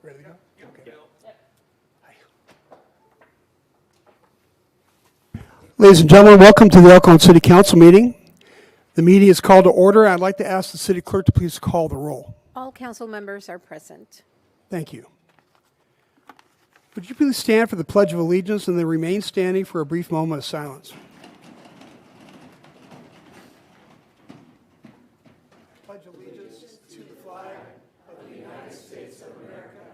Ready to go? Okay. Ladies and gentlemen, welcome to the El Cajon City Council meeting. The meeting is called to order. I'd like to ask the city clerk to please call the roll. All council members are present. Thank you. Would you please stand for the Pledge of Allegiance and then remain standing for a brief moment of silence? Pledge allegiance to the flag of the United States of America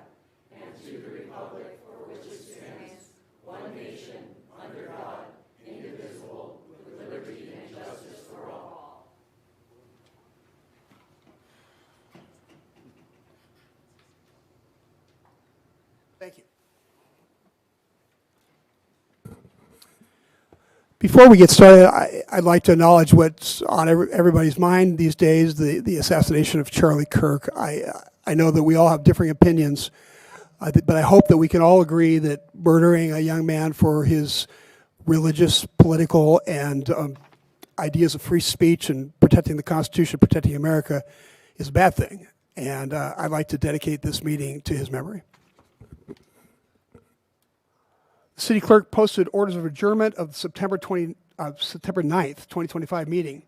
and to the republic for which it stands, one nation, under God, indivisible, with liberty and justice for all. Thank you. Before we get started, I'd like to acknowledge what's on everybody's mind these days, the assassination of Charlie Kirk. I know that we all have differing opinions, but I hope that we can all agree that murdering a young man for his religious, political, and ideas of free speech and protecting the Constitution, protecting America, is a bad thing. And I'd like to dedicate this meeting to his memory. The city clerk posted orders of adjournment of the September 9th, 2025 meeting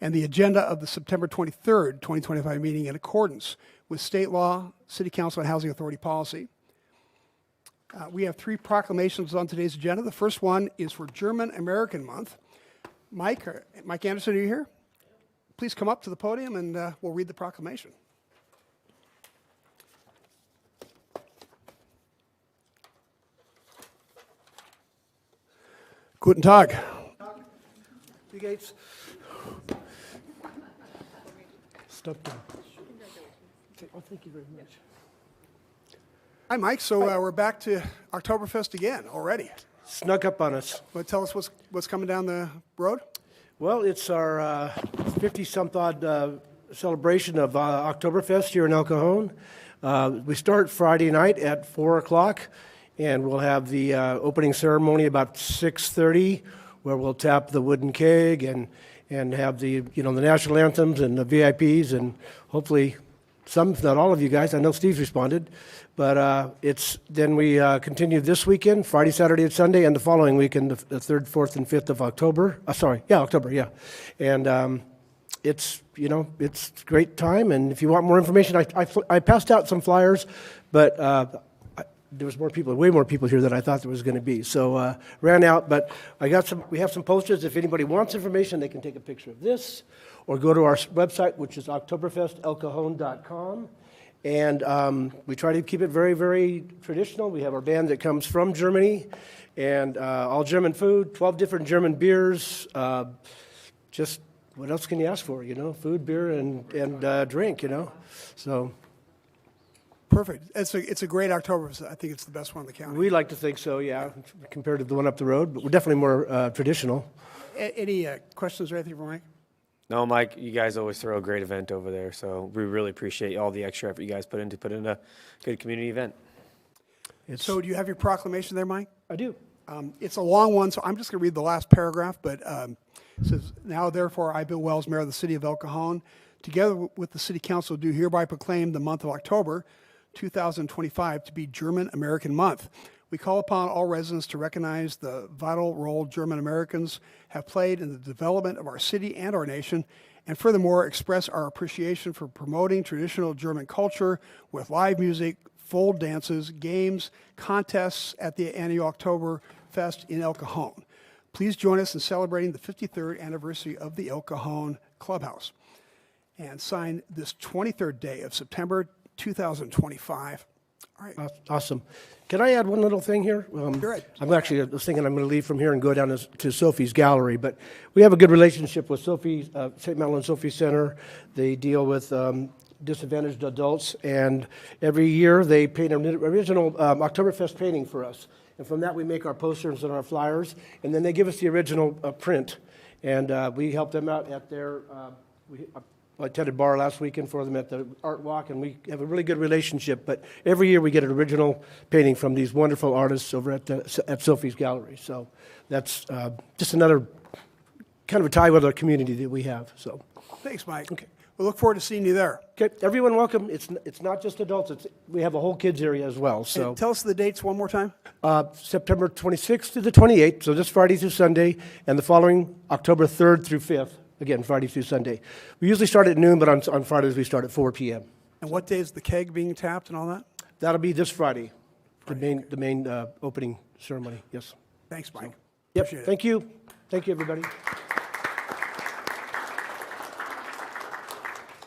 and the agenda of the September 23rd, 2025 meeting in accordance with state law, city council, and housing authority policy. We have three proclamations on today's agenda. The first one is for German American Month. Mike Anderson, are you here? Please come up to the podium and we'll read the proclamation. Guten Tag. Wie geht's? Stop down. Oh, thank you very much. Hi, Mike. So we're back to Oktoberfest again already. Snuck up on us. Want to tell us what's coming down the road? Well, it's our 50-something-odd celebration of Oktoberfest here in El Cajon. We start Friday night at 4 o'clock, and we'll have the opening ceremony about 6:30, where we'll tap the wooden keg and have the the national anthems and the VIPs, and hopefully some, if not all of you guys. I know Steve's responded, but then we continue this weekend, Friday, Saturday, and Sunday, and the following weekend, the 3rd, 4th, and 5th of October. October, yeah. And it's it's a great time. And if you want more information, I passed out some flyers, but there was way more people here than I thought there was going to be. So ran out, but we have some posters. If anybody wants information, they can take a picture of this or go to our website, which is oktoberfestelcajon.com. And we try to keep it very, very traditional. We have our band that comes from Germany, and all German food, 12 different German beers. Just what else can you ask for? Food, beer, and drink. So. Perfect. It's a great Oktoberfest. I think it's the best one in the county. We like to think so, yeah, compared to the one up the road, but we're definitely more traditional. Any questions or anything for Mike? No, Mike, you guys always throw a great event over there, so we really appreciate all the extra effort you guys put in a good community event. So do you have your proclamation there, Mike? I do. It's a long one, so I'm just going to read the last paragraph, but it says, "Now, therefore, I, Bill Wells, Mayor of the City of El Cajon, together with the City Council, do hereby proclaim the month of October 2025 to be German American Month. We call upon all residents to recognize the vital role German Americans have played in the development of our city and our nation, and furthermore express our appreciation for promoting traditional German culture with live music, full dances, games, contests at the annual Oktoberfest in El Cajon. Please join us in celebrating the 53rd anniversary of the El Cajon Clubhouse." And sign this 23rd day of September 2025. All right. Awesome. Can I add one little thing here? You're right. I was thinking I'm going to leave from here and go down to Sophie's Gallery, but we have a good relationship with St. Madeline Sophie Center. They deal with disadvantaged adults, and every year they paint an original Oktoberfest painting for us. And from that we make our posters and our flyers, and then they give us the original print. And we help them out at their... I attended bar last weekend for them at the Art Walk, and we have a really good relationship. But every year we get an original painting from these wonderful artists over at Sophie's Gallery. So that's just another kind of a tie with our community that we have. So Thanks, Mike. Okay. We look forward to seeing you there. Okay, everyone welcome. It's not just adults, we have a whole kids area as well, so. And tell us the dates one more time. September 26th to the 28th, so this Friday through Sunday, and the following October 3rd through 5th, again, Friday through Sunday. We usually start at noon, but on Fridays we start at 4 p.m. And what day is the keg being tapped and all that? That'll be this Friday, the main opening ceremony, yes. Thanks, Mike. Yep, Appreciate it. thank you. Thank you, everybody.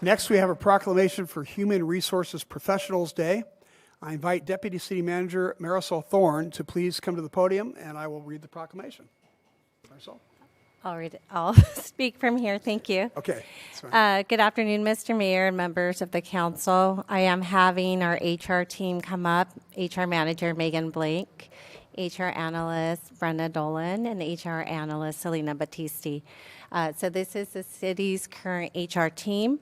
Next, we have a proclamation for Human Resources Professionals Day. I invite Deputy City Manager Marisol Thorne to please come to the podium, and I will read the proclamation. Marisol? I'll read it. I'll speak from here. Thank you. Okay. That's fine. Good afternoon, Mr. Mayor and members of the council. I am having our HR team come up, HR Manager Megan Blake, HR Analyst Brenda Dolan, and HR Analyst Selena Battisti. So this is the city's current HR team.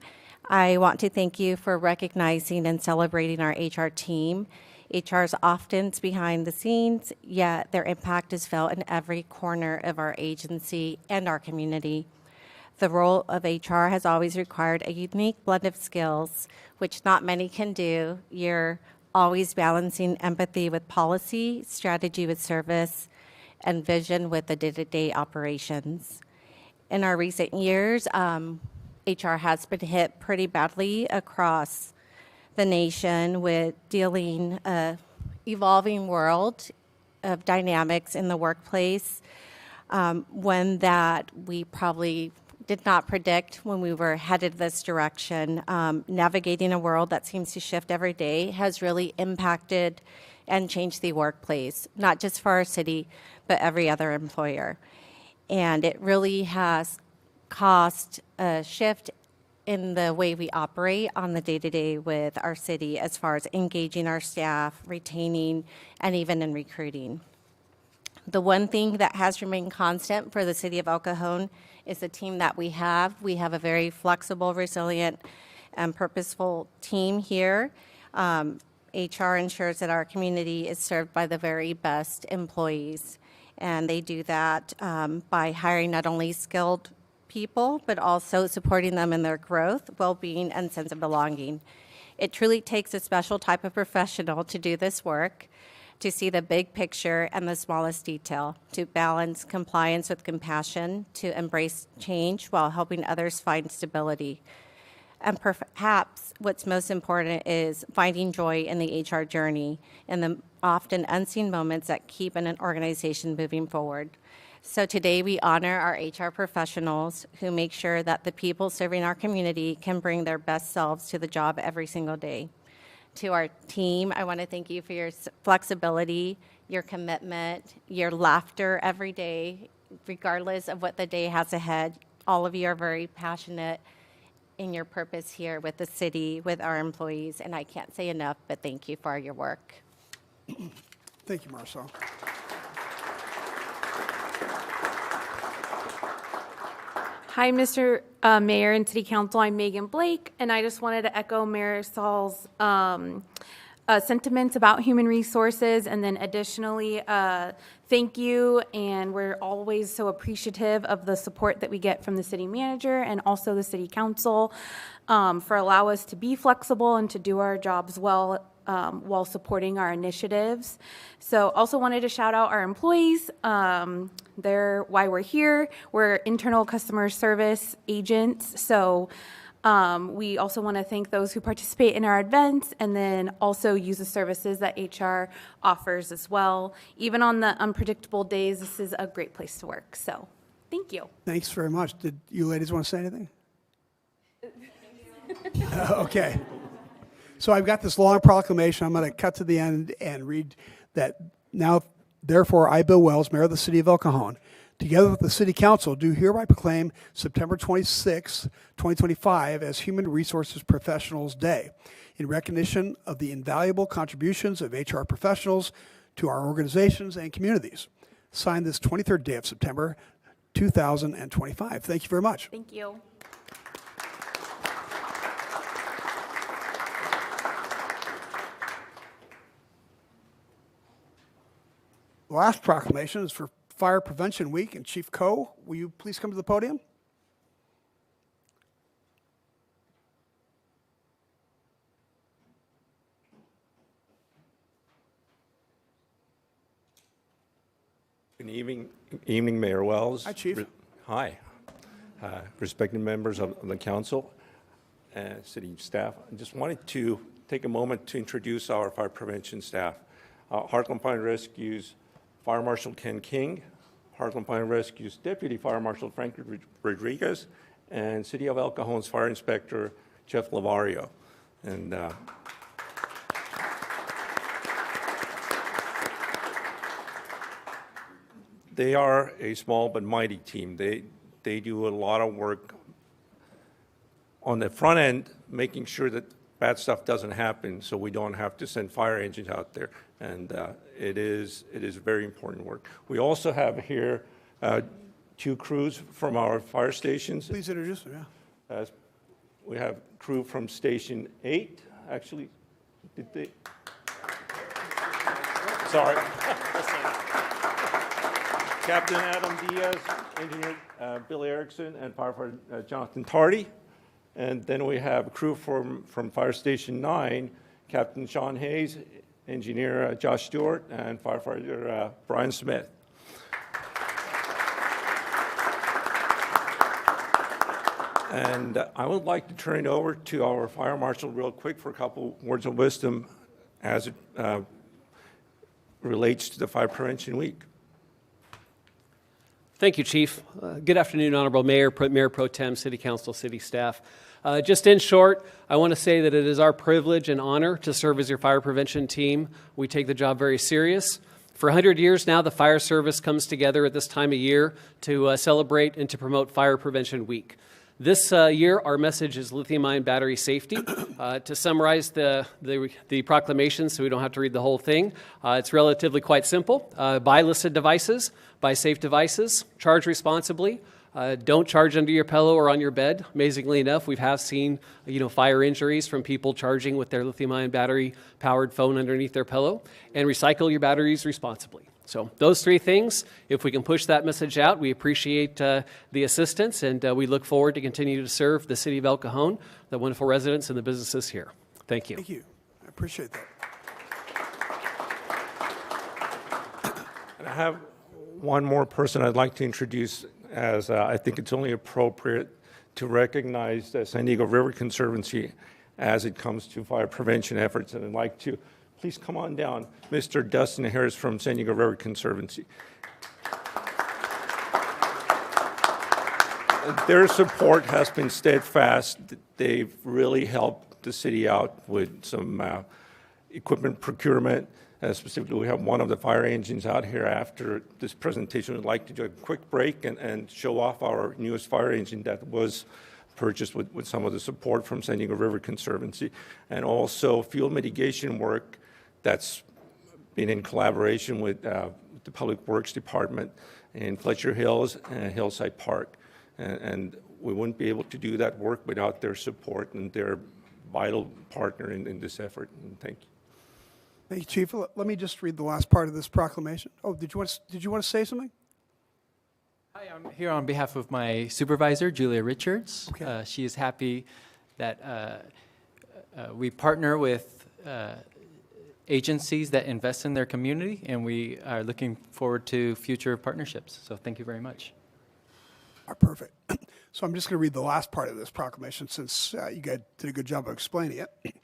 I want to thank you for recognizing and celebrating our HR team. HR is often behind the scenes, yet their impact is felt in every corner of our agency and our community. The role of HR has always required a unique blend of skills, which not many can do. You're always balancing empathy with policy, strategy with service, and vision with the day-to-day operations. In our recent years, HR has been hit pretty badly across the nation with dealing evolving world of dynamics in the workplace, one that we probably did not predict when we were headed this direction. Navigating a world that seems to shift every day has really impacted and changed the workplace, not just for our city, but every other employer. And it really has caused a shift in the way we operate on the day-to-day with our city as far as engaging our staff, retaining, and even in recruiting. The one thing that has remained constant for the city of El Cajon is the team that we have. We have a very flexible, resilient, and purposeful team here. HR ensures that our community is served by the very best employees, and they do that by hiring not only skilled people, but also supporting them in their growth, well-being, and sense of belonging. It truly takes a special type of professional to do this work, to see the big picture and the smallest detail, to balance compliance with compassion, to embrace change while helping others find stability. And perhaps what's most important is finding joy in the HR journey and the often unseen moments that keep an organization moving forward. So today we honor our HR professionals who make sure that the people serving our community can bring their best selves to the job every single day. To our team, I want to thank you for your flexibility, your commitment, your laughter every day, regardless of what the day has ahead. All of you are very passionate in your purpose here with the city, with our employees, and I can't say enough, but thank you for your work. Thank you, Marisol. Hi, Mr. Mayor and City Council. I'm Megan Blake, and I just wanted to echo Marisol's sentiments about human resources, and then additionally, thank you, and we're always so appreciative of the support that we get from the city manager and also the city council for allow us to be flexible and to do our jobs well while supporting our initiatives. So also wanted to shout out our employees. They're why we're here. We're internal customer service agents. So we also want to thank those who participate in our events and then also use the services that HR offers as well. Even on the unpredictable days, this is a great place to work. So thank you. Thanks very much. Did you ladies want to say anything? Okay. So I've got this long proclamation. I'm going to cut to the end and read that now, therefore, I, Bill Wells, Mayor of the City of El Cajon, together with the City Council, do hereby proclaim September 26, 2025 as Human Resources Professionals Day in recognition of the invaluable contributions of HR professionals to our organizations and communities. Signed this 23rd day of September, 2025. Thank you very much. Thank you. The last proclamation is for Fire Prevention Week, and Chief Coe, will you please come to the podium? Good evening, Mayor Wells. Hi, Chief. Hi. Respected members of the council and city staff. I just wanted to take a moment to introduce our fire prevention staff. Heartland Fire Rescue's Fire Marshal Ken King, Heartland Fire Rescue's Deputy Fire Marshal Frank Rodriguez, and City of El Cajon's Fire Inspector Jeff Lavario. And they are a small but mighty team. They do a lot of work on the front end, making sure that bad stuff doesn't happen, so we don't have to send fire engines out there. And it is very important work. We also have here 2 crews from our fire stations. Please introduce them, yeah. We have crew from Station 8, actually. Did they? Sorry. Captain Adam Diaz, Engineer Bill Erickson, and Firefighter Jonathan Tardy. And then we have a crew from Fire Station 9, Captain Sean Hayes, Engineer Josh Stewart, and Firefighter Brian Smith. And I would like to turn it over to our Fire Marshal real quick for a couple words of wisdom as it relates to the Fire Prevention Week. Thank you, Chief. Good afternoon, Honorable Mayor, Mayor Pro Tem, City Council, City staff. Just in short, I want to say that it is our privilege and honor to serve as your fire prevention team. We take the job very serious. For 100 years now, the fire service comes together at this time of year to celebrate and to promote Fire Prevention Week. This year, our message is lithium-ion battery safety. To summarize the proclamation so we don't have to read the whole thing, it's relatively quite simple. Buy listed devices, buy safe devices, charge responsibly. Don't charge under your pillow or on your bed. Amazingly enough, we have seen fire injuries from people charging with their lithium-ion battery-powered phone underneath their pillow. And recycle your batteries responsibly. So those 3 things, if we can push that message out, we appreciate the assistance, and we look forward to continue to serve the city of El Cajon, the wonderful residents and the businesses here. Thank you. Thank you. I appreciate that. And I have one more person I'd like to introduce, as I think it's only appropriate to recognize the San Diego River Conservancy as it comes to fire prevention efforts. And I'd like to please come on down, Mr. Dustin Harris from San Diego River Conservancy. Their support has been steadfast. They've really helped the city out with some equipment procurement. Specifically, we have one of the fire engines out here after this presentation. We'd like to do a quick break and show off our newest fire engine that was purchased with some of the support from San Diego River Conservancy, and also fuel mitigation work that's been in collaboration with the Public Works Department in Fletcher Hills and Hillside Park. And we wouldn't be able to do that work without their support, and they're a vital partner in this effort. And thank you. Thank you, Chief. Let me just read the last part of this proclamation. Oh, did you want to say something? Hi, I'm here on behalf of my supervisor, Julia Richards. Okay. She is happy that we partner with agencies that invest in their community, and we are looking forward to future partnerships. So thank you very much. Perfect. So I'm just going to read the last part of this proclamation since you guys did a good job of explaining it.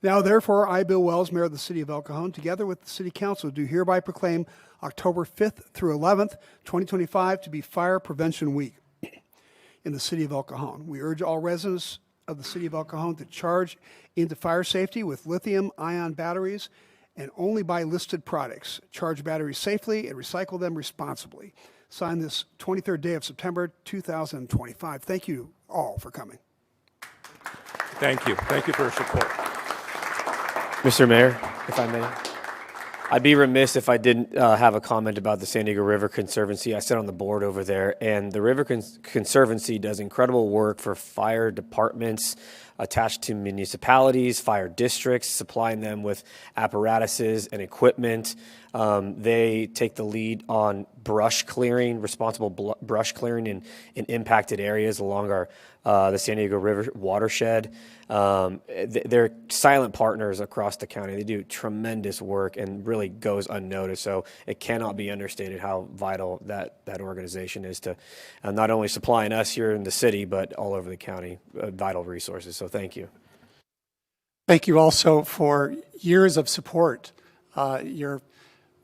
Now, therefore, I, Bill Wells, Mayor of the City of El Cajon, together with the City Council, do hereby proclaim October 5th through 11th, 2025, to be Fire Prevention Week in the City of El Cajon. We urge all residents of the City of El Cajon to charge into fire safety with lithium-ion batteries and only buy listed products. Charge batteries safely and recycle them responsibly. Signed this 23rd day of September, 2025. Thank you all for coming. Thank you. Thank you for your support. Mr. Mayor, if I may, I'd be remiss if I didn't have a comment about the San Diego River Conservancy. I sit on the board over there, and the River Conservancy does incredible work for fire departments attached to municipalities, fire districts, supplying them with apparatuses and equipment. They take the lead on brush clearing, responsible brush clearing in impacted areas along the San Diego River watershed. They're silent partners across the county. They do tremendous work and really goes unnoticed. So it cannot be understated how vital that organization is to not only supplying us here in the city, but all over the county, vital resources. So thank you. Thank you also for years of support. Your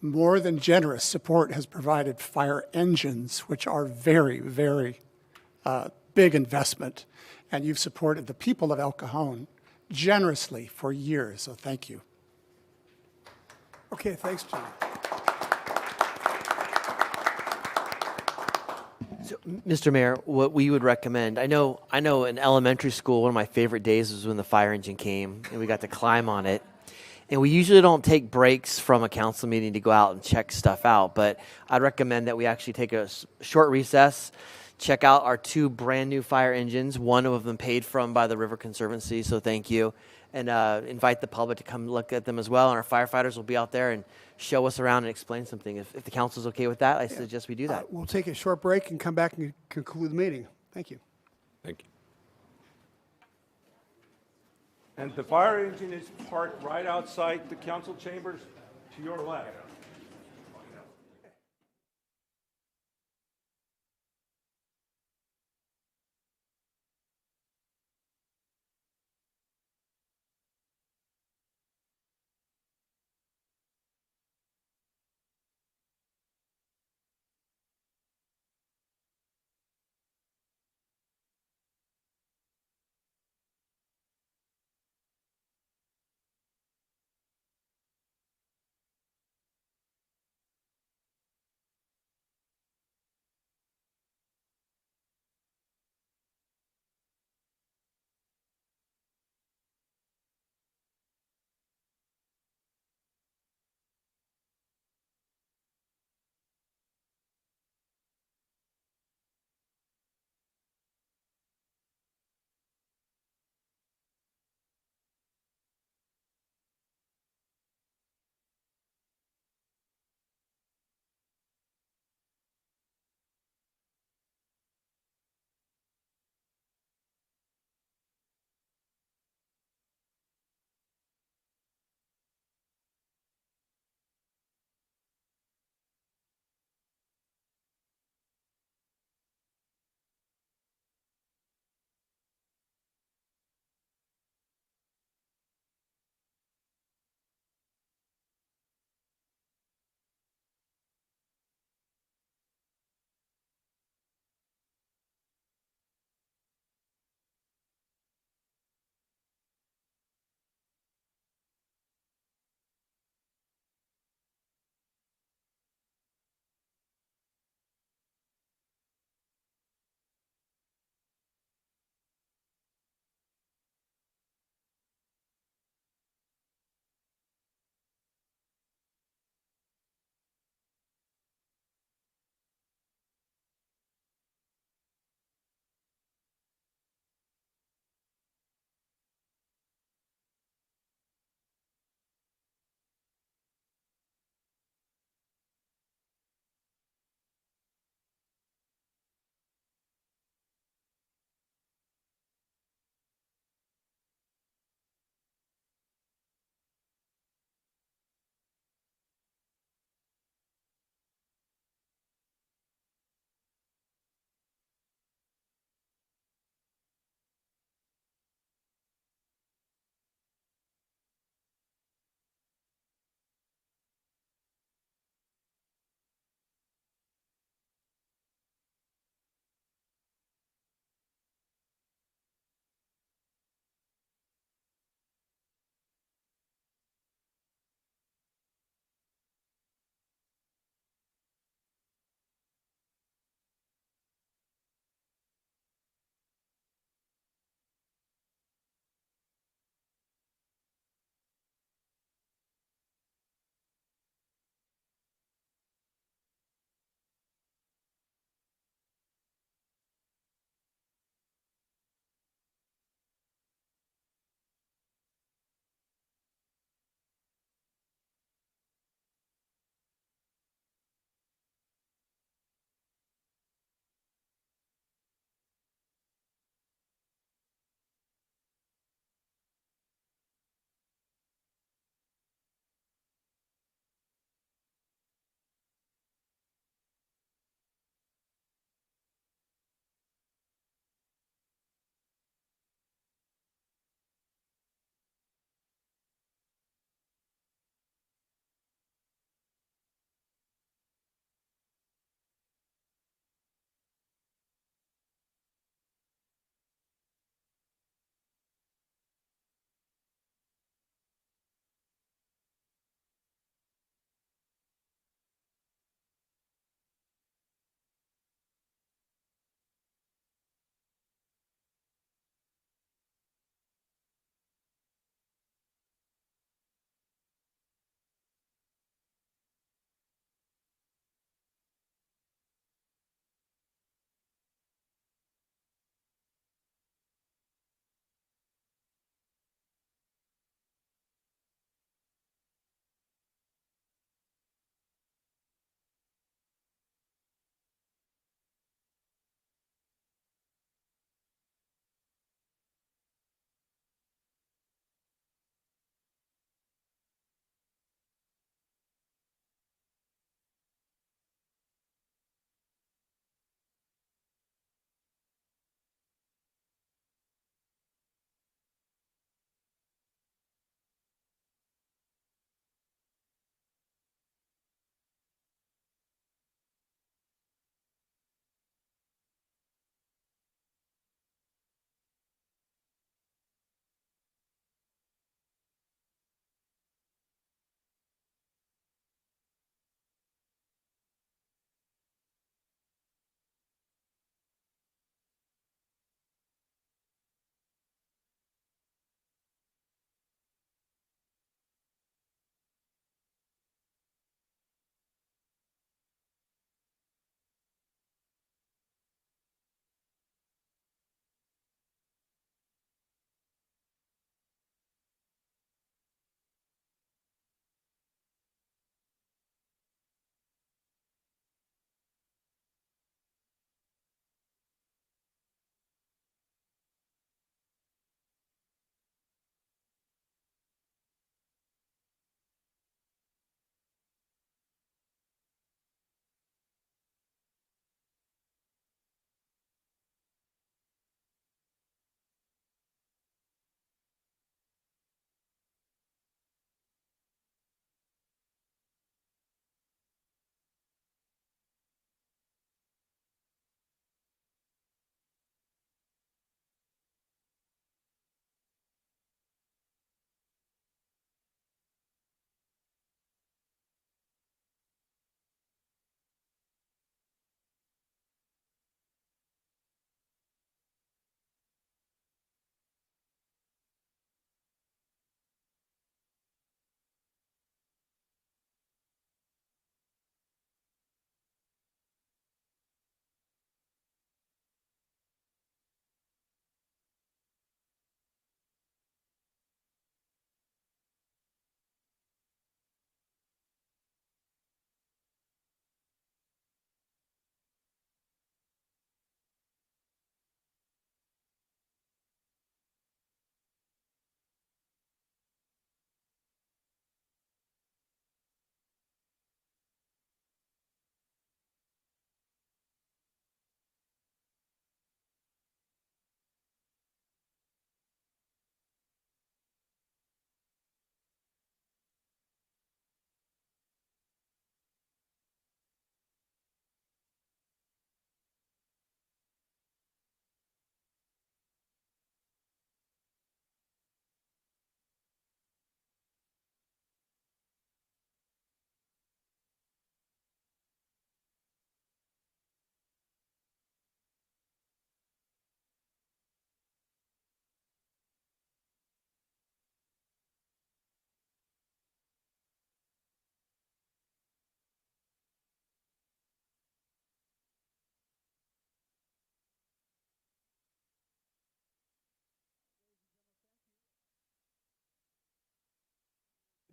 more than generous support has provided fire engines, which are very, very big investment. And you've supported the people of El Cajon generously for years, so thank you. Okay, thanks, John. So, Mr. Mayor, what we would recommend, I know in elementary school, one of my favorite days was when the fire engine came and we got to climb on it. And we usually don't take breaks from a council meeting to go out and check stuff out, but I'd recommend that we actually take a short recess, check out our 2 brand new fire engines, one of them paid from by the River Conservancy, so thank you. And invite the public to come look at them as well. And our firefighters will be out there and show us around and explain something. If the council's okay with that, I suggest we do that. We'll take a short break and come back and conclude the meeting. Thank you. Thank you. And the fire engine is parked right outside the council chambers to your left.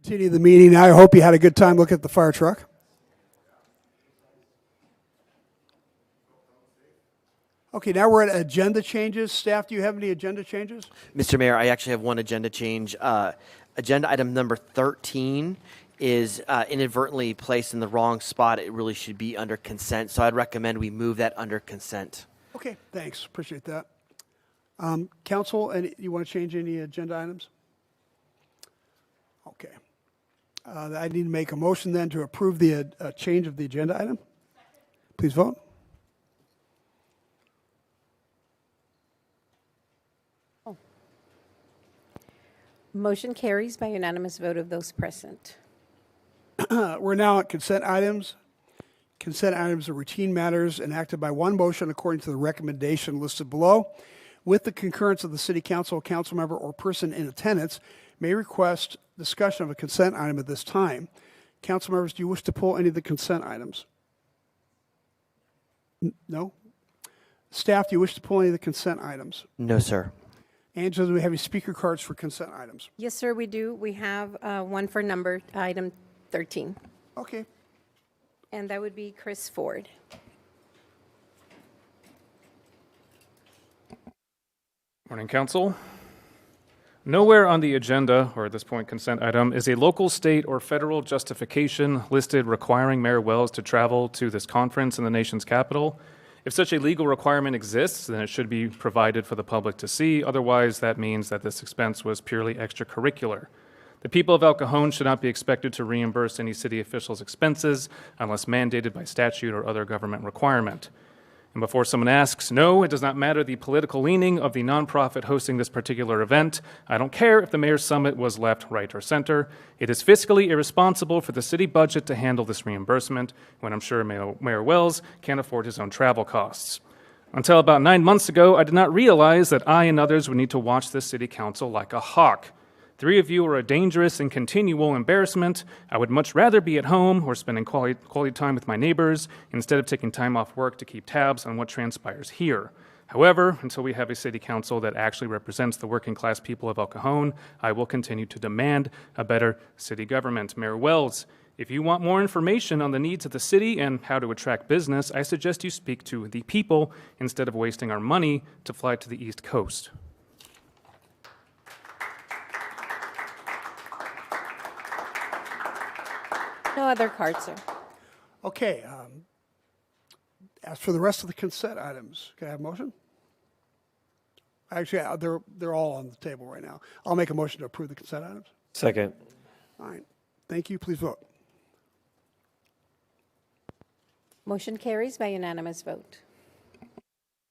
Continue the meeting. I hope you had a good time looking at the fire truck. Okay, now we're at agenda changes. Staff, do you have any agenda changes? Mr. Mayor, I actually have one agenda change. Agenda item number 13 is inadvertently placed in the wrong spot. It really should be under consent, so I'd recommend we move that under consent. Okay, thanks. Appreciate that. Council, you want to change any agenda items? Okay. I need to make a motion then to approve the change of the agenda item. Please vote. Motion carries by unanimous vote of those present. We're now at consent items. Consent items are routine matters enacted by one motion according to the recommendation listed below. With the concurrence of the City Council, a council member or person in attendance may request discussion of a consent item at this time. Council members, do you wish to pull any of the consent items? No? Staff, do you wish to pull any of the consent items? No, sir. Angela, do we have any speaker cards for consent items? Yes, sir, we do. We have one for number item 13, Okay. and that would be Chris Ford. Morning, Council. Nowhere on the agenda, or at this point consent item, is a local, state, or federal justification listed requiring Mayor Wells to travel to this conference in the nation's capital. If such a legal requirement exists, then it should be provided for the public to see. Otherwise, that means that this expense was purely extracurricular. The people of El Cajon should not be expected to reimburse any city officials' expenses unless mandated by statute or other government requirement. And before someone asks, no, it does not matter the political leaning of the nonprofit hosting this particular event. I don't care if the mayor's summit was left, right, or center. It is fiscally irresponsible for the city budget to handle this reimbursement when I'm sure Mayor Wells can't afford his own travel costs. Until about 9 months ago, I did not realize that I and others would need to watch this city council like a hawk. 3 of you are a dangerous and continual embarrassment. I would much rather be at home or spending quality time with my neighbors instead of taking time off work to keep tabs on what transpires here. However, until we have a city council that actually represents the working class people of El Cajon, I will continue to demand a better city government. Mayor Wells, if you want more information on the needs of the city and how to attract business, I suggest you speak to the people instead of wasting our money to fly to the East Coast. No other cards, sir. Okay. As for the rest of the consent items, can I have a motion? Actually, they're all on the table right now. I'll make a motion to approve the consent items. Second. All right. Thank you. Please vote. Motion carries by unanimous vote.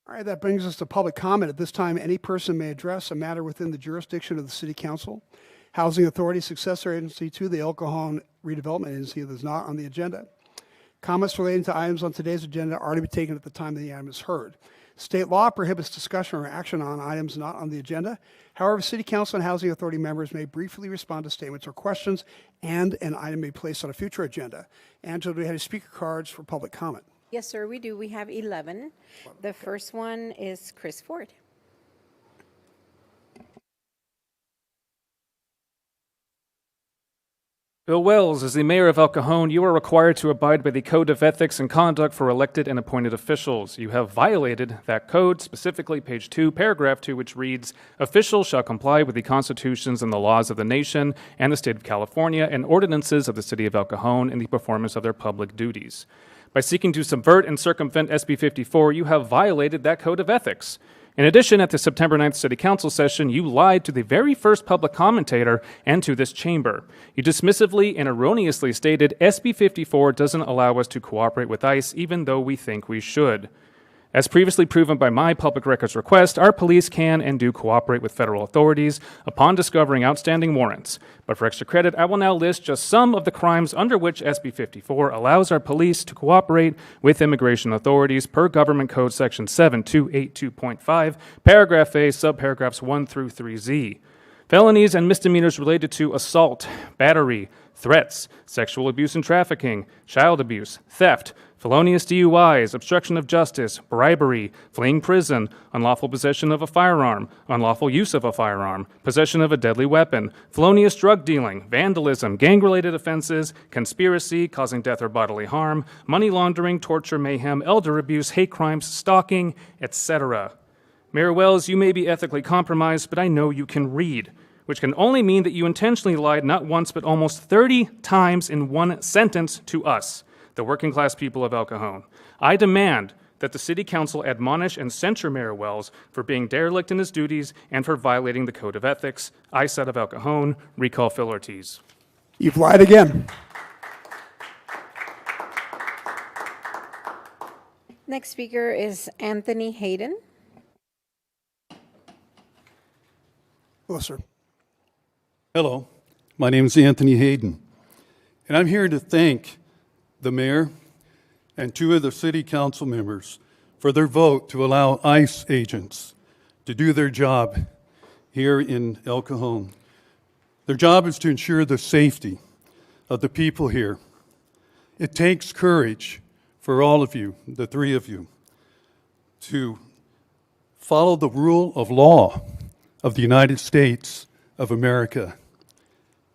All right, that brings us to public comment. At this time, any person may address a matter within the jurisdiction of the City Council, Housing Authority, successor agency to the El Cajon Redevelopment Agency that is not on the agenda. Comments relating to items on today's agenda are to be taken at the time the item is heard. State law prohibits discussion or action on items not on the agenda. However, City Council and Housing Authority members may briefly respond to statements or questions, and an item may be placed on a future agenda. Angela, do we have any speaker cards for public comment? Yes, sir, we do. We have 11. The first one is Chris Ford. Bill Wells, as the mayor of El Cajon, you are required to abide by the Code of Ethics and Conduct for elected and appointed officials. You have violated that code, specifically page 2, paragraph 2, which reads, officials shall comply with the constitutions and the laws of the nation and the state of California and ordinances of the city of El Cajon in the performance of their public duties. By seeking to subvert and circumvent SB 54, you have violated that code of ethics. In addition, at the September 9th City Council session, you lied to the very first public commentator and to this chamber. You dismissively and erroneously stated SB 54 doesn't allow us to cooperate with ICE, even though we think we should. As previously proven by my public records request, our police can and do cooperate with federal authorities upon discovering outstanding warrants. But for extra credit, I will now list just some of the crimes under which SB 54 allows our police to cooperate with immigration authorities per Government Code Section 7282.5, Paragraph A, subparagraphs 1 through 3Z. Felonies and misdemeanors related to assault, battery, threats, sexual abuse and trafficking, child abuse, theft, felonious DUIs, obstruction of justice, bribery, fleeing prison, unlawful possession of a firearm, unlawful use of a firearm, possession of a deadly weapon, felonious drug dealing, vandalism, gang-related offenses, conspiracy, causing death or bodily harm, money laundering, torture, mayhem, elder abuse, hate crimes, stalking, etc. Mayor Wells, you may be ethically compromised, but I know you can read, which can only mean that you intentionally lied not once but almost 30 times in one sentence to us, the working class people of El Cajon. I demand that the City Council admonish and censure Mayor Wells for being derelict in his duties and for violating the Code of Ethics. I said of El Cajon, recall Phil Ortiz. You've lied again. Next speaker is Anthony Hayden. Hello, sir. Hello, my name is Anthony Hayden, and I'm here to thank the mayor and two of the city council members for their vote to allow ICE agents to do their job here in El Cajon. Their job is to ensure the safety of the people here. It takes courage for all of you, the three of you, to follow the rule of law of the United States of America.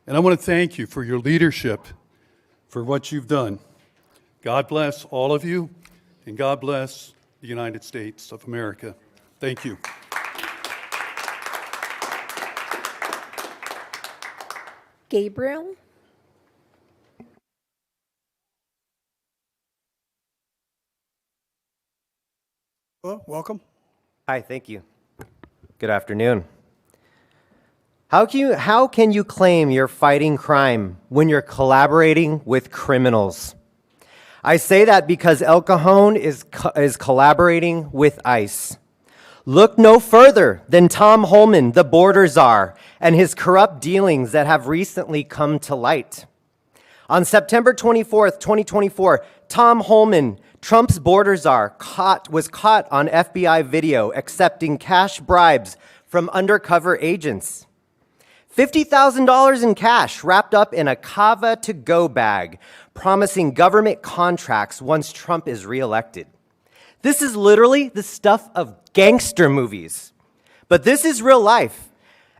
And I want to thank you for your leadership, for what you've done. God bless all of you, and God bless the United States of America. Thank you. Gabriel. Hello, welcome. Hi, thank you. Good afternoon. How can you claim you're fighting crime when you're collaborating with criminals? I say that because El Cajon is collaborating with ICE. Look no further than Tom Holman, the border czar, and his corrupt dealings that have recently come to light. On September 24th, 2024, Tom Holman, Trump's border czar, was caught on FBI video accepting cash bribes from undercover agents. $50,000 in cash wrapped up in a Cava to-go bag, promising government contracts once Trump is reelected. This is literally the stuff of gangster movies. But this is real life,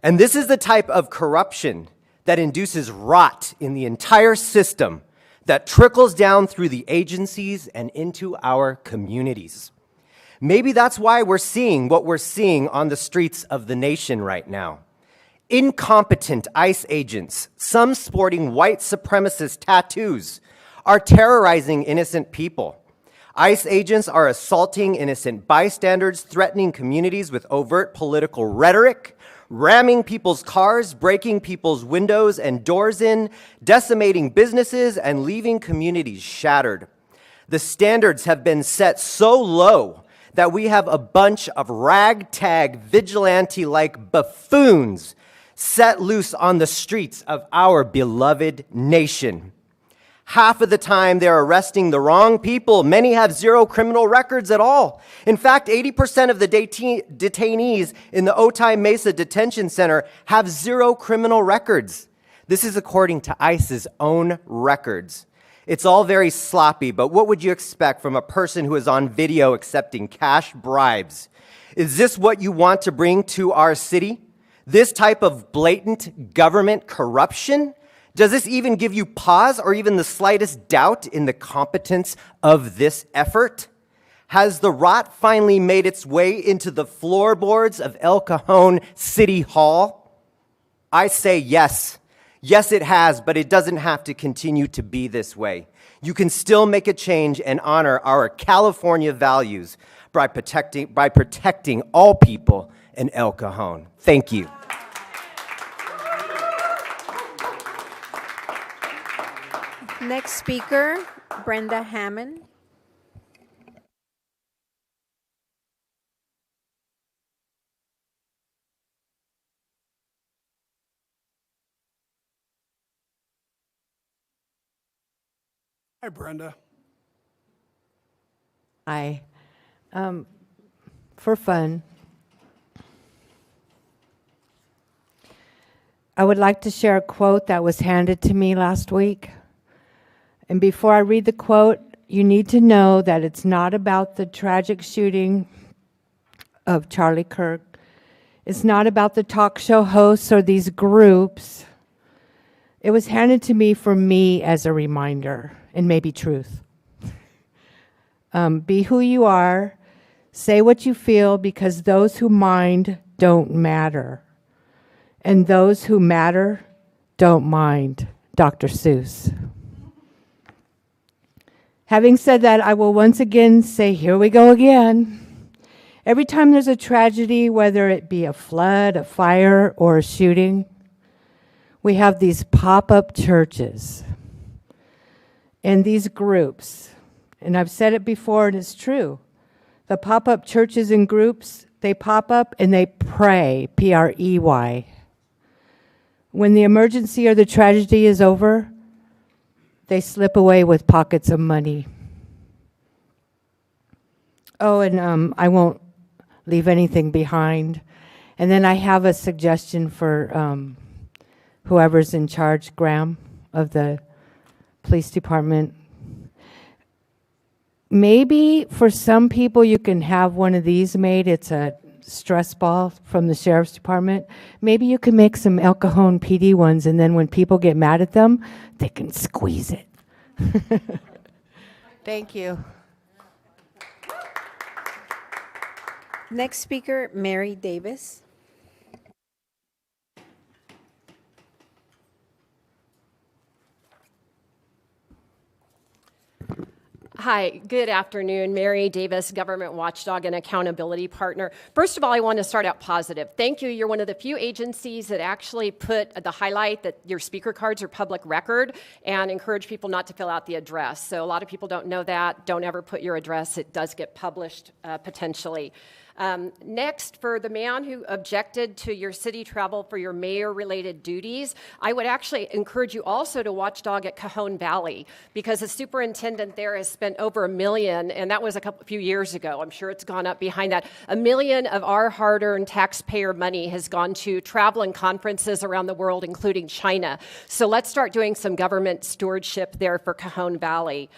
and this is the type of corruption that induces rot in the entire system that trickles down through the agencies and into our communities. Maybe that's why we're seeing what we're seeing on the streets of the nation right now. Incompetent ICE agents, some sporting white supremacist tattoos, are terrorizing innocent people. ICE agents are assaulting innocent bystanders, threatening communities with overt political rhetoric, ramming people's cars, breaking people's windows and doors in, decimating businesses, and leaving communities shattered. The standards have been set so low that we have a bunch of ragtag, vigilante-like buffoons set loose on the streets of our beloved nation. Half of the time, they're arresting the wrong people. Many have zero criminal records at all. In fact, 80% of the detainees in the Otay Mesa Detention Center have zero criminal records. This is according to ICE's own records. It's all very sloppy, but what would you expect from a person who is on video accepting cash bribes? Is this what you want to bring to our city? This type of blatant government corruption? Does this even give you pause or even the slightest doubt in the competence of this effort? Has the rot finally made its way into the floorboards of El Cajon City Hall? I say yes. Yes, it has, but it doesn't have to continue to be this way. You can still make a change and honor our California values by protecting all people in El Cajon. Thank you. Next speaker, Brenda Hammond. Hi, Brenda. Hi. For fun, I would like to share a quote that was handed to me last week. And before I read the quote, you need to know that it's not about the tragic shooting of Charlie Kirk. It's not about the talk show hosts or these groups. It was handed to me for me as a reminder and maybe truth. Be who you are. Say what you feel, because those who mind don't matter. And those who matter don't mind. Dr. Seuss. Having said that, I will once again say, here we go again. Every time there's a tragedy, whether it be a flood, a fire, or a shooting, we have these pop-up churches and these groups. And I've said it before, and it's true. The pop-up churches and groups, they pop up and they pray, P-R-E-Y. When the emergency or the tragedy is over, they slip away with pockets of money. Oh, and I won't leave anything behind. And then I have a suggestion for whoever's in charge, Graham, of the police department. Maybe for some people you can have one of these made. It's a stress ball from the sheriff's department. Maybe you can make some El Cajon PD ones, and then when people get mad at them, they can squeeze it. Thank you. Next speaker, Mary Davis. Hi, good afternoon. Mary Davis, Government Watchdog and Accountability Partner. First of all, I want to start out positive. Thank you. You're one of the few agencies that actually put the highlight that your speaker cards are public record and encourage people not to fill out the address. So a lot of people don't know that. Don't ever put your address. It does get published potentially. Next, for the man who objected to your city travel for your mayor-related duties, I would actually encourage you also to watchdog at Cajon Valley, because the superintendent there has spent over $1 million, and that was a few years ago. I'm sure it's gone up behind that. $1 million of our hard-earned taxpayer money has gone to travel and conferences around the world, including China. So let's start doing some government stewardship there for Cajon Valley.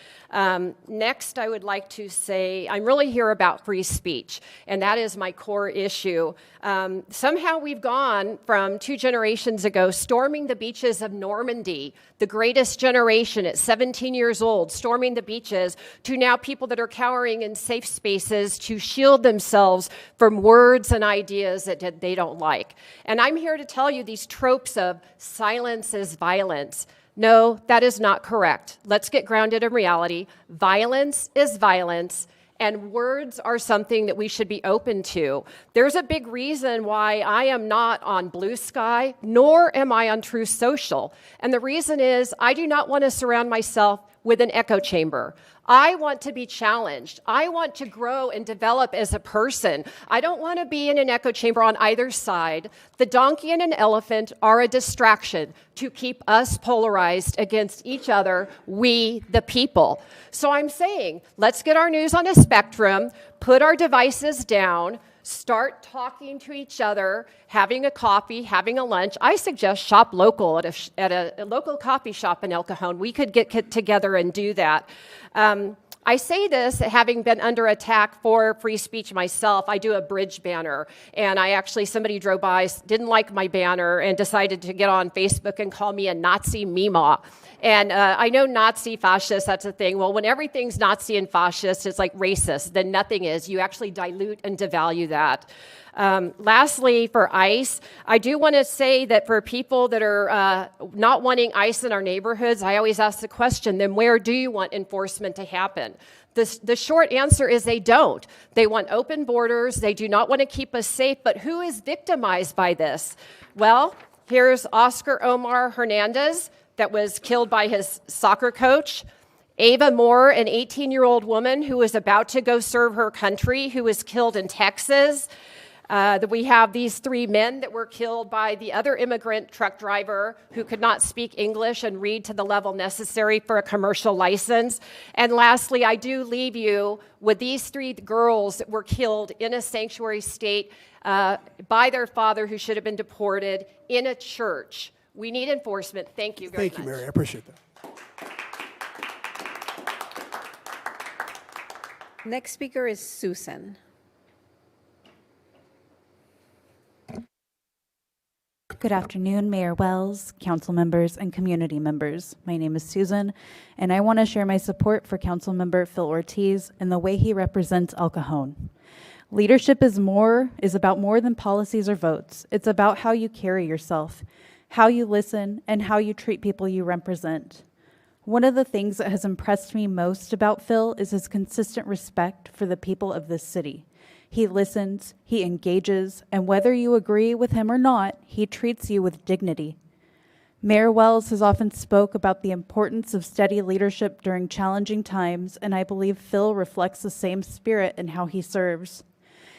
Next, I would like to say I'm really here about free speech, and that is my core issue. Somehow we've gone from 2 generations ago storming the beaches of Normandy, the greatest generation at 17 years old, storming the beaches, to now people that are cowering in safe spaces to shield themselves from words and ideas that they don't like. And I'm here to tell you these tropes of silence is violence. No, that is not correct. Let's get grounded in reality. Violence is violence, and words are something that we should be open to. There's a big reason why I am not on Blue Sky, nor am I on Truth Social. And the reason is I do not want to surround myself with an echo chamber. I want to be challenged. I want to grow and develop as a person. I don't want to be in an echo chamber on either side. The donkey and an elephant are a distraction to keep us polarized against each other, we the people. So I'm saying, let's get our news on a spectrum, put our devices down, start talking to each other, having a coffee, having a lunch. I suggest shop local at a local coffee shop in El Cajon. We could get together and do that. I say this having been under attack for free speech myself. I do a bridge banner, and somebody drove by, didn't like my banner, and decided to get on Facebook and call me a Nazi Mima. And I know Nazi, fascist, that's a thing. Well, when everything's Nazi and fascist, it's like racist, then nothing is. You actually dilute and devalue that. Lastly, for ICE, I do want to say that for people that are not wanting ICE in our neighborhoods, I always ask the question, then where do you want enforcement to happen? The short answer is they don't. They want open borders. They do not want to keep us safe. But who is victimized by this? Well, here's Oscar Omar Hernandez that was killed by his soccer coach. Ava Moore, an 18-year-old woman who was about to go serve her country, who was killed in Texas. We have these 3 men that were killed by the other immigrant truck driver who could not speak English and read to the level necessary for a commercial license. And lastly, I do leave you with these 3 girls that were killed in a sanctuary state by their father, who should have been deported, in a church. We need enforcement. Thank you very much. Thank you, Mary. I appreciate that. Next speaker is Susan. Good afternoon, Mayor Wells, council members, and community members. My name is Susan, and I want to share my support for Council Member Phil Ortiz and the way he represents El Cajon. Leadership is about more than policies or votes. It's about how you carry yourself, how you listen, and how you treat people you represent. One of the things that has impressed me most about Phil is his consistent respect for the people of this city. He listens, he engages, and whether you agree with him or not, he treats you with dignity. Mayor Wells has often spoke about the importance of steady leadership during challenging times, and I believe Phil reflects the same spirit in how he serves.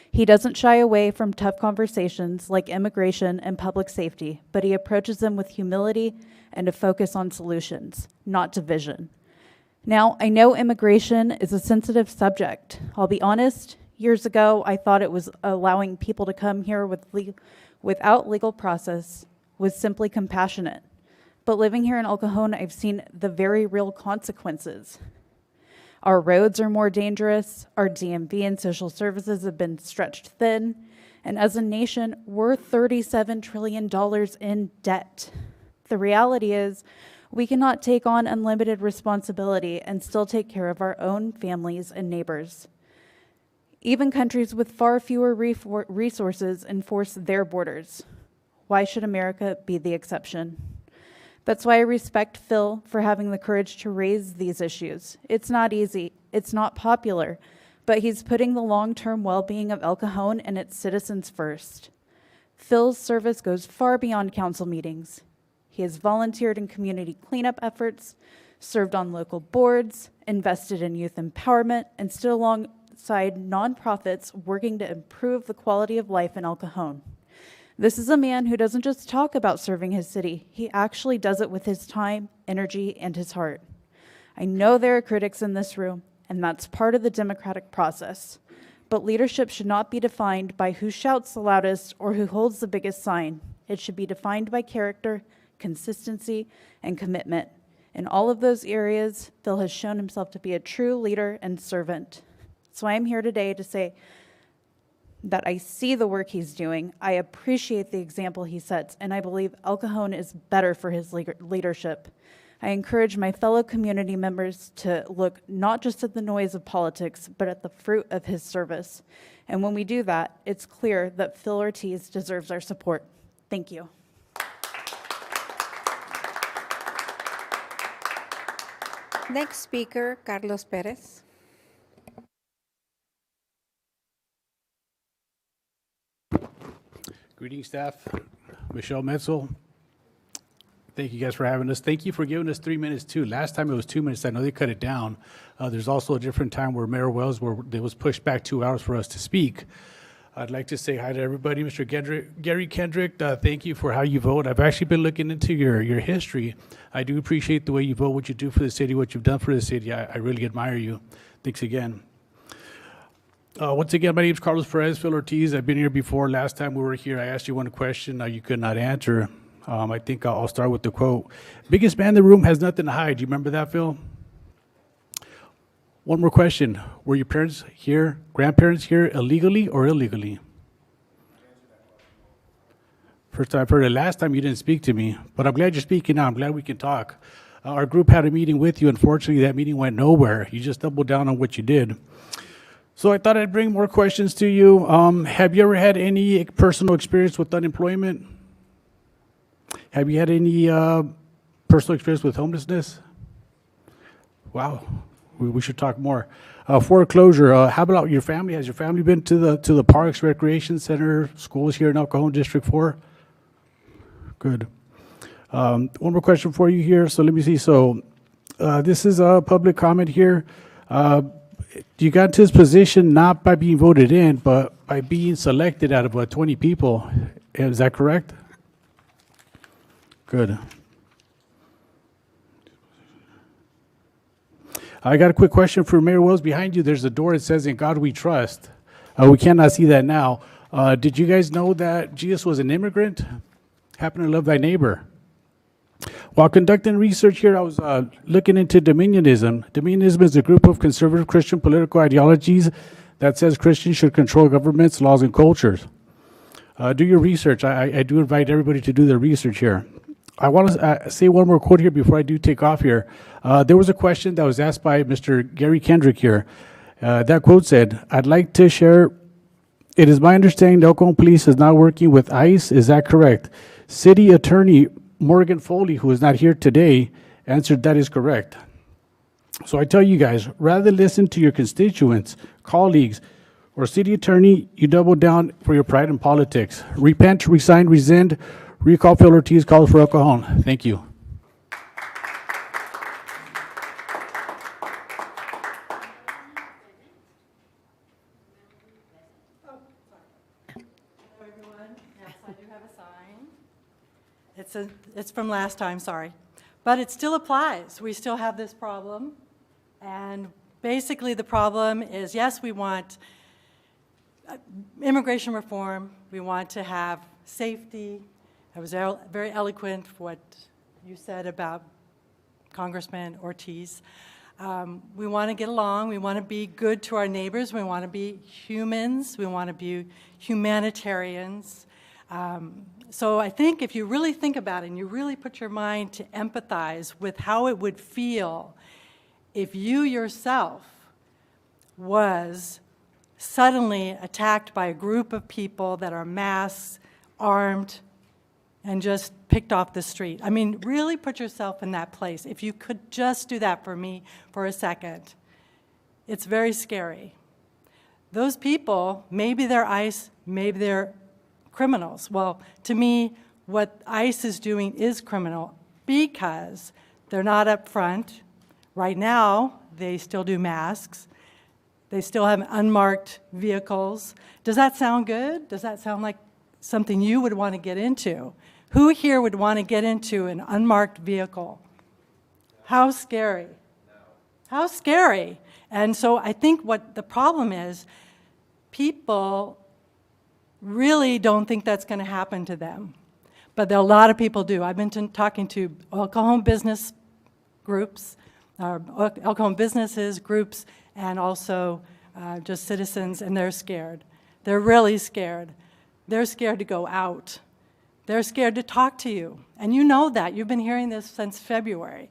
He doesn't shy away from tough conversations like immigration and public safety, but he approaches them with humility and a focus on solutions, not division. Now, I know immigration is a sensitive subject. I'll be honest, years ago, I thought it was allowing people to come here without legal process was simply compassionate. But living here in El Cajon, I've seen the very real consequences. Our roads are more dangerous, our DMV and social services have been stretched thin, and as a nation, we're $37 trillion in debt. The reality is, we cannot take on unlimited responsibility and still take care of our own families and neighbors. Even countries with far fewer resources enforce their borders. Why should America be the exception? That's why I respect Phil for having the courage to raise these issues. It's not easy, it's not popular, but he's putting the long-term well-being of El Cajon and its citizens first. Phil's service goes far beyond council meetings. He has volunteered in community cleanup efforts, served on local boards, invested in youth empowerment, and stood alongside nonprofits working to improve the quality of life in El Cajon. This is a man who doesn't just talk about serving his city, he actually does it with his time, energy, and his heart. I know there are critics in this room, and that's part of the democratic process. But leadership should not be defined by who shouts the loudest or who holds the biggest sign. It should be defined by character, consistency, and commitment. In all of those areas, Phil has shown himself to be a true leader and servant. So I'm here today to say that I see the work he's doing, I appreciate the example he sets, and I believe El Cajon is better for his leadership. I encourage my fellow community members to look not just at the noise of politics, but at the fruit of his service. And when we do that, it's clear that Phil Ortiz deserves our support. Thank you. Next speaker, Carlos Perez. Greetings, staff. Michelle Metzel. Thank you guys for having us. Thank you for giving us 3 minutes too. Last time it was 2 minutes. I know they cut it down. There's also a different time where Mayor Wells, where it was pushed back 2 hours for us to speak. I'd like to say hi to everybody. Mr. Gary Kendrick, thank you for how you vote. I've actually been looking into your history. I do appreciate the way you vote, what you do for the city, what you've done for the city. I really admire you. Thanks again. Once again, my name is Carlos Perez, Phil Ortiz. I've been here before. Last time we were here, I asked you one question you could not answer. I think I'll start with the quote. Biggest man in the room has nothing to hide. Do you remember that, Phil? One more question. Were your parents here, grandparents here illegally or illegally? First time I've heard it. Last time you didn't speak to me, but I'm glad you're speaking now. I'm glad we can talk. Our group had a meeting with you. Unfortunately, that meeting went nowhere. You just doubled down on what you did. So I thought I'd bring more questions to you. Have you ever had any personal experience with unemployment? Have you had any personal experience with homelessness? Wow, we should talk more. Foreclosure, how about your family? Has your family been to the Parks, Recreation Center, schools here in El Cajon District 4? Good. One more question for you here. So let me see. So this is a public comment here. You got into this position not by being voted in, but by being selected out of 20 people. Is that correct? Good. I got a quick question for Mayor Wells. Behind you, there's a door that says, "In God We Trust." We cannot see that now. Did you guys know that Jesus was an immigrant? Happen to love thy neighbor. While conducting research here, I was looking into Dominionism. Dominionism is a group of conservative Christian political ideologies that says Christians should control governments, laws, and cultures. Do your research. I do invite everybody to do their research here. I want to say one more quote here before I do take off here. There was a question that was asked by Mr. Gary Kendrick here. That quote said, "I'd like to share, it is my understanding the El Cajon Police is now working with ICE. Is that correct?" City Attorney Morgan Foley, who is not here today, answered that is correct. So I tell you guys, rather than listen to your constituents, colleagues, or city attorney, you double down for your pride in politics. Repent, resign, rescind, recall Phil Ortiz, calls for El Cajon. Thank you. It's from last time, sorry. But it still applies. We still have this problem. And basically the problem is, yes, we want immigration reform. We want to have safety. I was very eloquent for what you said about Congressman Ortiz. We want to get along. We want to be good to our neighbors. We want to be humans. We want to be humanitarians. So I think if you really think about it and you really put your mind to empathize with how it would feel if you yourself was suddenly attacked by a group of people that are masked, armed, and just picked off the street. I mean, really put yourself in that place. If you could just do that for me for a second. It's very scary. Those people, maybe they're ICE, maybe they're criminals. Well, to me, what ICE is doing is criminal because they're not up front. Right now, they still do masks. They still have unmarked vehicles. Does that sound good? Does that sound like something you would want to get into? Who here would want to get into an unmarked vehicle? How scary. How scary. And so I think what the problem is, people really don't think that's going to happen to them. But a lot of people do. I've been talking to El Cajon business groups, El Cajon businesses, groups, and also just citizens, and they're scared. They're really scared. They're scared to go out. They're scared to talk to you. And you know that. You've been hearing this since February.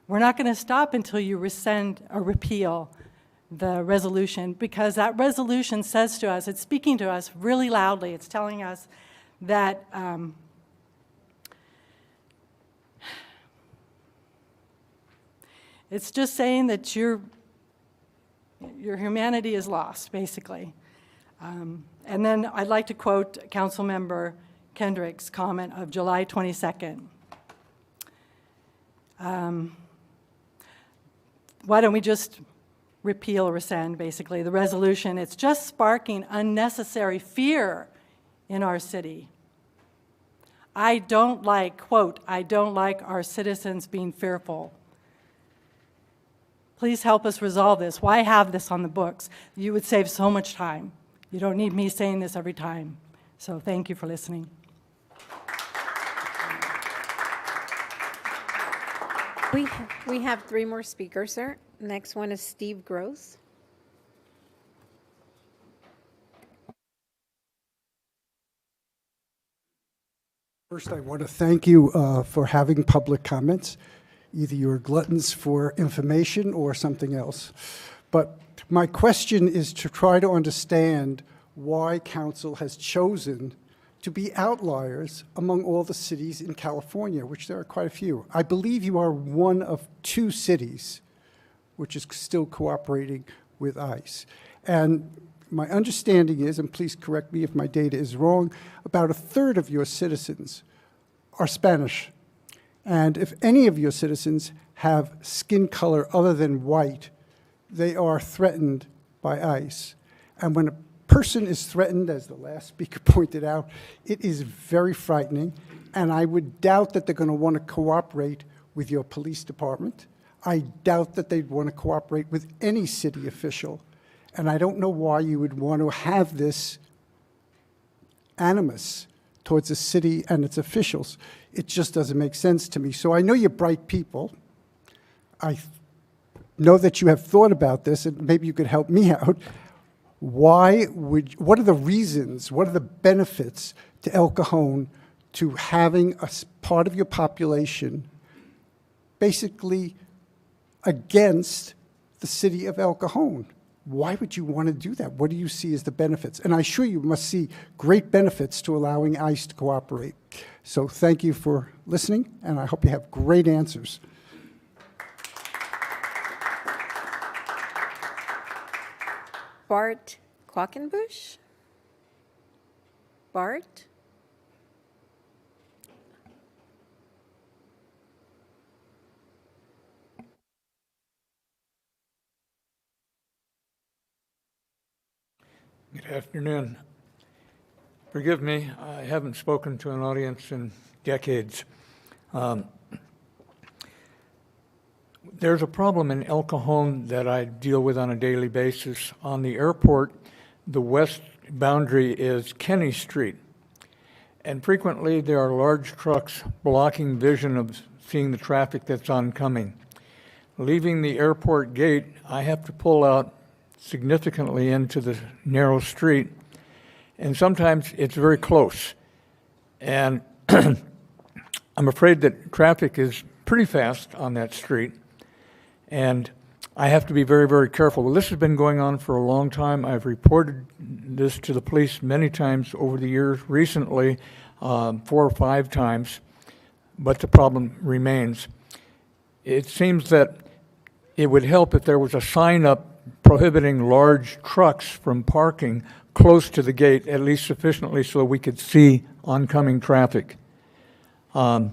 We're not going to stop until you rescind or repeal the resolution, because that resolution says to us, it's speaking to us really loudly. It's telling us that it's just saying that your humanity is lost, basically. And then I'd like to quote Councilmember Kendrick's comment of July 22nd. Why don't we just repeal or rescind, basically, the resolution? It's just sparking unnecessary fear in our city. I don't like, quote, I don't like our citizens being fearful. Please help us resolve this. Why have this on the books? You would save so much time. You don't need me saying this every time. So thank you for listening. We have 3 more speakers, sir. Next one is Steve Gross. First, I want to thank you for having public comments. Either you're gluttons for information or something else. But my question is to try to understand why council has chosen to be outliers among all the cities in California, which there are quite a few. I believe you are one of 2 cities which is still cooperating with ICE. And my understanding is, and please correct me if my data is wrong, about 1/3 of your citizens are Spanish. And if any of your citizens have skin color other than white, they are threatened by ICE. And when a person is threatened, as the last speaker pointed out, it is very frightening. And I would doubt that they're going to want to cooperate with your police department. I doubt that they'd want to cooperate with any city official. And I don't know why you would want to have this animus towards the city and its officials. It just doesn't make sense to me. So I know you're bright people. I know that you have thought about this, and maybe you could help me out. What are the reasons, what are the benefits to El Cajon to having a part of your population basically against the city of El Cajon? Why would you want to do that? What do you see as the benefits? And I'm sure you must see great benefits to allowing ICE to cooperate. So thank you for listening, and I hope you have great answers. Bart Quackenbush? Bart? Good afternoon. Forgive me, I haven't spoken to an audience in decades. There's a problem in El Cajon that I deal with on a daily basis. On the airport, the west boundary is Kenny Street, and frequently there are large trucks blocking vision of seeing the traffic that's oncoming. Leaving the airport gate, I have to pull out significantly into the narrow street, and sometimes it's very close. And I'm afraid that traffic is pretty fast on that street, and I have to be very, very careful. Well, this has been going on for a long time. I've reported this to the police many times over the years, recently 4 or 5 times, but the problem remains. It seems that it would help if there was a sign up prohibiting large trucks from parking close to the gate, at least sufficiently so we could see oncoming traffic. That's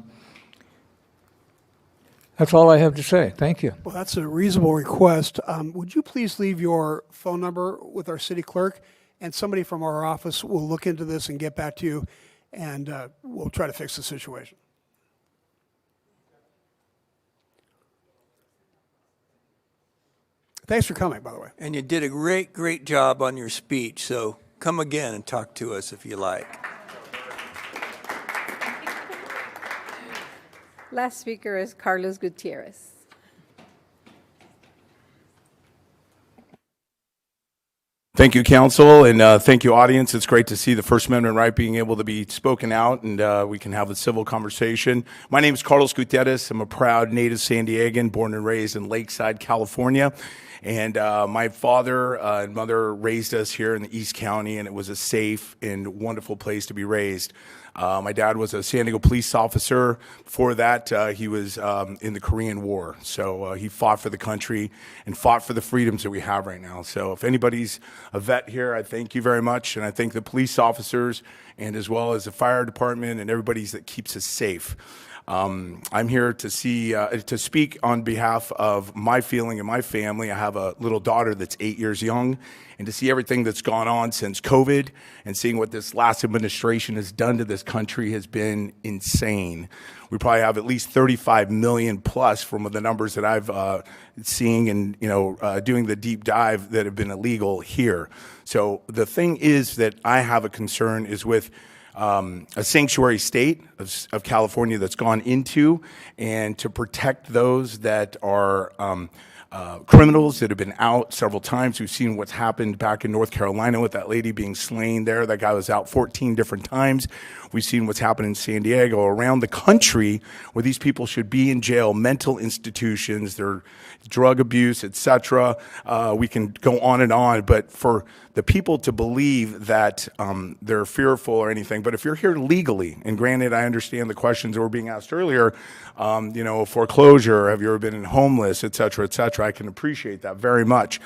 all I have to say. Thank you. Well, that's a reasonable request. Would you please leave your phone number with our city clerk, and somebody from our office will look into this and get back to you, and we'll try to fix the situation. Thanks for coming, by the way. And you did a great, great job on your speech, so come again and talk to us if you like. Last speaker is Carlos Gutierrez. Thank you, Council, and thank you, audience. It's great to see the First Amendment right being able to be spoken out, and we can have a civil conversation. My name is Carlos Gutierrez. I'm a proud native San Diegan, born and raised in Lakeside, California. And my father and mother raised us here in the East County, and it was a safe and wonderful place to be raised. My dad was a San Diego police officer. Before that, he was in the Korean War. So he fought for the country and fought for the freedoms that we have right now. So if anybody's a vet here, I thank you very much. And I thank the police officers and as well as the fire department and everybody that keeps us safe. I'm here to speak on behalf of my feeling and my family. I have a little daughter that's 8 years young, and to see everything that's gone on since COVID and seeing what this last administration has done to this country has been insane. We probably have at least 35 million plus from the numbers that I've seeing and doing the deep dive that have been illegal here. So the thing is that I have a concern is with a sanctuary state of California that's gone into, and to protect those that are criminals that have been out several times. We've seen what's happened back in North Carolina with that lady being slain there. That guy was out 14 different times. We've seen what's happened in San Diego, around the country, where these people should be in jail, mental institutions, their drug abuse, etc. We can go on, but for the people to believe that they're fearful or anything, but if you're here legally, and granted, I understand the questions that were being asked earlier, foreclosure, have you ever been homeless, etc., I can appreciate that very much.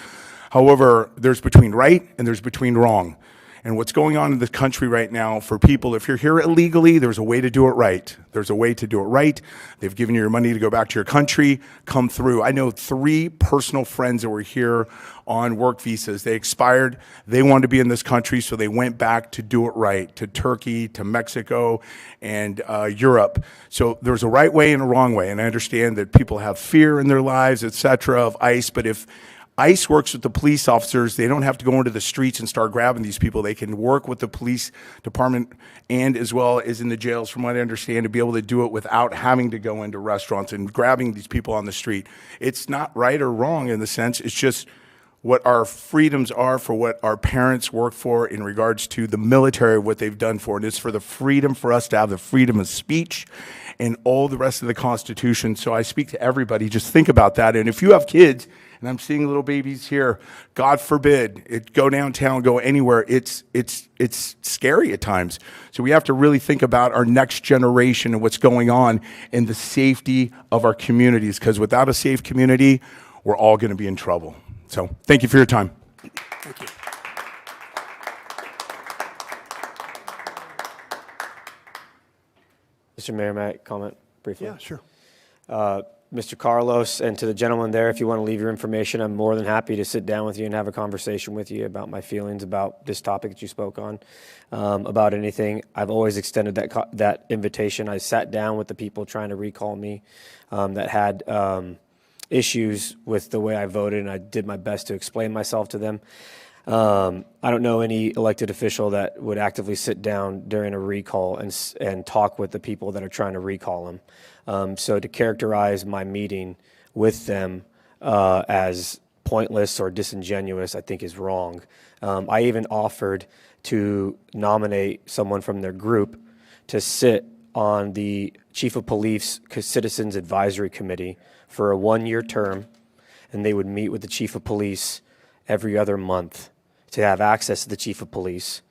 However, there's between right and there's between wrong. And what's going on in the country right now for people, if you're here illegally, there's a way to do it right. There's a way to do it right. They've given you your money to go back to your country, come through. I know 3 personal friends that were here on work visas. They expired. They wanted to be in this country, so they went back to do it right, to Turkey, to Mexico, and Europe. So there's a right way and a wrong way. And I understand that people have fear in their lives, etc., of ICE, but if ICE works with the police officers. They don't have to go into the streets and start grabbing these people. They can work with the police department and as well as in the jails, from what I understand, to be able to do it without having to go into restaurants and grabbing these people on the street. It's not right or wrong in the sense. It's just what our freedoms are for what our parents work for in regards to the military, what they've done for it. It's for the freedom for us to have the freedom of speech and all the rest of the Constitution. So I speak to everybody, just think about that. And if you have kids, and I'm seeing little babies here, God forbid, go downtown, go anywhere, it's scary at times. So we have to really think about our next generation and what's going on and the safety of our communities, because without a safe community, we're all going to be in trouble. So thank you for your time. Thank you. Mr. Mayor, may I comment briefly? Yeah, sure. Mr. Carlos, and to the gentleman there, if you want to leave your information, I'm more than happy to sit down with you and have a conversation with you about my feelings about this topic that you spoke on, about anything. I've always extended that invitation. I sat down with the people trying to recall me that had issues with the way I voted, and I did my best to explain myself to them. I don't know any elected official that would actively sit down during a recall and talk with the people that are trying to recall them. So to characterize my meeting with them as pointless or disingenuous, I think is wrong. I even offered to nominate someone from their group to sit on the Chief of Police Citizens Advisory Committee for a 1-year term, and they would meet with the Chief of Police every other month to have access to the Chief of Police,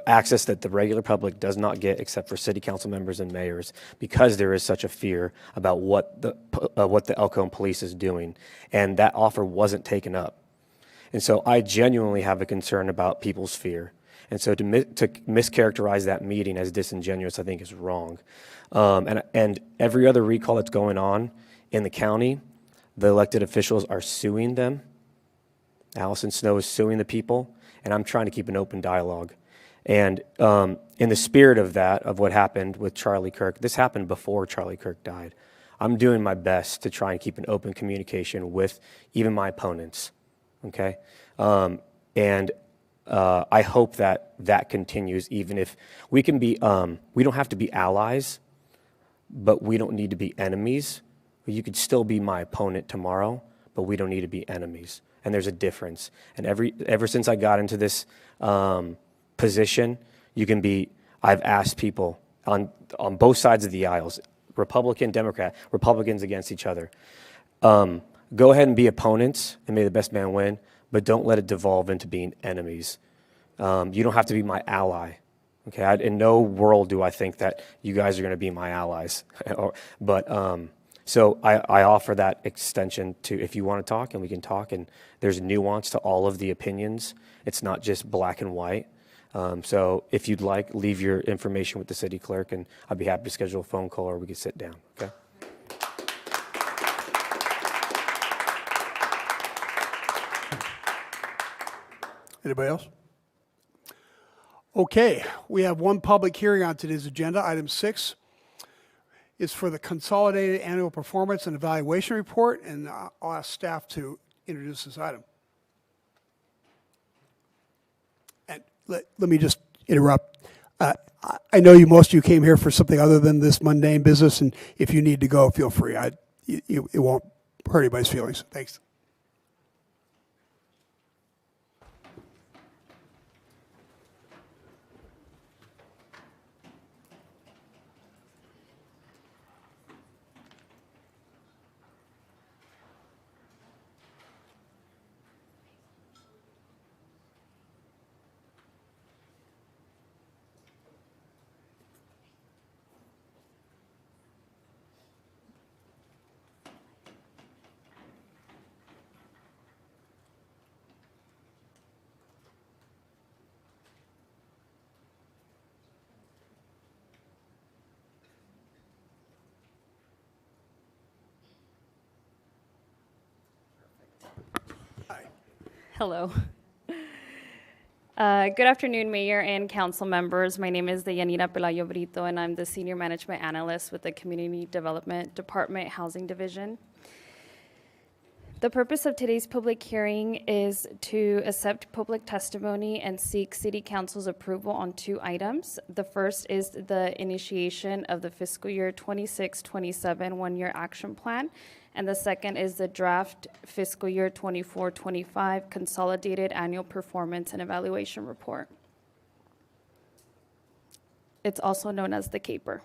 access that the regular public does not get except for city council members and mayors, because there is such a fear about what the El Cajon Police is doing, and that offer wasn't taken up. And so I genuinely have a concern about people's fear. And so to mischaracterize that meeting as disingenuous, I think is wrong. And every other recall that's going on in the county, the elected officials are suing them. Allison Snow is suing the people, and I'm trying to keep an open dialogue. And in the spirit of that, of what happened with Charlie Kirk, this happened before Charlie Kirk died. I'm doing my best to try and keep an open communication with even my opponents, okay? And I hope that that continues, even if we can be, we don't have to be allies, but we don't need to be enemies. You could still be my opponent tomorrow, but we don't need to be enemies. And there's a difference. And ever since I got into this position, I've asked people on both sides of the aisles, Republican, Democrat, Republicans against each other, go ahead and be opponents and may the best man win, but don't let it devolve into being enemies. You don't have to be my ally. Okay, in no world do I think that you guys are going to be my allies. So I offer that extension to, if you want to talk, and we can talk, and there's nuance to all of the opinions. It's not just black and white. So if you'd like, leave your information with the city clerk, and I'd be happy to schedule a phone call, or we could sit down, okay? Anybody else? Okay, we have one public hearing on today's agenda. Item 6 is for the Consolidated Annual Performance and Evaluation Report, and I'll ask staff to introduce this item. And let me just interrupt. I know most of you came here for something other than this mundane business, and if you need to go, feel free. It won't hurt anybody's feelings. Thanks. Hello. Good afternoon, Mayor and council members. My name is Deyanira Pelayo Brito, and I'm the Senior Management Analyst with the Community Development Department Housing Division. The purpose of today's public hearing is to accept public testimony and seek City Council's approval on 2 items. The first is the initiation of the fiscal year 26-27 one-year action plan, and the second is the draft fiscal year 24-25 consolidated annual performance and evaluation report. It's also known as the CAPER.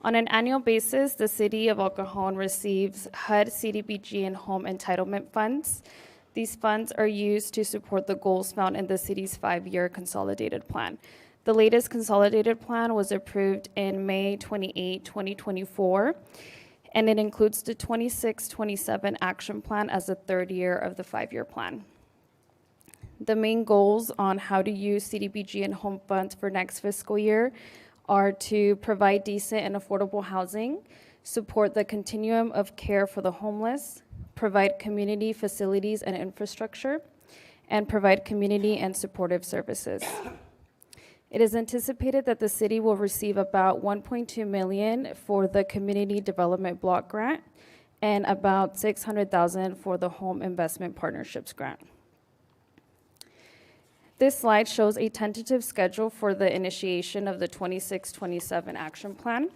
On an annual basis, the City of El Cajon receives HUD, CDBG, and home entitlement funds. These funds are used to support the goals found in the city's 5-year consolidated plan. The latest consolidated plan was approved in May 28, 2024, and it includes the 26-27 action plan as the 3rd year of the 5-year plan. The main goals on how to use CDBG and home funds for next fiscal year are to provide decent and affordable housing, support the continuum of care for the homeless, provide community facilities and infrastructure, and provide community and supportive services. It is anticipated that the city will receive about $1.2 million for the Community Development Block Grant and about $600,000 for the Home Investment Partnerships Grant. This slide shows a tentative schedule for the initiation of the 26-27 action plan.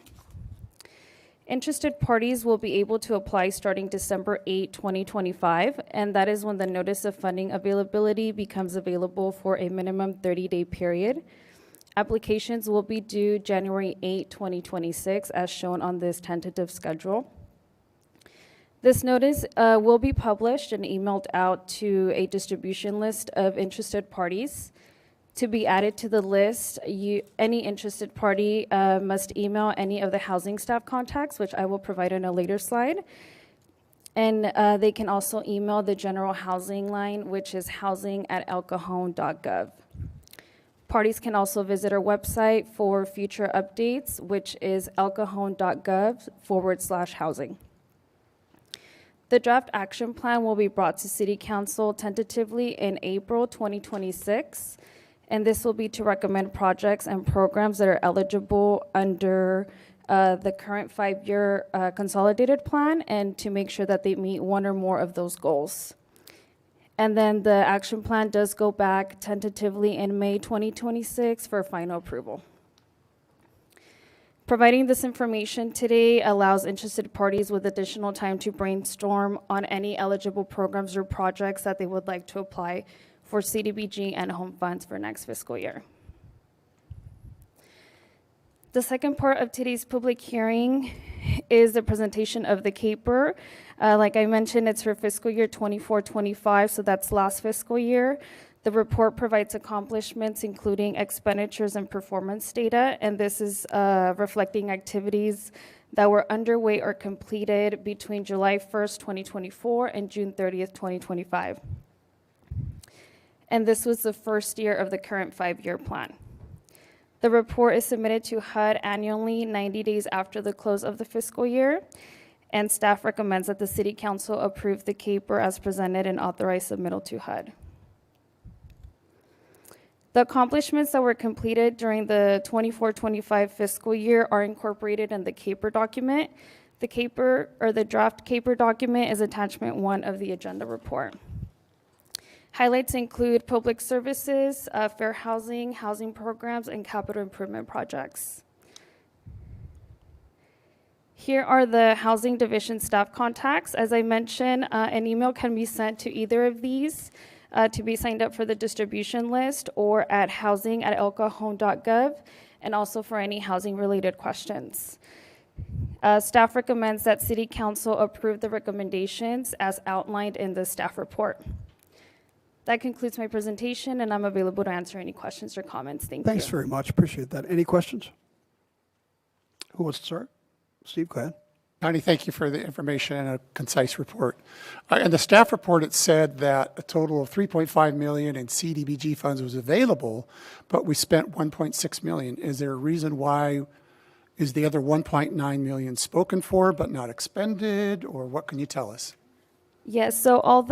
Interested parties will be able to apply starting December 8, 2025, and that is when the notice of funding availability becomes available for a minimum 30-day period. Applications will be due January 8, 2026, as shown on this tentative schedule. This notice will be published and emailed out to a distribution list of interested parties. To be added to the list, any interested party must email any of the housing staff contacts, which I will provide in a later slide. And they can also email the general housing line, which is housing@elcajon.gov. Parties can also visit our website for future updates, which is elcajon.gov/housing. The draft action plan will be brought to City Council tentatively in April 2026, and this will be to recommend projects and programs that are eligible under the current 5-year consolidated plan and to make sure that they meet 1 or more of those goals. And then the action plan does go back tentatively in May 2026 for final approval. Providing this information today allows interested parties with additional time to brainstorm on any eligible programs or projects that they would like to apply for CDBG and home funds for next fiscal year. The second part of today's public hearing is the presentation of the CAPER. Like I mentioned, it's for fiscal year 24-25, so that's last fiscal year. The report provides accomplishments, including expenditures and performance data, and this is reflecting activities that were underway or completed between July 1st, 2024 and June 30th, 2025. And this was the 1st year of the current 5-year plan. The report is submitted to HUD annually 90 days after the close of the fiscal year, and staff recommends that the City Council approve the CAPER as presented and authorize submittal to HUD. The accomplishments that were completed during the 24-25 fiscal year are incorporated in the CAPER document. The CAPER, or the draft CAPER document, is attachment 1 of the agenda report. Highlights include public services, fair housing, housing programs, and capital improvement projects. Here are the Housing Division staff contacts. As I mentioned, an email can be sent to either of these to be signed up for the distribution list or at housing@elcajon.gov, and also for any housing-related questions. Staff recommends that City Council approve the recommendations as outlined in the staff report. That concludes my presentation, and I'm available to answer any questions or comments. Thank you. Thanks very much. Appreciate that. Any questions? Who wants to start? Steve, go ahead. Connie, thank you for the information and a concise report. In the staff report, it said that a total of $3.5 million in CDBG funds was available, but we spent $1.6 million. Is there a reason why is the other $1.9 million spoken for but not expended, or what can you tell us? Yes, so all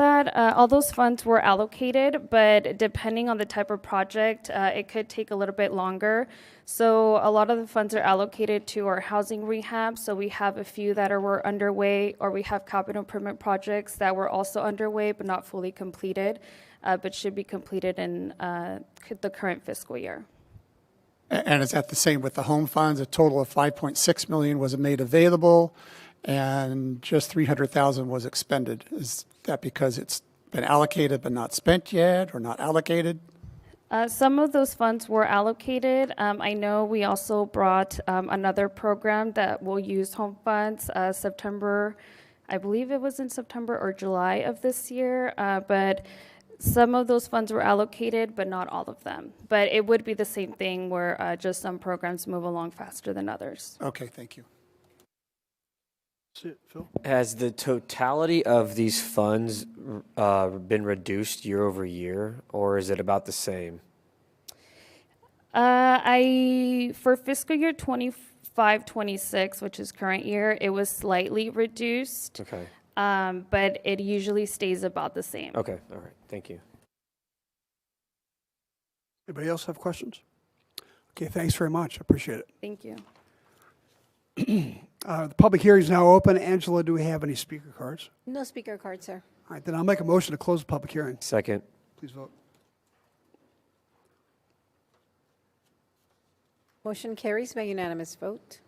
those funds were allocated, but depending on the type of project, it could take a little bit longer. So a lot of the funds are allocated to our housing rehab. So we have a few that were underway, or we have capital improvement projects that were also underway but not fully completed, but should be completed in the current fiscal year. And is that the same with the home funds? A total of 5.6 million was made available, and just 300,000 was expended. Is that because it's been allocated but not spent yet, or not allocated? Some of those funds were allocated. I know we also brought another program that will use home funds September, I believe it was in September or July of this year, but some of those funds were allocated, but not all of them. But it would be the same thing where just some programs move along faster than others. Okay, thank you. That's it, Phil. Has the totality of these funds been reduced year over year, or is it about the same? For fiscal year 25-26, which is current year, it was slightly reduced. Okay. But it usually stays about the same. Okay, all right, thank you. Anybody else have questions? Okay, thanks very much. I appreciate it. Thank you. The public hearing is now open. Angela, do we have any speaker cards? No speaker card, sir. All right, then I'll make a motion to close the public hearing. Second. Please vote. Motion carries by unanimous vote.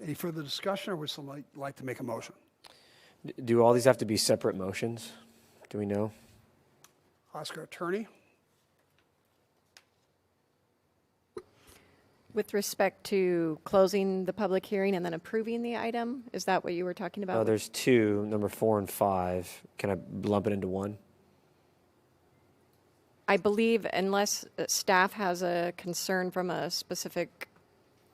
Any further discussion, or would somebody like to make a motion? Do all these have to be separate motions? Do we know? Oscar Attorney? With respect to closing the public hearing and then approving the item, is that what you were talking about? Oh, there's two, number 4 and 5. Can I lump it into one? I believe unless staff has a concern from a specific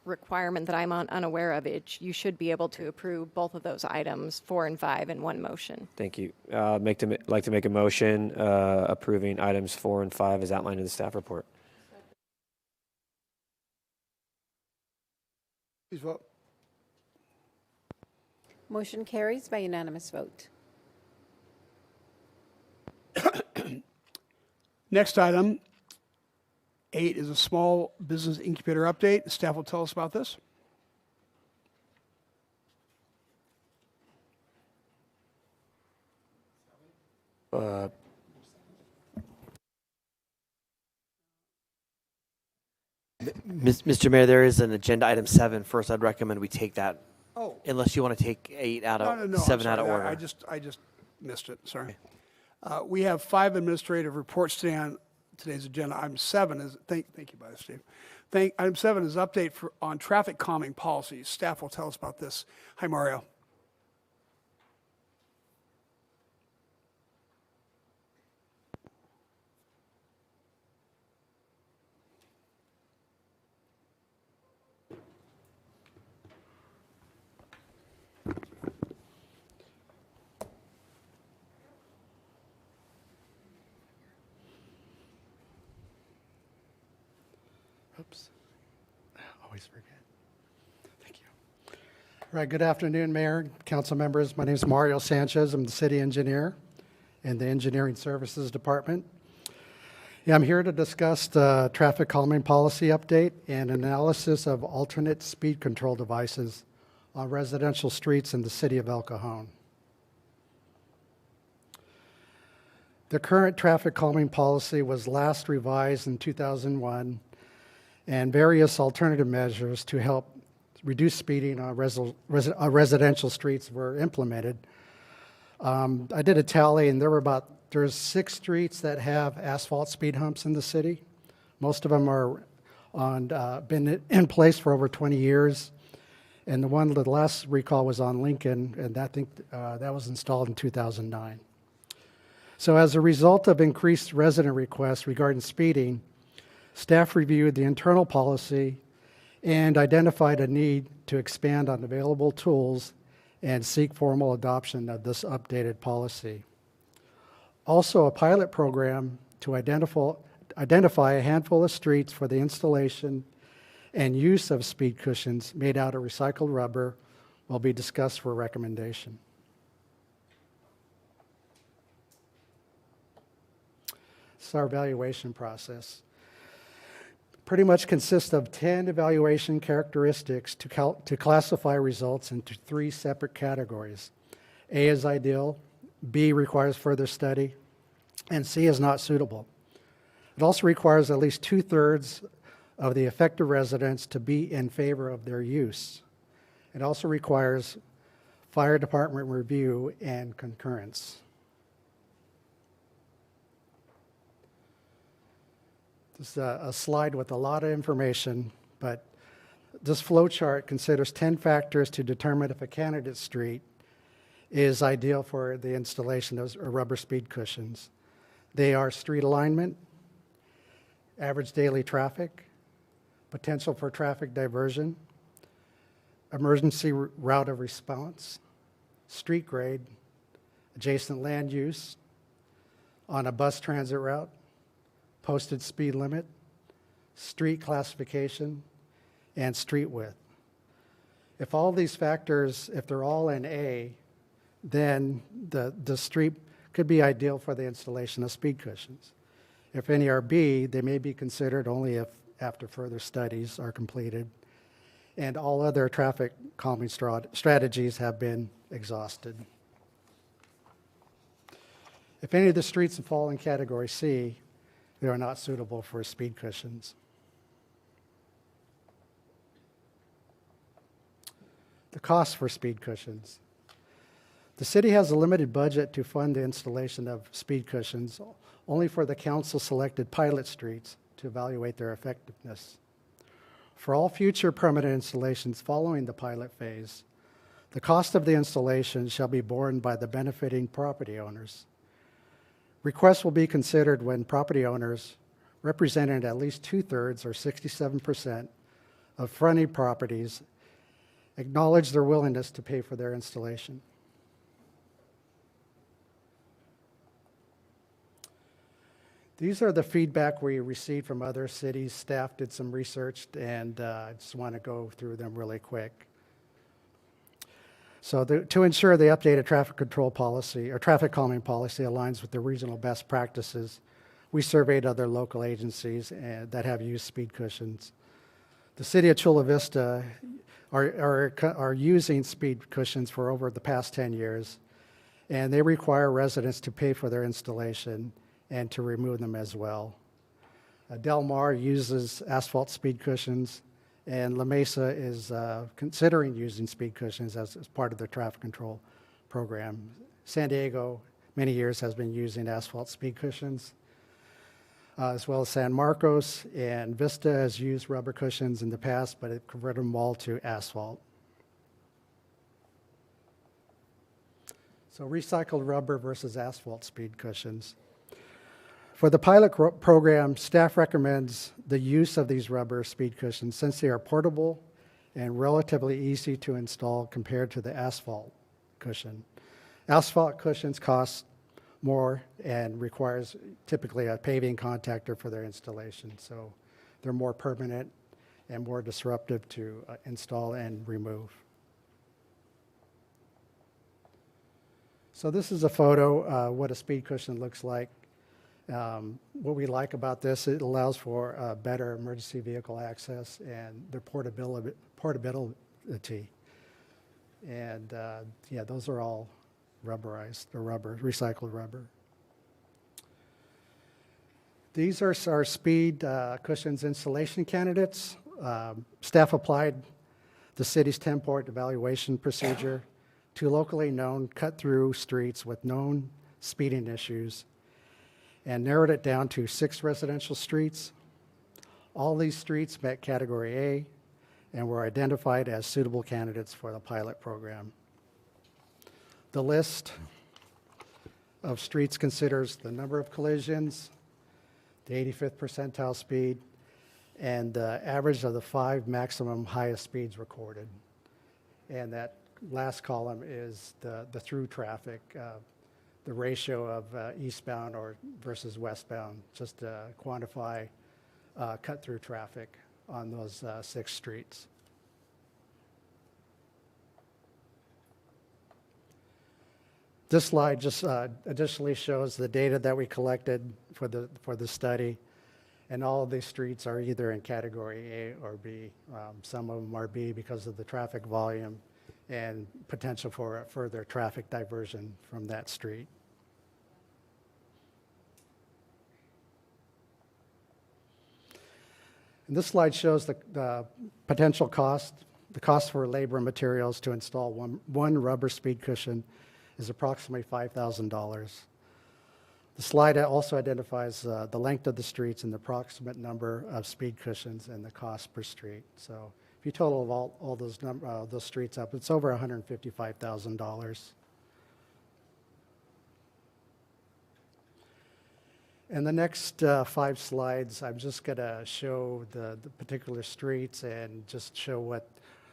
requirement that I'm unaware of, you should be able to approve both of those items, 4 and 5, in one motion. Thank you. Like to make a motion approving items 4 and 5 as outlined in the staff report. Please vote. Motion carries by unanimous vote. Next item, 8 is a small business incubator update. Staff will tell us about this. Mr. Mayor, there is an agenda item 7. First, I'd recommend we take that. Oh. Unless you want to take 8 out of No, 7 I'm out of sorry. order. I just missed it. Sorry. We have 5 administrative reports today on today's agenda. Item 7 is thank you, by Steve. Item 7 is update on traffic calming policies. Staff will tell us about this. Hi, Mario. Oops. I always forget. Thank you. All right, good afternoon, Mayor, council members. My name is Mario Sanchez. I'm the city engineer in the Engineering Services Department. Yeah, I'm here to discuss the traffic calming policy update and analysis of alternate speed control devices on residential streets in the city of El Cajon. The current traffic calming policy was last revised in 2001, and various alternative measures to help reduce speeding on residential streets were implemented. I did a tally, and there's 6 streets that have asphalt speed humps in the city. Most of them are been in place for over 20 years. And the last recall was on Lincoln, and I think that was installed in 2009. So as a result of increased resident requests regarding speeding, staff reviewed the internal policy and identified a need to expand on available tools and seek formal adoption of this updated policy. Also, a pilot program to identify a handful of streets for the installation and use of speed cushions made out of recycled rubber will be discussed for recommendation. It's our evaluation process. Pretty much consists of 10 evaluation characteristics to classify results into 3 separate categories. A is ideal, B requires further study, and C is not suitable. It also requires at least 2/3 of the affected residents to be in favor of their use. It also requires fire department review and concurrence. This is a slide with a lot of information, but this flow chart considers 10 factors to determine if a candidate street is ideal for the installation of rubber speed cushions. They are street alignment, average daily traffic, potential for traffic diversion, emergency route of response, street grade, adjacent land use, on a bus transit route, posted speed limit, street classification, and street width. If all these factors, if they're all in A, then the street could be ideal for the installation of speed cushions. If any are B, they may be considered only if after further studies are completed and all other traffic calming strategies have been exhausted. If any of the streets fall in category C, they are not suitable for speed cushions. The cost for speed cushions. The city has a limited budget to fund the installation of speed cushions, only for the council-selected pilot streets to evaluate their effectiveness. For all future permanent installations following the pilot phase, the cost of the installation shall be borne by the benefiting property owners. Requests will be considered when property owners, representing at least 2/3 or 67% of fronting properties, acknowledge their willingness to pay for their installation. These are the feedback we received from other cities. Staff did some research, and I just want to go through them really quick. So to ensure the updated traffic control policy or traffic calming policy aligns with the regional best practices, we surveyed other local agencies that have used speed cushions. The city of Chula Vista are using speed cushions for over the past 10 years, and they require residents to pay for their installation and to remove them as well. Del Mar uses asphalt speed cushions, and La Mesa is considering using speed cushions as part of their traffic control program. San Diego, many years, has been using asphalt speed cushions, as well as San Marcos, and Vista has used rubber cushions in the past, but it converted them all to asphalt. So recycled rubber versus asphalt speed cushions. For the pilot program, staff recommends the use of these rubber speed cushions since they are portable and relatively easy to install compared to the asphalt cushion. Asphalt cushions cost more and requires typically a paving contactor for their installation, so they're more permanent and more disruptive to install and remove. So this is a photo what a speed cushion looks like. What we like about this, it allows for better emergency vehicle access and their portability. And yeah, those are all rubberized, or recycled rubber. These are our speed cushions installation candidates. Staff applied the city's 10-point evaluation procedure to locally known cut-through streets with known speeding issues and narrowed it down to 6 residential streets. All these streets met Category A and were identified as suitable candidates for the pilot program. The list of streets considers the number of collisions, the 85th percentile speed, and the average of the 5 maximum highest speeds recorded. And that last column is the through traffic, the ratio of eastbound or versus westbound, just to quantify cut-through traffic on those 6 streets. This slide just additionally shows the data that we collected for the study, and all of these streets are either in category A or B. Some of them are B because of the traffic volume and potential for further traffic diversion from that street. And this slide shows the potential cost. The cost for labor and materials to install one rubber speed cushion is approximately $5,000. The slide also identifies the length of the streets and the approximate number of speed cushions and the cost per street. So if you total all those streets up, it's over $155,000. In the next 5 slides, I'm just going to show the particular streets and just show what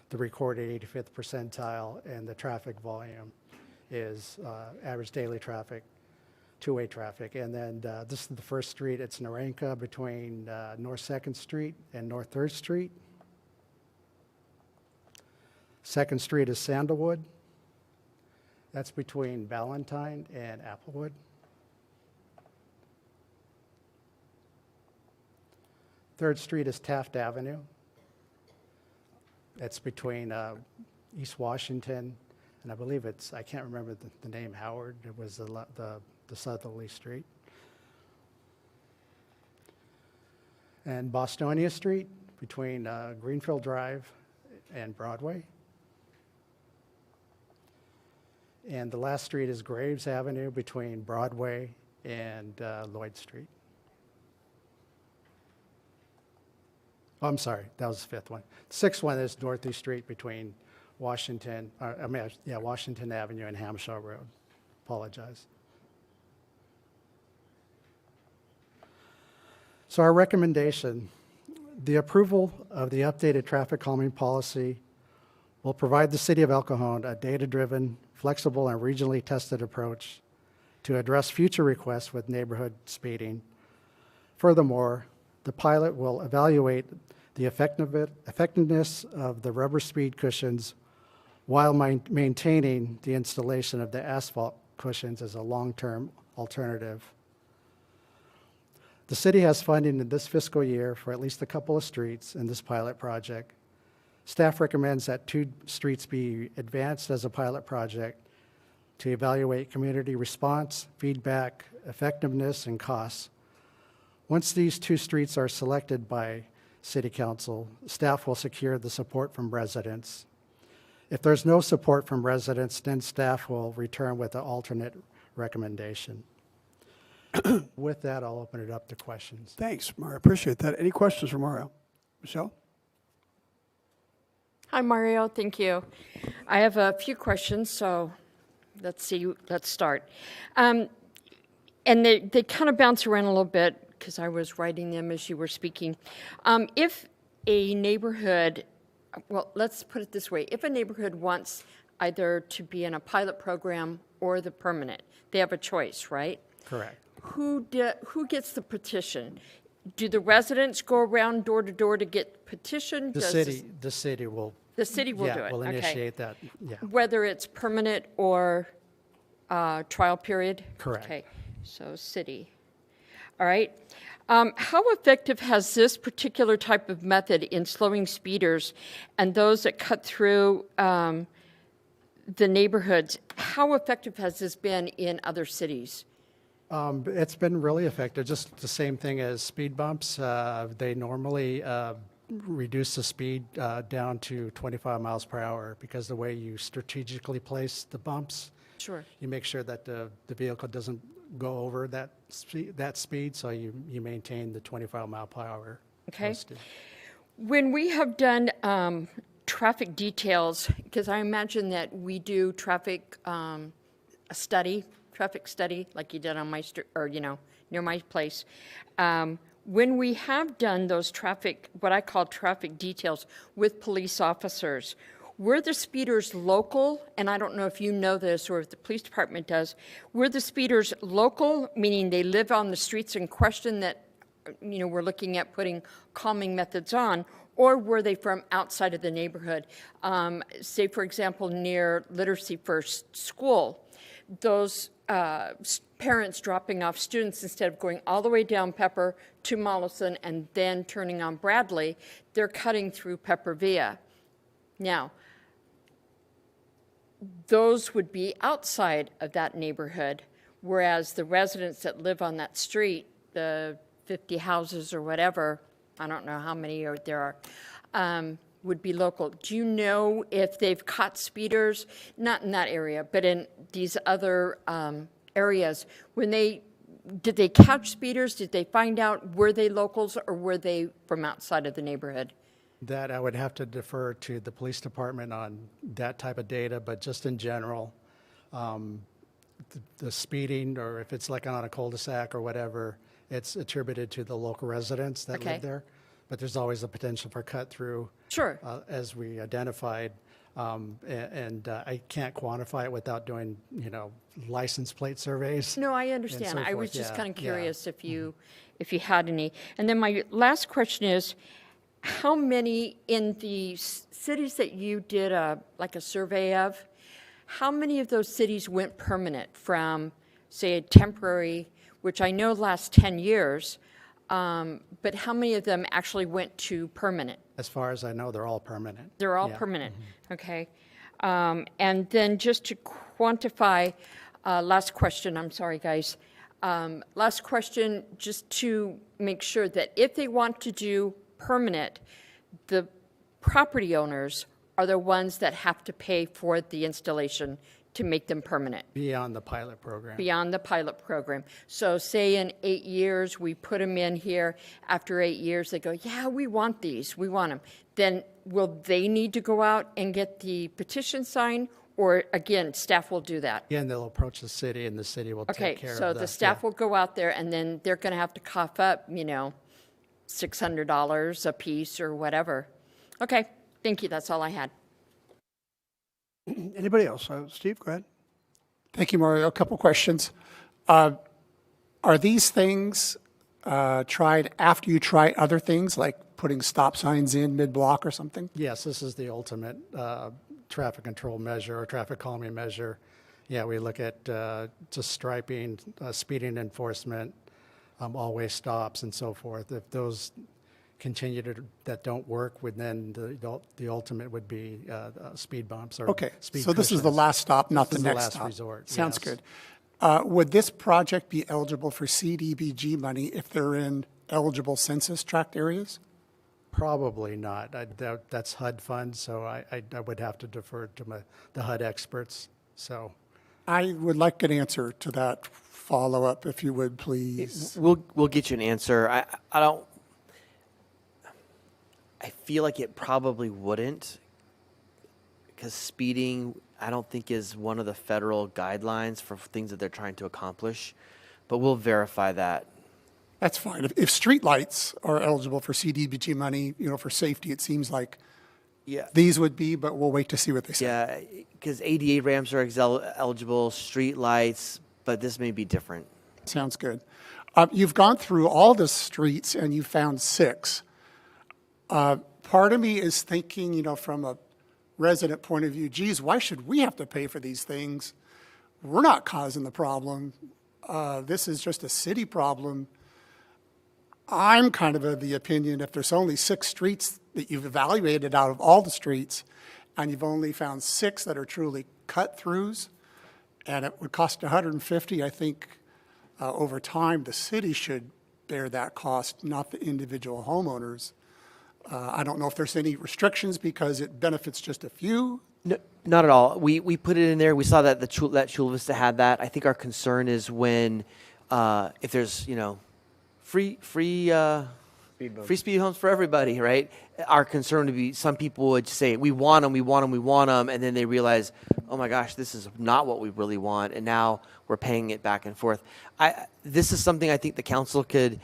the recorded 85th percentile and the traffic volume is, average daily traffic, two-way traffic. And then this is the first street. It's Naranka between North 2nd Street and North 3rd Street. 2nd Street is Sandalwood. That's between Valentine and Applewood. 3rd Street is Taft Avenue. It's between East Washington, and I believe it's, I can't remember the name, Howard. It was the southerly street. And Bostonia Street between Greenfield Drive and Broadway. And the last street is Graves Avenue between Broadway and Lloyd Street. Oh, I'm sorry, that was the 5th one. The 6th one is Northeast Street between Washington Avenue and Hamshaw Road. Apologize. So our recommendation, the approval of the updated traffic calming policy will provide the City of El Cajon a data-driven, flexible, and regionally tested approach to address future requests with neighborhood speeding. Furthermore, the pilot will evaluate the effectiveness of the rubber speed cushions while maintaining the installation of the asphalt cushions as a long-term alternative. The city has funding in this fiscal year for at least a couple of streets in this pilot project. Staff recommends that 2 streets be advanced as a pilot project to evaluate community response, feedback, effectiveness, and costs. Once these 2 streets are selected by City Council, staff will secure the support from residents. If there's no support from residents, then staff will return with an alternate recommendation. With that, I'll open it up to questions. Thanks, Mario. Appreciate that. Any questions for Mario? Michelle? Hi, Mario. Thank you. I have a few questions, so let's start. And they kind of bounce around a little bit because I was writing them as you were speaking. If a neighborhood, well, let's put it this way. If a neighborhood wants either to be in a pilot program or the permanent, they have a choice, right? Correct. Who gets the petition? Do the residents go around door to door to get petition? The city will. The city will do it. Will initiate that. Yeah. Whether it's permanent or trial period. Correct. Okay. So city. All right. How effective has this particular type of method in slowing speeders and those that cut through the neighborhoods? How effective has this been in other cities? It's been really effective. Just the same thing as speed bumps. They normally reduce the speed down to 25 miles per hour because the way you strategically place the bumps, sure, you make sure that the vehicle doesn't go over that speed, so you maintain the 25 mile per hour. Okay. Posted. When we have done traffic details, because I imagine that we do traffic traffic study, like you did on my street, or near my place. When we have done those what I call traffic details with police officers, were the speeders local? And I don't know if you know this or if the police department does. Were the speeders local, meaning they live on the streets in question that we're looking at putting calming methods on, or were they from outside of the neighborhood? Say, for example, near Literacy First School. those parents dropping off students, instead of going all the way down Pepper to Mollison and then turning on Bradley, they're cutting through Pepper Via. Now, those would be outside of that neighborhood, whereas the residents that live on that street, the 50 houses or whatever, I don't know how many there are, would be local. Do you know if they've caught speeders, not in that area, but in these other areas, did they catch speeders? Did they find out, were they locals or were they from outside of the neighborhood? That I would have to defer to the police department on that type of data, but just in general, the speeding, or if it's like on a cul-de-sac or whatever, it's attributed to the local residents that live there. But there's always a potential for cut through. Sure. As we identified, and I can't quantify it without doing, license plate surveys. No, I understand. I was just kind of curious if you had any. And then my last question is, how many in the cities that you did like a survey of, how many of those cities went permanent from, say, a temporary, which I know lasts 10 years, but how many of them actually went to permanent? As far as I know, they're all permanent. They're all permanent, okay. And then just to quantify, last question, I'm sorry, guys. Last question, just to make sure that if they want to do permanent, the property owners are the ones that have to pay for the installation to make them permanent. Beyond the pilot program. Beyond the pilot program. So say in 8 years, we put them in here. After 8 years, they go, yeah, we want these. We want them. Then will they need to go out and get the petition signed? Or again, staff will do that? Again, they'll approach the city and the city will take care of that. Okay, so the staff will go out there and then they're going to have to cough up, $600 a piece or whatever. Okay, thank you. That's all I had. Anybody else? Steve, go ahead. Thank you, Mario. A couple questions. Are these things tried after you try other things, like putting stop signs in mid-block or something? Yes, this is the ultimate traffic control measure or traffic calming measure. Yeah, we look at just striping, speeding enforcement, always stops and so forth. If those continue that don't work, then the ultimate would be speed bumps or speed so this is the last stop, not the This is next last stop. resort. Sounds yes. good. Would this project be eligible for CDBG money if they're in eligible census tract areas? Probably not. That's HUD funds, so I would have to defer to the HUD experts. So I would like an answer to that follow-up, if you would, please. We'll get you an answer. I feel like it probably wouldn't, because speeding, I don't think, is one of the federal guidelines for things that they're trying to accomplish. But we'll verify that. That's fine. If streetlights are eligible for CDBG money, for safety, it seems like these would be, but we'll wait to see what they say. Yeah, because ADA ramps are eligible, street lights, but this may be different. Sounds good. You've gone through all the streets and you found 6. Part of me is thinking, from a resident point of view, geez, why should we have to pay for these things? We're not causing the problem. This is just a city problem. I'm kind of the opinion, if there's only 6 streets that you've evaluated out of all the streets, and you've only found 6 that are truly cut-throughs, and it would cost $150, I think over time the city should bear that cost, not the individual homeowners. I don't know if there's any restrictions because it benefits just a few. No, not at all. We put it in there. We saw that that Chula Vista had that. I think our concern is when if there's free speed homes for everybody, right? Our concern would be some people would say we want them, and then they realize, oh my gosh, this is not what we really want, and now we're paying it back and forth. This is something I think the council could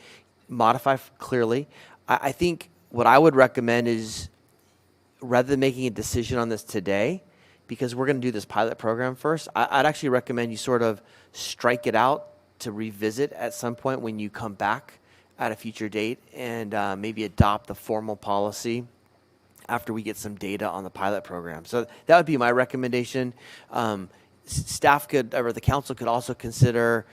modify clearly. I think what I would recommend is, rather than making a decision on this today, because we're going to do this pilot program first, I'd actually recommend you sort of strike it out to revisit at some point when you come back at a future date, and maybe adopt the formal policy after we get some data on the pilot program. So that would be my recommendation. staff could, or the council could also consider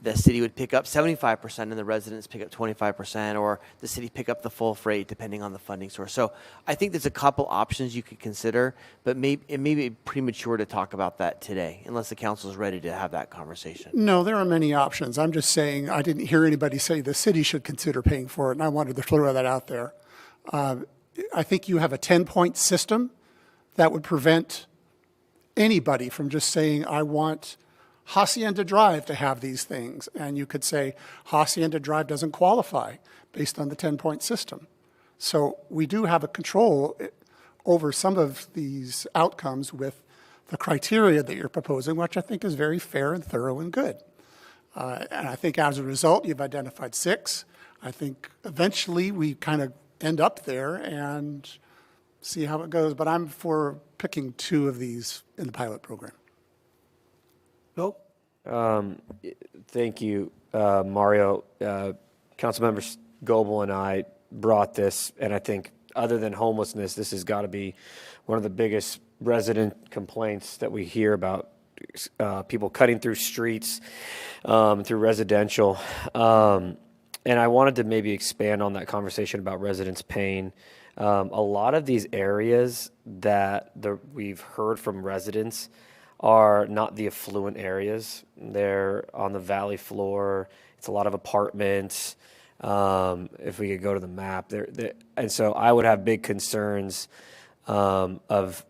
the city would pick up 75% and the residents pick up 25%, or the city pick up the full freight depending on the funding source. So I think there's a couple options you could consider, but it may be premature to talk about that today unless the council is ready to have that conversation. No, there are many options. I'm just saying, I didn't hear anybody say the city should consider paying for it, and I wanted to throw that out there. I think you have a 10-point system that would prevent anybody from just saying, I want Hacienda Drive to have these things. And you could say, Hacienda Drive doesn't qualify based on the 10-point system. So we do have a control over some of these outcomes with the criteria that you're proposing, which I think is very fair and thorough and good. And I think as a result, you've identified 6. I think eventually we kind of end up there and see how it goes. But I'm for picking 2 of these in the pilot program. Bill? Thank you, Mario. Councilmember Goebel and I brought this, and I think other than homelessness, this has got to be one of the biggest resident complaints that we hear about, people cutting through streets, through residential. And I wanted to maybe expand on that conversation about residents paying. A lot of these areas that we've heard from residents are not the affluent areas. They're on the valley floor. It's a lot of apartments. If we could go to the map, and so I would have big concerns of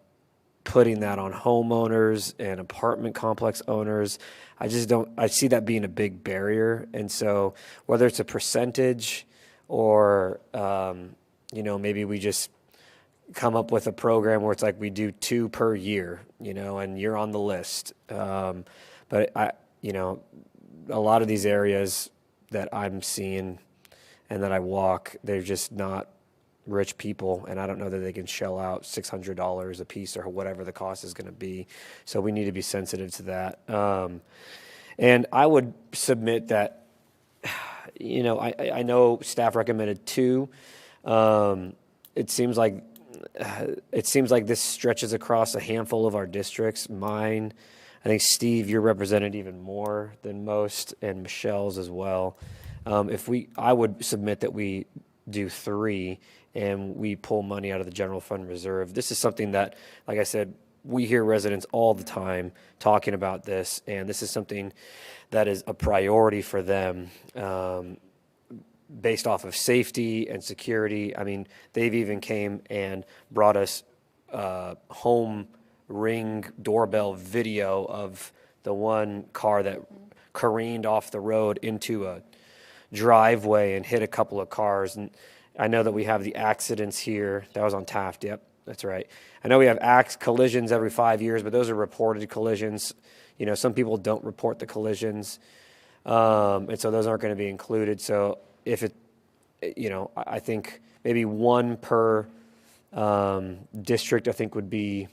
putting that on homeowners and apartment complex owners. I just don't. I see that being a big barrier, and so whether it's a percentage or maybe we just come up with a program where it's like we do 2 per year, and you're on the list. But a lot of these areas that I'm seeing and that I walk, they're just not rich people, and I don't know that they can shell out $600 a piece or whatever the cost is going to be. So we need to be sensitive to that. And I would submit that, I know staff recommended 2. It seems like this stretches across a handful of our districts. Mine, I think, Steve, you're represented even more than most, and Michelle's as well. I would submit that we do 3 and we pull money out of the general fund reserve. This is something that, like I said, we hear residents all the time talking about this, and this is something that is a priority for them. Based off of safety and security. I mean, they've even came and brought us home Ring doorbell video of the one car that careened off the road into a driveway and hit a couple of cars. And I know that we have the accidents here. That was on Taft. Yep, that's right. I know we have collisions every 5 years, but those are reported collisions. Some people don't report the collisions. And so those aren't going to be included. So if I think maybe 1 per district, I think would be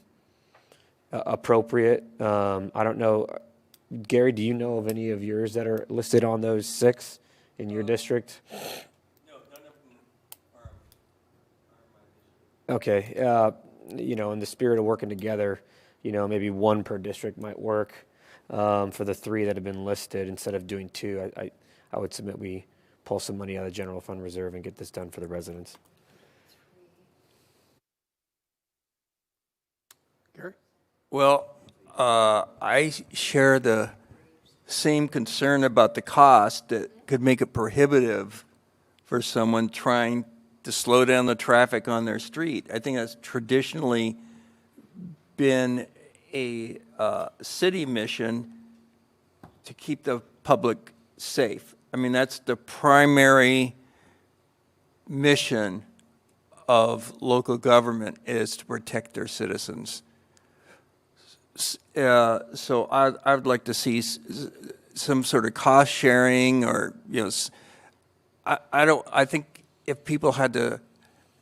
appropriate. I don't know. Gary, do you know of any of yours that are listed on those 6 in your district? No, none of them are my district. Okay. In the spirit of working together, maybe 1 per district might work for the 3 that have been listed instead of doing 2. I would submit we pull some money out of the general fund reserve and get this done for the residents. Gary? Well, I share the same concern about the cost that could make it prohibitive for someone trying to slow down the traffic on their street. I think that's traditionally been a city mission to keep the public safe. I mean, that's the primary mission of local government, is to protect their citizens. So I would like to see some sort of cost sharing, or I think if people had to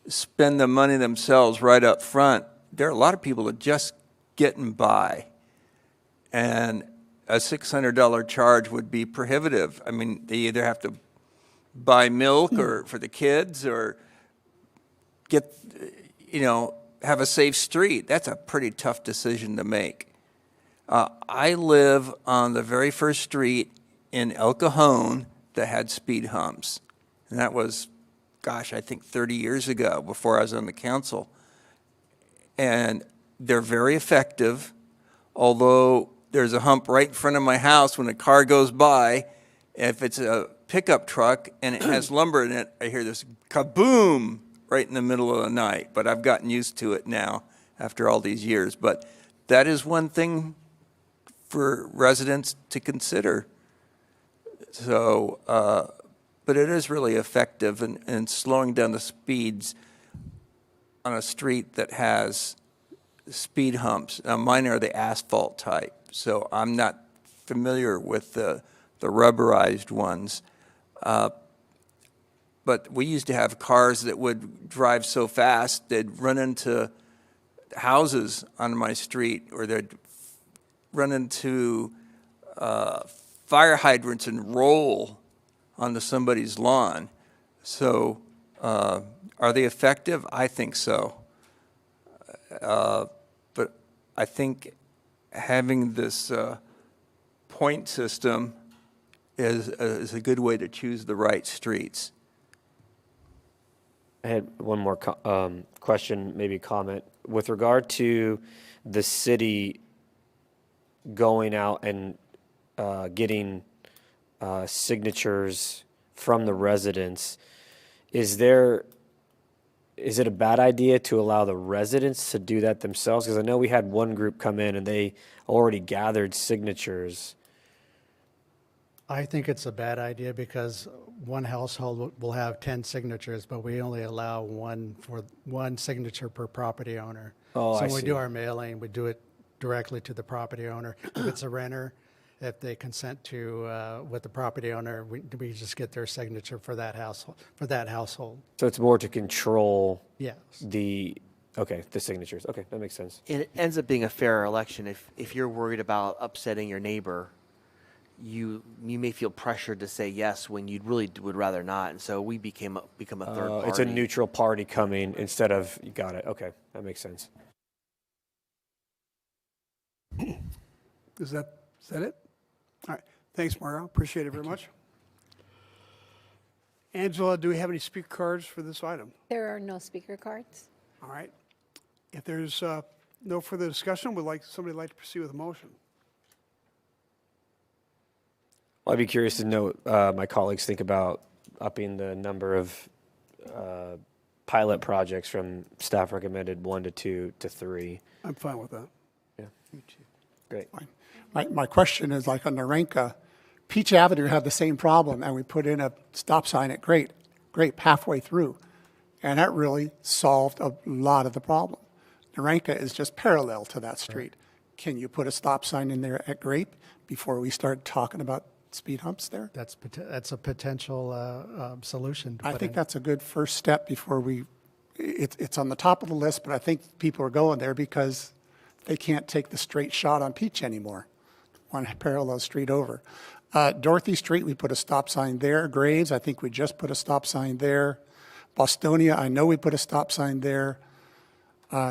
spend the money themselves right up front, there are a lot of people that just getting by, and a $600 charge would be prohibitive. I mean, they either have to buy milk or for the kids, or get, have a safe street. That's a pretty tough decision to make. I live on the very first street in El Cajon that had speed humps. And that was, gosh, I think 30 years ago, before I was on the council. And they're very effective, although there's a hump right in front of my house when a car goes by. If it's a pickup truck and it has lumber in it, I hear this kaboom right in the middle of the night. But I've gotten used to it now after all these years. But that is one thing for residents to consider. So, but it is really effective in slowing down the speeds on a street that has speed humps. Now, mine are the asphalt type, so I'm not familiar with the rubberized ones. But we used to have cars that would drive so fast, they'd run into houses on my street, or they'd run into fire hydrants and roll onto somebody's lawn. So are they effective? I think so. But I think having this point system is a good way to choose the right streets. I had one more question, maybe comment. With regard to the city going out and getting signatures from the residents, is it a bad idea to allow the residents to do that themselves? Because I know we had one group come in and they already gathered signatures. I think it's a bad idea because one household will have 10 signatures, but we only allow one signature per property owner. Oh, so I when we see. do our mailing, we do it directly to the property owner. If it's a renter, if they consent to with the property owner, we just get their signature for that household. So it's more to control Yes. the signatures. Okay, that makes sense. It ends up being a fairer election. If you're worried about upsetting your neighbor, you may feel pressured to say yes when you really would rather not. And so we become a third party. It's a neutral party coming instead of, you got it. Okay, that makes sense. Is that it? All right. Thanks, Mario. Appreciate it very much. Angela, do we have any speaker cards for this item? There are no speaker cards. All right. If there's no further discussion, somebody like to proceed with a motion? Well, I'd be curious to know my colleagues think about upping the number of pilot projects from staff recommended 1 to 2 to 3. I'm fine with that. Yeah. Great. My question is, like on Narenka, Peach Avenue had the same problem, and we put in a stop sign at Grape halfway through, and that really solved a lot of the problem. Narenka is just parallel to that street. Right. Can you put a stop sign in there at Grape before we start talking about speed humps there? That's a potential solution. I think that's a good first step before it's on the top of the list, but I think people are going there because they can't take the straight shot on Peach anymore, one parallel street over. Dorothy Street, we put a stop sign there. Graves, I think we just put a stop sign there. Bostonia, I know we put a stop sign there.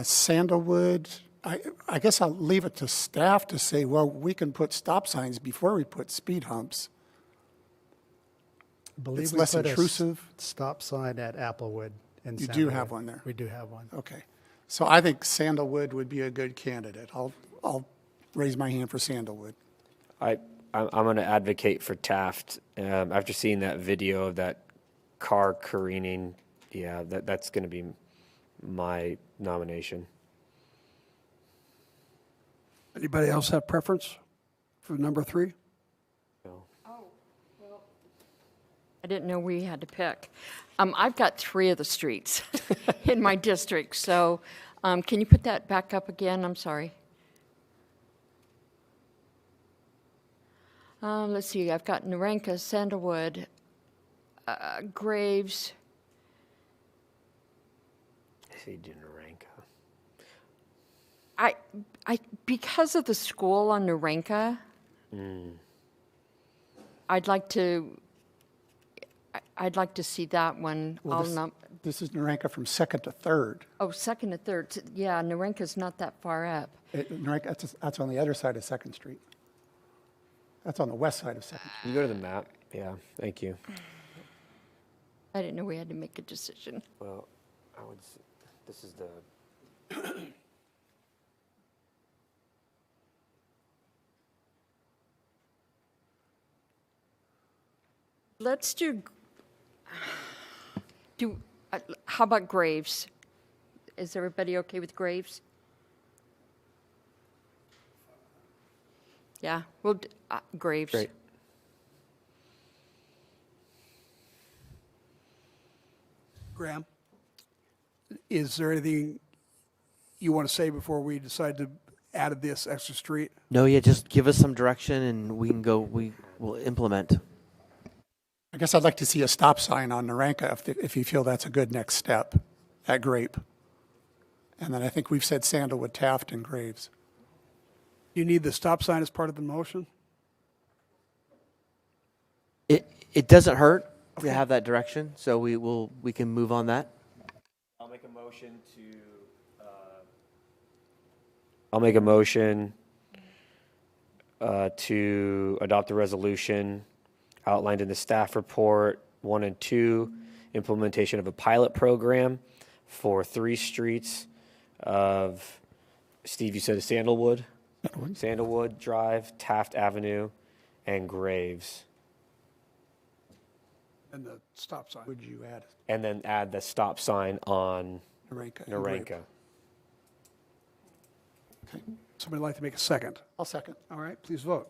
Sandalwood, I guess I'll leave it to staff to say, well, we can put stop signs before we put speed humps. I believe it's we less put intrusive. A stop sign at Applewood. In You do Sandalwood. have one there? We do have one. Okay. So I think Sandalwood would be a good candidate. I'll raise my hand for Sandalwood. I'm going to advocate for Taft. After seeing that video of that car careening, yeah, that's going to be my nomination. Anybody else have preference for number 3? No. Oh, well, I didn't know we had to pick. I've got 3 of the streets in my district, so can you put that back up again? I'm sorry. Let's see, I've got Narenka, Sandalwood, Graves. I see Narenka. Because of the school on Narenka, I'd like to see that one. Well, This is Narenka from Second to Third. Oh, Second to Third. Yeah, Narenka's not that far up. That's on the other side of Second Street. That's on the west side of Second Street. Can you go to the map? Yeah, thank you. I didn't know we had to make a decision. Well, I would, this is the, Let's how about Graves? Is everybody okay with Graves? Yeah, well, Graves. Great. Graham, is there anything you want to say before we decide to add this extra street? No, yeah, just give us some direction and we can go, we will implement. I guess I'd like to see a stop sign on Narenka if you feel that's a good next step at Grape. And then I think we've said Sandalwood, Taft, and Graves. You need the stop sign as part of the motion? It doesn't hurt to have that direction, so we can move on that. I'll make a motion to adopt the resolution outlined in the staff report 1 and 2, implementation of a pilot program for 3 streets of, Steve, you said Sandalwood? Sandalwood Drive, Taft Avenue, and Graves. And the stop sign. Would you add? And then add the stop sign on Narenka. Narenka. Okay. Somebody like to make a second? I'll second. All right, please vote.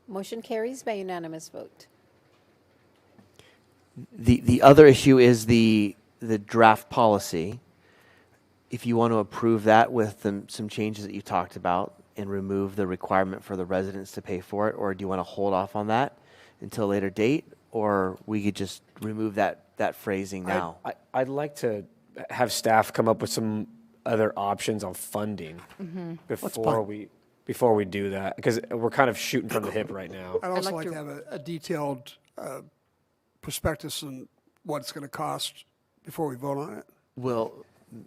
Motion carries by unanimous vote. The other issue is the draft policy. If you want to approve that with some changes that you talked about and remove the requirement for the residents to pay for it, or do you want to hold off on that until a later date, or we could just remove that phrasing now? I'd like to have staff come up with some other options on funding before we do that, because we're kind of shooting from the hip right now. I'd also like to have a detailed prospectus on what it's going to cost before we vote on it. Well,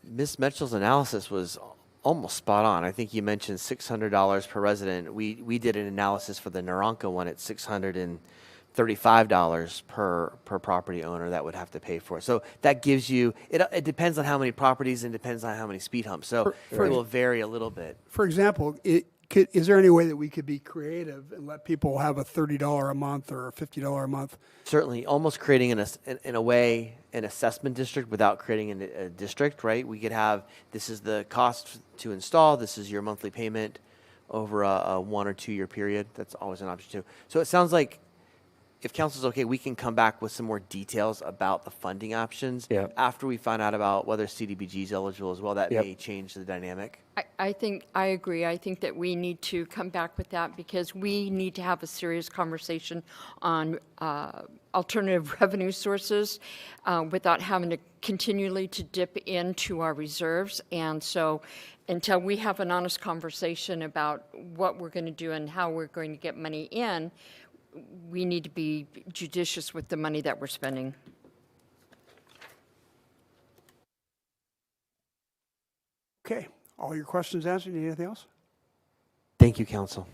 Ms. Mitchell's analysis was almost spot on. I think you mentioned $600 per resident. We did an analysis for the Narenka one at $635 per property owner that would have to pay for it. So that gives you, it depends on how many properties and depends on how many speed humps. So it will vary a little bit. For example, is there any way that we could be creative and let people have a $30 a month or a $50 a month? Certainly, almost creating in a way an assessment district without creating a district, right? We could have, this is the cost to install, this is your monthly payment over a 1 or 2 year period. That's always an option too. So it sounds like if council's okay, we can come back with some more details about the funding options after we find out about whether CDBG is eligible as well. That may change the dynamic. I agree. I think that we need to come back with that because we need to have a serious conversation on alternative revenue sources without having to continually to dip into our reserves. And so until we have an honest conversation about what we're going to do and how we're going to get money in, we need to be judicious with the money that we're spending. Okay, all your questions answered. Need anything else? Thank you, council.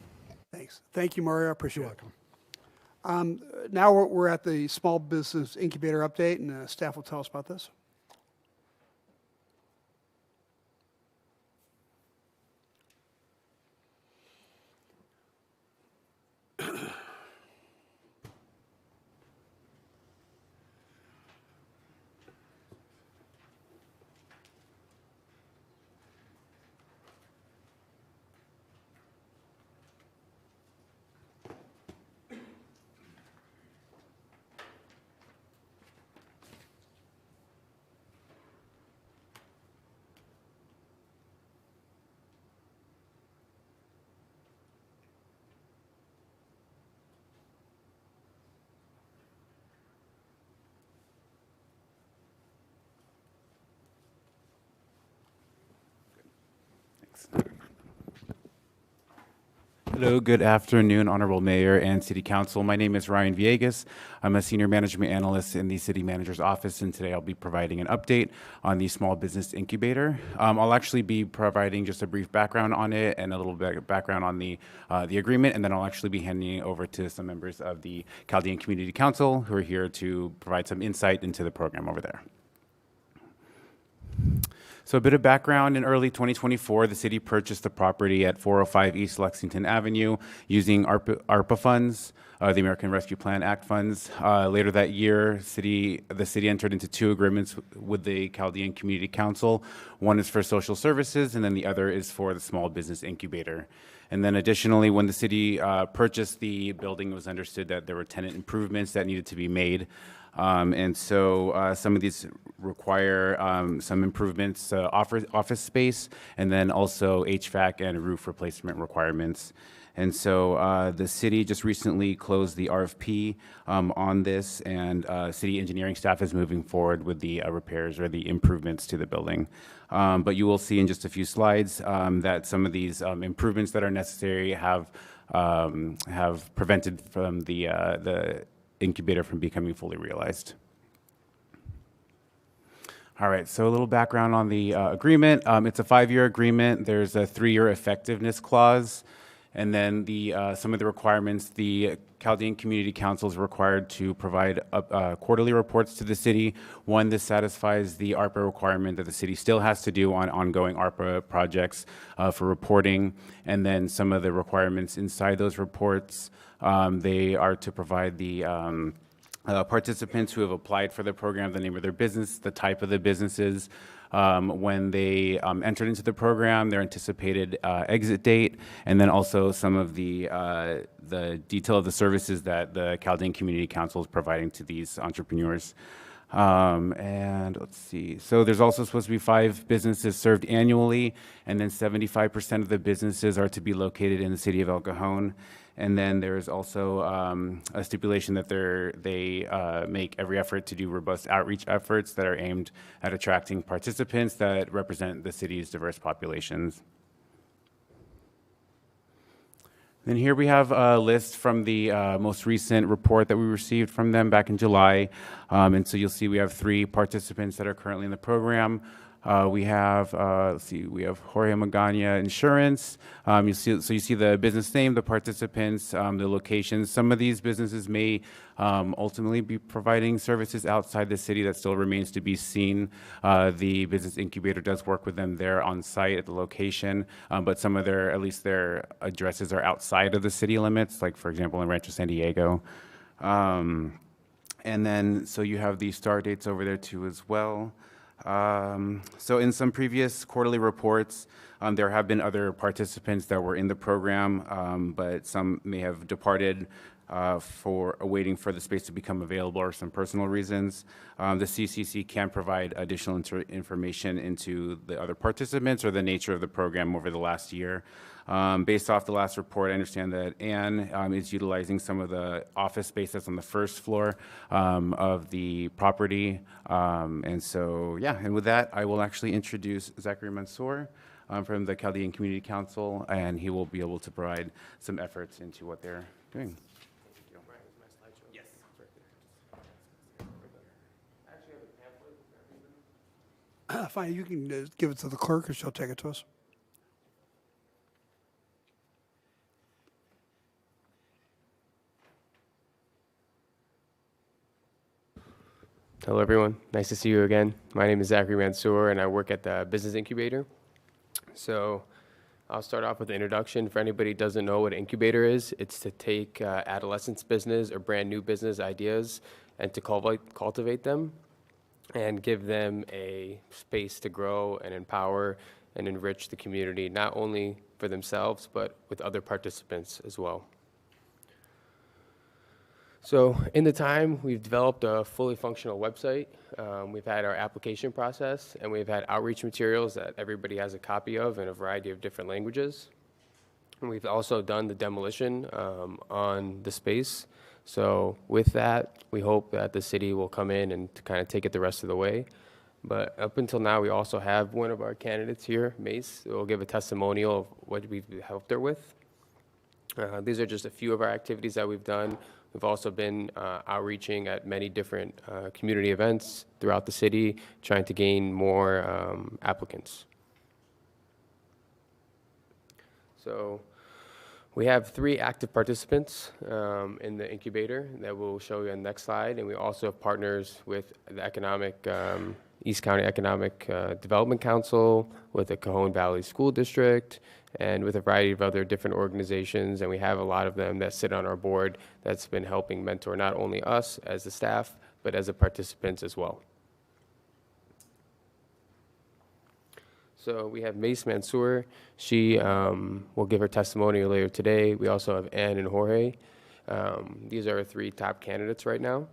Thanks. Thank you, Mario. I appreciate it. Now we're at the small business incubator update, and staff will tell us about this. Hello, good afternoon, Honorable Mayor and City Council. My name is Ryan Villegas. I'm a Senior Management Analyst in the City Manager's Office, and today I'll be providing an update on the Small Business Incubator. I'll actually be providing just a brief background on it and a little bit of background on the agreement, and then I'll actually be handing it over to some members of the Chaldean Community Council who are here to provide some insight into the program over there. So a bit of background, in early 2024, the city purchased the property at 405 East Lexington Avenue using ARPA funds, the American Rescue Plan Act funds. Later that year, the city entered into 2 agreements with the Chaldean Community Council. One is for social services, and then the other is for the Small Business Incubator. And then additionally, when the city purchased the building, it was understood that there were tenant improvements that needed to be made. And so some of these require some improvements, office space, and then also HVAC and roof replacement requirements. And so the city just recently closed the RFP on this, and city engineering staff is moving forward with the repairs or the improvements to the building. But you will see in just a few slides that some of these improvements that are necessary have prevented from the incubator from becoming fully realized. All right, so a little background on the agreement. It's a 5-year agreement. There's a 3-year effectiveness clause. And then some of the requirements, the Chaldean Community Council is required to provide quarterly reports to the city. One, this satisfies the ARPA requirement that the city still has to do on ongoing ARPA projects for reporting. And then some of the requirements inside those reports, they are to provide the participants who have applied for the program, the name of their business, the type of the businesses, when they entered into the program, their anticipated exit date, and then also some of the detail of the services that the Chaldean Community Council is providing to these entrepreneurs. And let's see, so there's also supposed to be 5 businesses served annually, and then 75% of the businesses are to be located in the city of El Cajon. And then there's also a stipulation that they make every effort to do robust outreach efforts that are aimed at attracting participants that represent the city's diverse populations. Then here we have a list from the most recent report that we received from them back in July. And so you'll see we have 3 participants that are currently in the program. We have, we have Jorge Magana Insurance. You see the business name, the participants, the locations. Some of these businesses may ultimately be providing services outside the city. That still remains to be seen. The business incubator does work with them there on site at the location, but some of at least their addresses are outside of the city limits, like for example in Rancho San Diego. And then, so you have the start dates over there too as well. So in some previous quarterly reports, there have been other participants that were in the program, but some may have departed for waiting for the space to become available or some personal reasons. The CCC can provide additional information into the other participants or the nature of the program over the last year. Based off the last report, I understand that Anne is utilizing some of the office space that's on the first floor of the property. And so, yeah, and with that, I will actually introduce Zachary Mansour from the Chaldean Community Council, and he will be able to provide some efforts into what they're doing. Fine, you can give it to the clerk, and she'll take it to us. Hello, everyone. Nice to see you again. My name is Zachary Mansour, and I work at the Business Incubator. So I'll start off with an introduction. For anybody who doesn't know what an incubator is, it's to take adolescents' business or brand new business ideas and to cultivate them and give them a space to grow and empower and enrich the community, not only for themselves, but with other participants as well. So in the time, we've developed a fully functional website. We've had our application process, and we've had outreach materials that everybody has a copy of in a variety of different languages. And we've also done the demolition on the space. So with that, we hope that the city will come in and to kind of take it the rest of the way. But up until now, we also have one of our candidates here, Mace, who will give a testimonial of what we've helped her with. These are just a few of our activities that we've done. We've also been outreaching at many different community events throughout the city, trying to gain more applicants. So we have 3 active participants in the incubator that we'll show you on the next slide, and we also have partners with the East County Economic Development Council, with the Cajon Valley School District, and with a variety of other different organizations, and we have a lot of them that sit on our board that's been helping mentor not only us as the staff, but as the participants as well. So we have Mace Mansour. She will give her testimony later today. We also have Ann and Jorge. These are our 3 top candidates right now.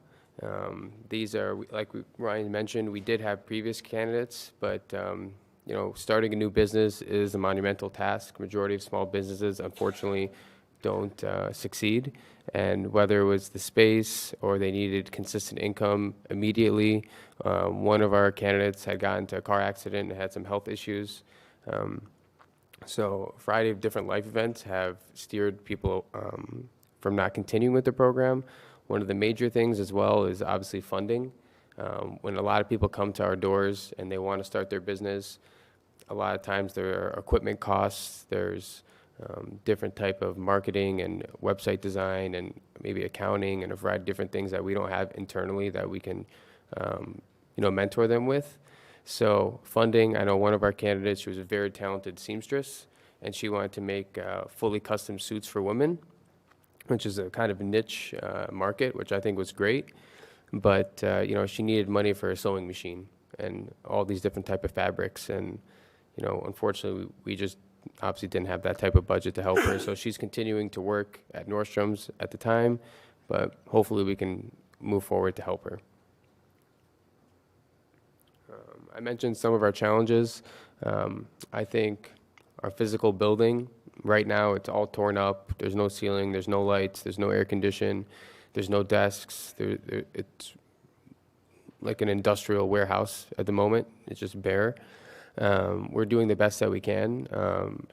These are, like Ryan mentioned, we did have previous candidates, but you know, starting a new business is a monumental task. Majority of small businesses, unfortunately, don't succeed. And whether it was the space or they needed consistent income immediately, one of our candidates had gotten into a car accident and had some health issues. So a variety of different life events have steered people from not continuing with the program. One of the major things as well is obviously funding. When a lot of people come to our doors and they want to start their business, a lot of times there are equipment costs, there's different type of marketing and website design and maybe accounting and a variety of different things that we don't have internally that we can you know, mentor them with. So funding, I know one of our candidates, she was a very talented seamstress, and she wanted to make fully custom suits for women, which is a kind of niche market, which I think was great. But you know, she needed money for a sewing machine and all these different type of fabrics. And you know, unfortunately, we just obviously didn't have that type of budget to help her. So she's continuing to work at Nordstrom's at the time, but hopefully we can move forward to help her. I mentioned some of our challenges. I think our physical building, right now it's all torn up. There's no ceiling, there's no lights, there's no air condition, there's no desks. It's like an industrial warehouse at the moment. It's just bare. We're doing the best that we can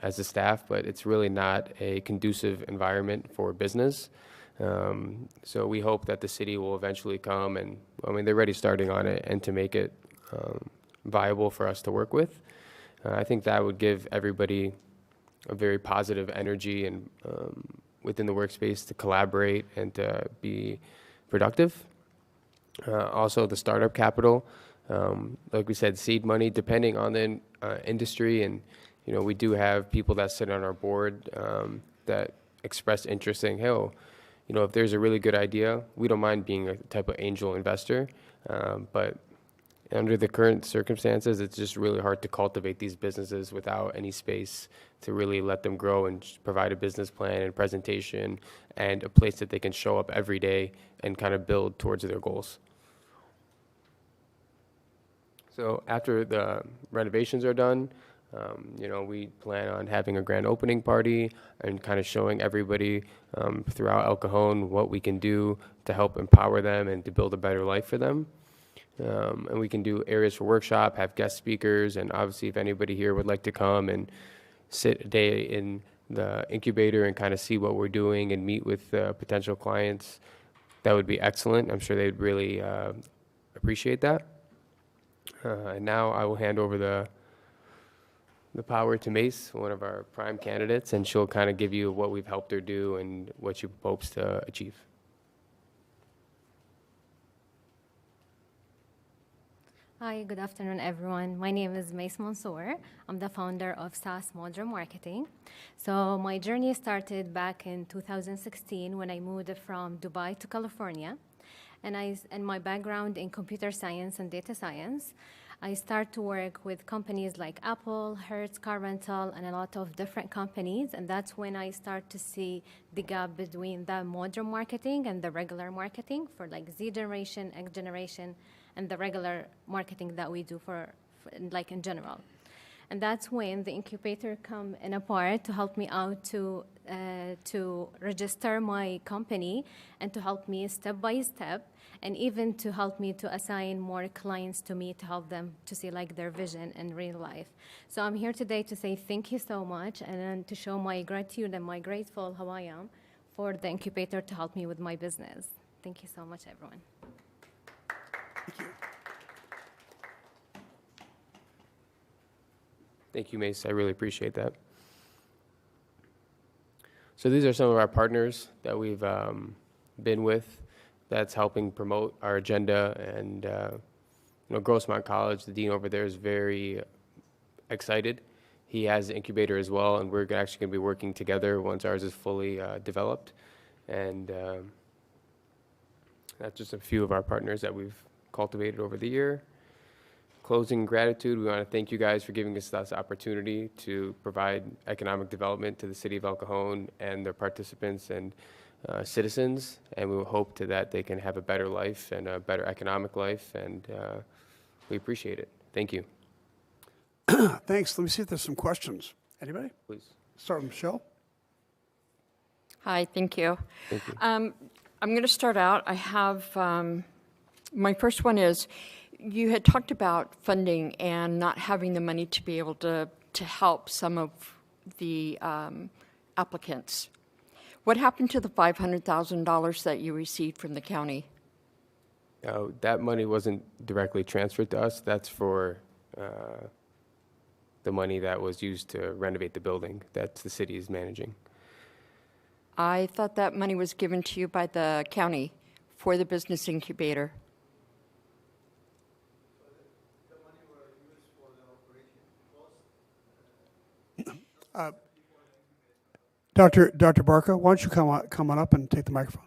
as a staff, but it's really not a conducive environment for business. So we hope that the city will eventually come and, I mean, they're already starting on it, and to make it viable for us to work with. I think that would give everybody a very positive energy and within the workspace to collaborate and to be productive. Also, the startup capital, like we said, seed money, depending on the industry, and you know, we do have people that sit on our board that express interest, saying, "Hey, you know, if there's a really good idea, we don't mind being a type of angel investor," but under the current circumstances, it's just really hard to cultivate these businesses without any space to really let them grow and provide a business plan and presentation and a place that they can show up every day and kind of build towards their goals. So after the renovations are done, you know, we plan on having a grand opening party and kind of showing everybody throughout El Cajon what we can do to help empower them and to build a better life for them. And we can do areas for workshop, have guest speakers, and obviously if anybody here would like to come and sit a day in the incubator and kind of see what we're doing and meet with potential clients, that would be excellent. I'm sure they'd really appreciate that. And now I will hand over the power to Mace, one of our prime candidates, and she'll kind of give you what we've helped her do and what she hopes to achieve. Hi, good afternoon, everyone. My name is Mace Mansour. I'm the founder of SAS Modern Marketing. So my journey started back in 2016 when I moved from Dubai to California. And my background in computer science and data science, I start to work with companies like Apple, Hertz, Car Rental, and a lot of different companies. And that's when I start to see the gap between the modern marketing and the regular marketing for like Z generation, X generation, and the regular marketing that we do for like in general. And that's when the incubator come in a part to help me out to register my company and to help me step by step, and even to help me to assign more clients to me to help them to see like their vision in real life. So I'm here today to say thank you so much, and then to show my gratitude and my grateful how I am for the incubator to help me with my business. Thank you so much, everyone. Thank you, Mace. I really appreciate that. So these are some of our partners that we've been with that's helping promote our agenda. And Grossmont College, the dean over there, is very excited. He has an incubator as well, and we're actually going to be working together once ours is fully developed. And that's just a few of our partners that we've cultivated over the year. Closing gratitude, we want to thank you guys for giving us this opportunity to provide economic development to the city of El Cajon and their participants and citizens, and we hope that they can have a better life and a better economic life, and we appreciate it. Thank you. Thanks. Let me see if there's some questions. Anybody? Please. Start with Michelle. Hi, thank you. Thank you. I'm going to start out. I have, my first one is, you had talked about funding and not having the money to be able to help some of the applicants. What happened to the $500,000 that you received from the county? That money wasn't directly transferred to us. That's for the money that was used to renovate the building that the city is managing. I thought that money was given to you by the county for the business incubator. Dr. Barca, why don't you come on up and take the microphone?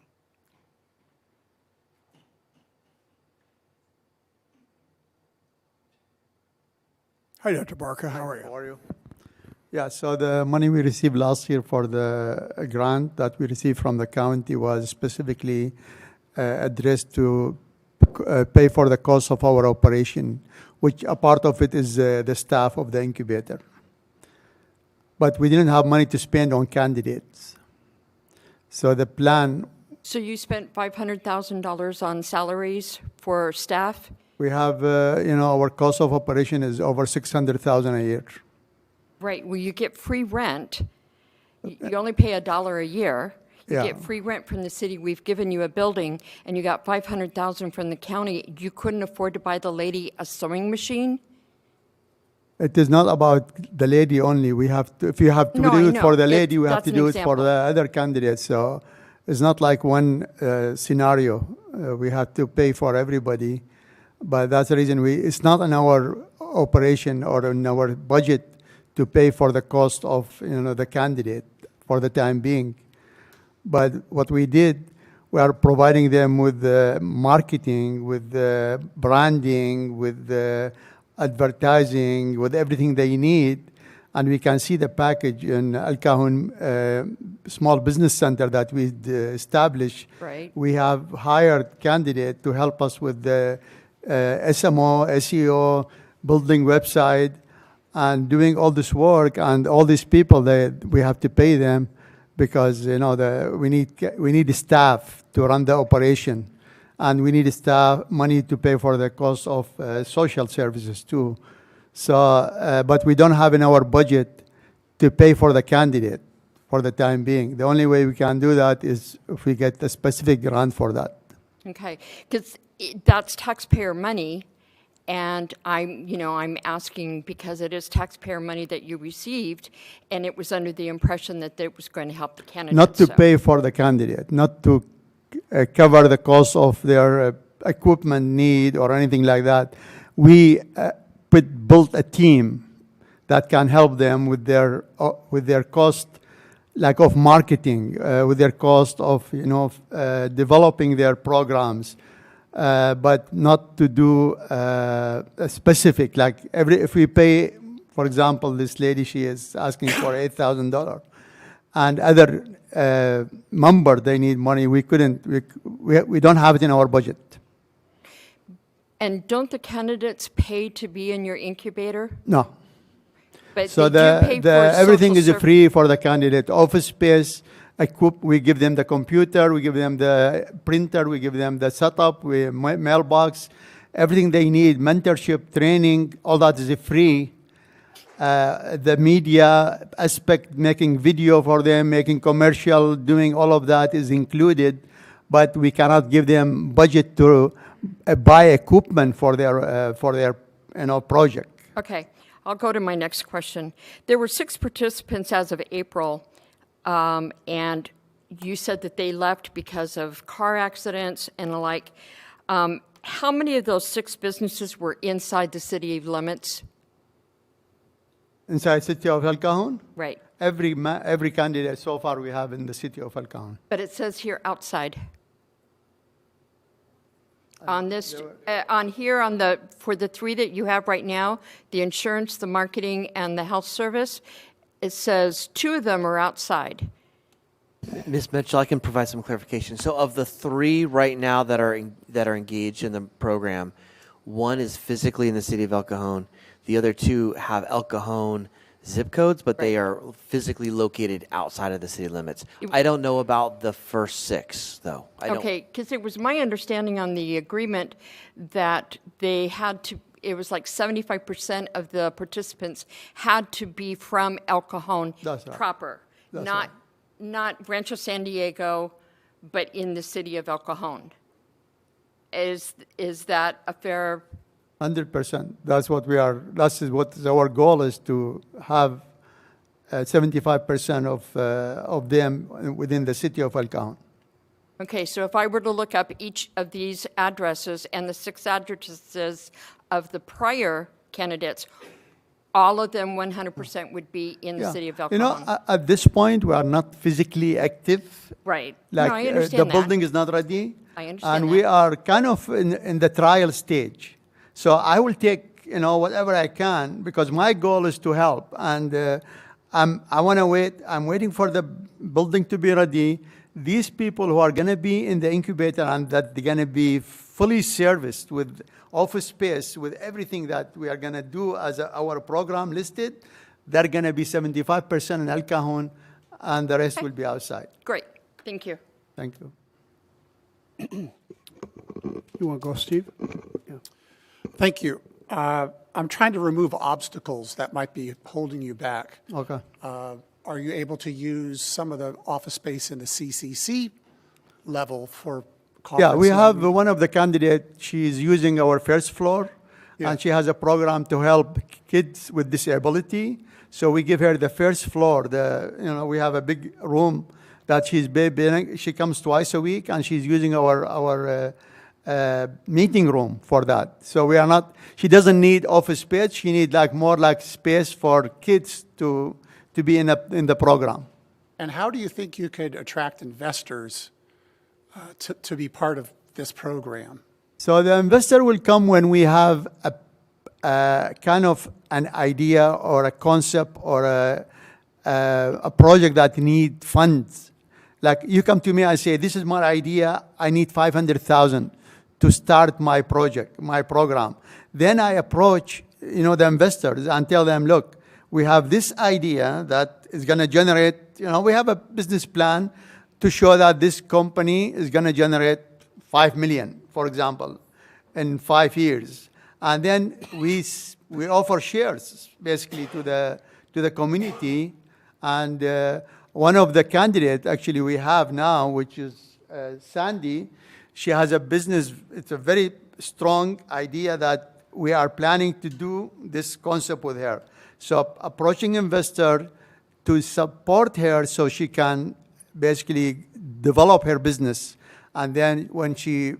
Hi, Dr. Barca. How are you? How are you? Yeah, so the money we received last year for the grant that we received from the county was specifically addressed to pay for the cost of our operation, which a part of it is the staff of the incubator. But we didn't have money to spend on candidates. So the plan... So you spent $500,000 on salaries for staff? We have, our cost of operation is over $600,000 a year. Right, well, you get free rent. You only pay $1 a year. You Yeah. get free rent from the city. We've given you a building, and you got $500,000 from the county. You couldn't afford to buy the lady a sewing machine? It is not about the lady only. We have to, if you have to No, do I it for know. the lady, we have That's to an do it for example. the other candidates. So it's not like one scenario. We have to pay for everybody. But that's the reason it's not in our operation or in our budget to pay for the cost of the candidate for the time being. But what we did, we are providing them with the marketing, with the branding, with the advertising, with everything they need. And we can see the package in El Cajon Small Business Center that we established. Right. We have hired candidates to help us with the SMO, SEO, building website, and doing all this work. And all these people, we have to pay them because we need the staff to run the operation, and we need staff money to pay for the cost of social services too. So, but we don't have in our budget to pay for the candidate for the time being. The only way we can do that is if we get a specific grant for that. Okay, because that's taxpayer money, and I'm asking because it is taxpayer money that you received, and it was under the impression that it was going to help the candidates. Not to so- pay for the candidate, not to cover the cost of their equipment need or anything like that. We built a team that can help them with their cost, like of marketing, with their cost of developing their programs, but not to do a specific like if we pay, for example, this lady, she is asking for $8,000, and other member they need money. We don't have it in our budget. And don't the candidates pay to be in your incubator? No. But So they do pay for everything is social free for the candidate. Office space, we give them the computer, we give them the printer, we give them the setup, mailbox, everything they need, mentorship, training, all that is free. The media aspect, making video for them, making commercial, doing all of that is included, but we cannot give them budget to buy equipment for their project. Okay, I'll go to my next question. There were 6 participants as of April, and you said that they left because of car accidents and the like. How many of those 6 businesses were inside the city limits? Inside city of El Cajon? Right. Every candidate so far we have in the city of El Cajon. But it says here outside. On this, for the 3 that you have right now, the insurance, the marketing, and the health service, it says 2 of them are outside. Ms. Mitchell, I can provide some clarification. So of the 3 right now that are engaged in the program, 1 is physically in the city of El Cajon. The other 2 have El Cajon zip codes, but they are physically located outside of the city limits. I don't know about the first 6, though. Okay, because it was my understanding on the agreement that they had to, it was like 75% of the participants had to be from El Cajon proper, not Rancho San Diego, but in the city of El Cajon. Is that a fair? 100%. That's what we are. That's what our goal is, to have 75% of them within the city of El Cajon. Okay, so if I were to look up each of these addresses and the 6 addresses of the prior candidates, all of them 100% would be in the city of El Cajon. At this point, we are not physically active. Right. Like No, I understand the that. building is not ready. I understand And that. we are kind of in the trial stage. So I will take, whatever I can, because my goal is to help. And I want to wait. I'm waiting for the building to be ready. These people who are going to be in the incubator and that they're going to be fully serviced with office space, with everything that we are going to do as our program listed, they're going to be 75% in El Cajon, and the rest will be outside. Great. Thank you. Thank you. You want to go, Steve? Yeah. Thank you. I'm trying to remove obstacles that might be holding you back. Okay. Are you able to use some of the office space in the CCC level for conferences? Yeah, we have one of the candidates. She's using our first floor, and she has a program to help kids with disability. So we give her the first floor. We have a big room that she's building. She comes twice a week, and she's using our meeting room for that. So she doesn't need office space. She needs more space for kids to be in the program. And how do you think you could attract investors to be part of this program? So the investor will come when we have a kind of an idea or a concept or a project that need funds. Like you come to me and say, this is my idea, I need $500,000 to start my project, my program. Then I approach, the investors and tell them, look, we have this idea that is going to generate, we have a business plan to show that this company is going to generate $5 million, for example, in 5 years. And then we offer shares basically to the community. And one of the candidates actually we have now, which is Sandy, she has a business. It's a very strong idea that we are planning to do this concept with her. So approaching investor to support her so she can basically develop her business. And then when she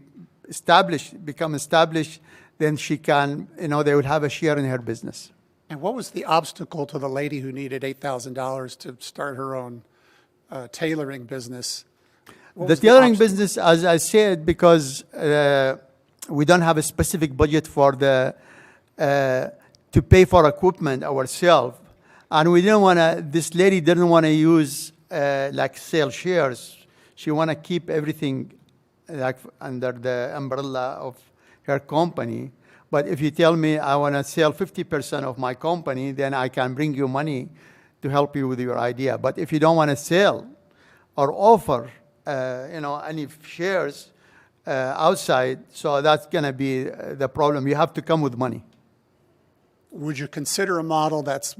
become established, then she can, they will have a share in her business. And what was the obstacle to the lady who needed $8,000 to start her own tailoring business? The tailoring business, as I said, because we don't have a specific budget for to pay for equipment ourselves, and we didn't want to. This lady didn't want to use sell shares. She want to keep everything under the umbrella of her company. But if you tell me I want to sell 50% of my company, then I can bring you money to help you with your idea. But if you don't want to sell or offer, any shares outside, so that's going to be the problem. You have to come with money. Would you consider a model that's,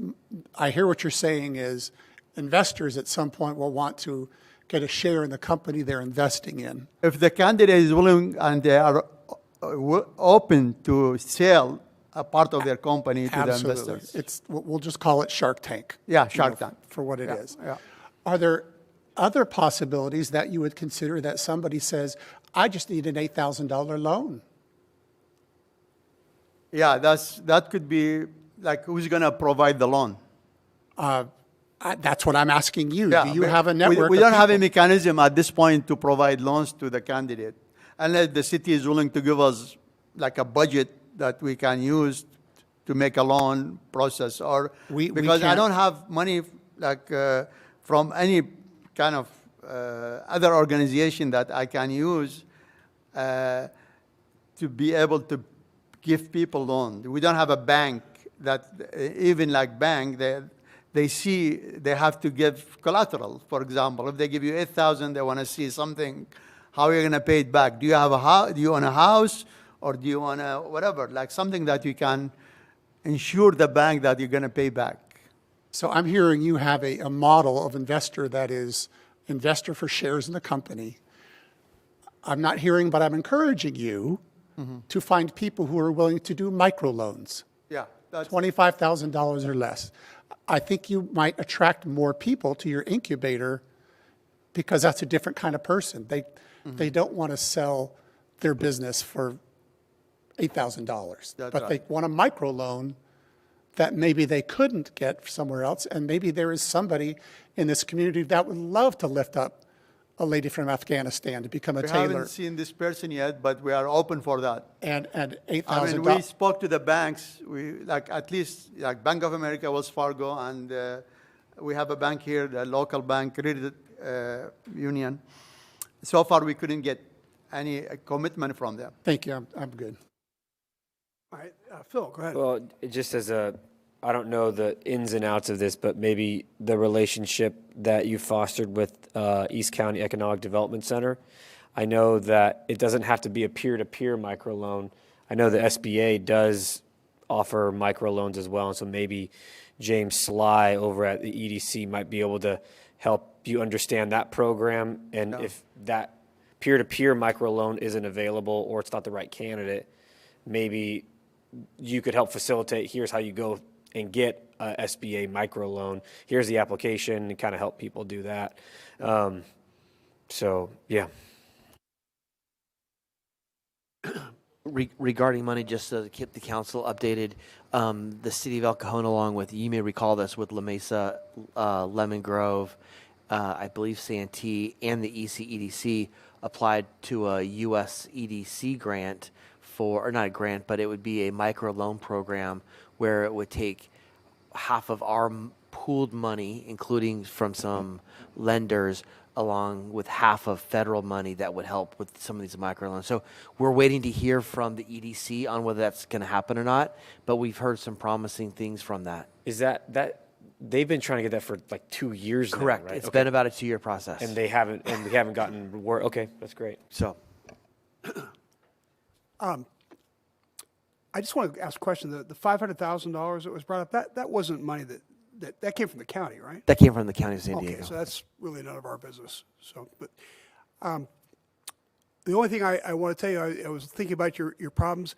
I hear what you're saying is investors at some point will want to get a share in the company they're investing in. If the candidate is willing and they are open to sell a part of their company to Absolutely. the investors. It's, we'll just call it Shark Tank. Yeah, Shark Tank. For what it Yeah, is. yeah. Are there other possibilities that you would consider that somebody says, I just need an $8,000 loan? Yeah, that could be like who's going to provide the loan? That's what I'm asking you. Yeah, Do you but have a network? We of don't have a people? mechanism at this point to provide loans to the candidate, unless the city is willing to give us like a budget that we can use to make a loan process, or because I can't- don't have money like from any kind of other organization that I can use to be able to give people loan. We don't have a bank that even like bank they see they have to give collateral. For example, if they give you 8,000, they want to see something. How are you going to pay it back? Do you have a house? Do you own a house, or do you own a whatever? Like something that you can ensure the bank that you're going to pay back. So I'm hearing you have a model of investor that is investor for shares in the company. I'm not hearing, but I'm encouraging you to find people who are willing to do microloans. Yeah, that's $25,000 or less. I think you might attract more people to your incubator because that's a different kind of person. They don't want to sell their business for $8,000, but right. they want a microloan that maybe they couldn't get somewhere else, and maybe there is somebody in this community that would love to lift up a lady from Afghanistan to become a We tailor. haven't seen this person yet, but we are open for that. And $8,000. I mean, we spoke to the banks. We like at least like Bank of America, Wells Fargo, and we have a bank here, the local bank, Credit Union. So far, we couldn't get any commitment from them. Thank you. I'm good. All right, Phil, go ahead. Well, just as I don't know the ins and outs of this, but maybe the relationship that you fostered with East County Economic Development Center. I know that it doesn't have to be a peer-to-peer microloan. I know the SBA does offer microloans as well, and so maybe James Sly over at the EDC might be able to help you understand that program, and if that peer-to-peer microloan isn't available or it's not the right candidate, maybe you could help facilitate, here's how you go and get a SBA microloan. Here's the application, and kind of help people do that. So, yeah. Regarding money, just to keep the council updated, the city of El Cajon, along with, you may recall this, with La Mesa, Lemon Grove, I believe Santee, and the ECEDC applied to a US EDC grant or not a grant, but it would be a microloan program where it would take half of our pooled money, including from some lenders, along with half of federal money that would help with some of these microloans. So we're waiting to hear from the EDC on whether that's going to happen or not, but we've heard some promising things from that. Is that they've been trying to get that for like 2 years now, Correct. right? It's been about a 2-year process. And we haven't gotten word. Okay, that's great. So, I just want to ask a question. The $500,000 that was brought up, that wasn't money that came from the county, right? that came from the county of San Diego. Okay, so that's really none of our business. So, but the only thing I want to tell you, I was thinking about your problems.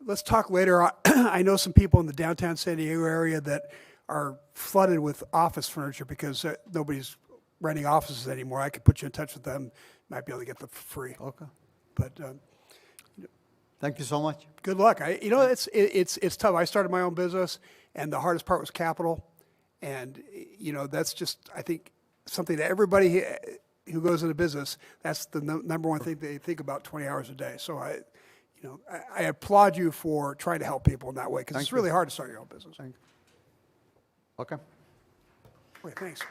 Let's talk later. I know some people in the downtown San Diego area that are flooded with office furniture because nobody's renting offices anymore. I could put you in touch with them. Might be able to get them for free. Okay. But Thank you so much. good luck. It's tough. I started my own business, and the hardest part was capital. And that's just, I think, something that everybody who goes into business, that's the number one thing they think about 20 hours a day. So I applaud you for trying to help people in that way, because it's really hard to start your own business. Thank you. Okay. Okay, thanks.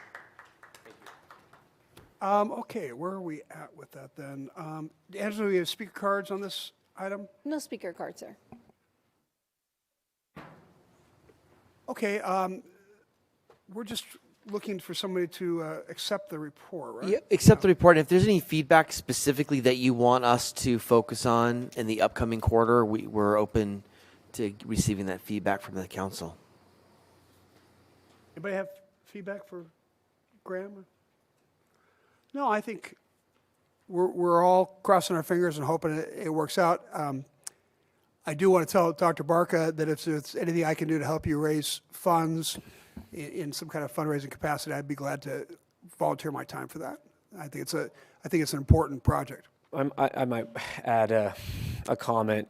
Okay, where are we at with that then? Angela, do we have speaker cards on this item? No speaker card, sir. Okay, we're just looking for somebody to accept the report, right? Yeah, accept the report. If there's any feedback specifically that you want us to focus on in the upcoming quarter, we're open to receiving that feedback from the council. Anybody have feedback for Graham? No, I think we're all crossing our fingers and hoping it works out. I do want to tell Dr. Barca that if there's anything I can do to help you raise funds in some kind of fundraising capacity, I'd be glad to volunteer my time for that. I think it's an important project. I might add a comment.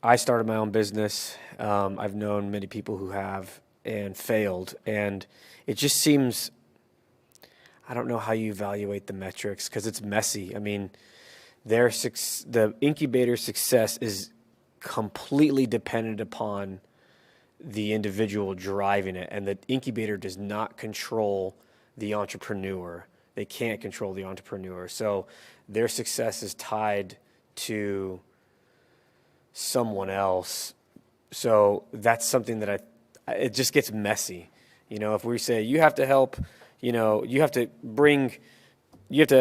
I started my own business. I've known many people who have and failed, and it just seems, I don't know how you evaluate the metrics because it's messy. I mean, the incubator's success is completely dependent upon the individual driving it, and the incubator does not control the entrepreneur. They can't control the entrepreneur. So their success is tied to someone else. So that's something that it just gets messy. You know, if we say you have to help, you have to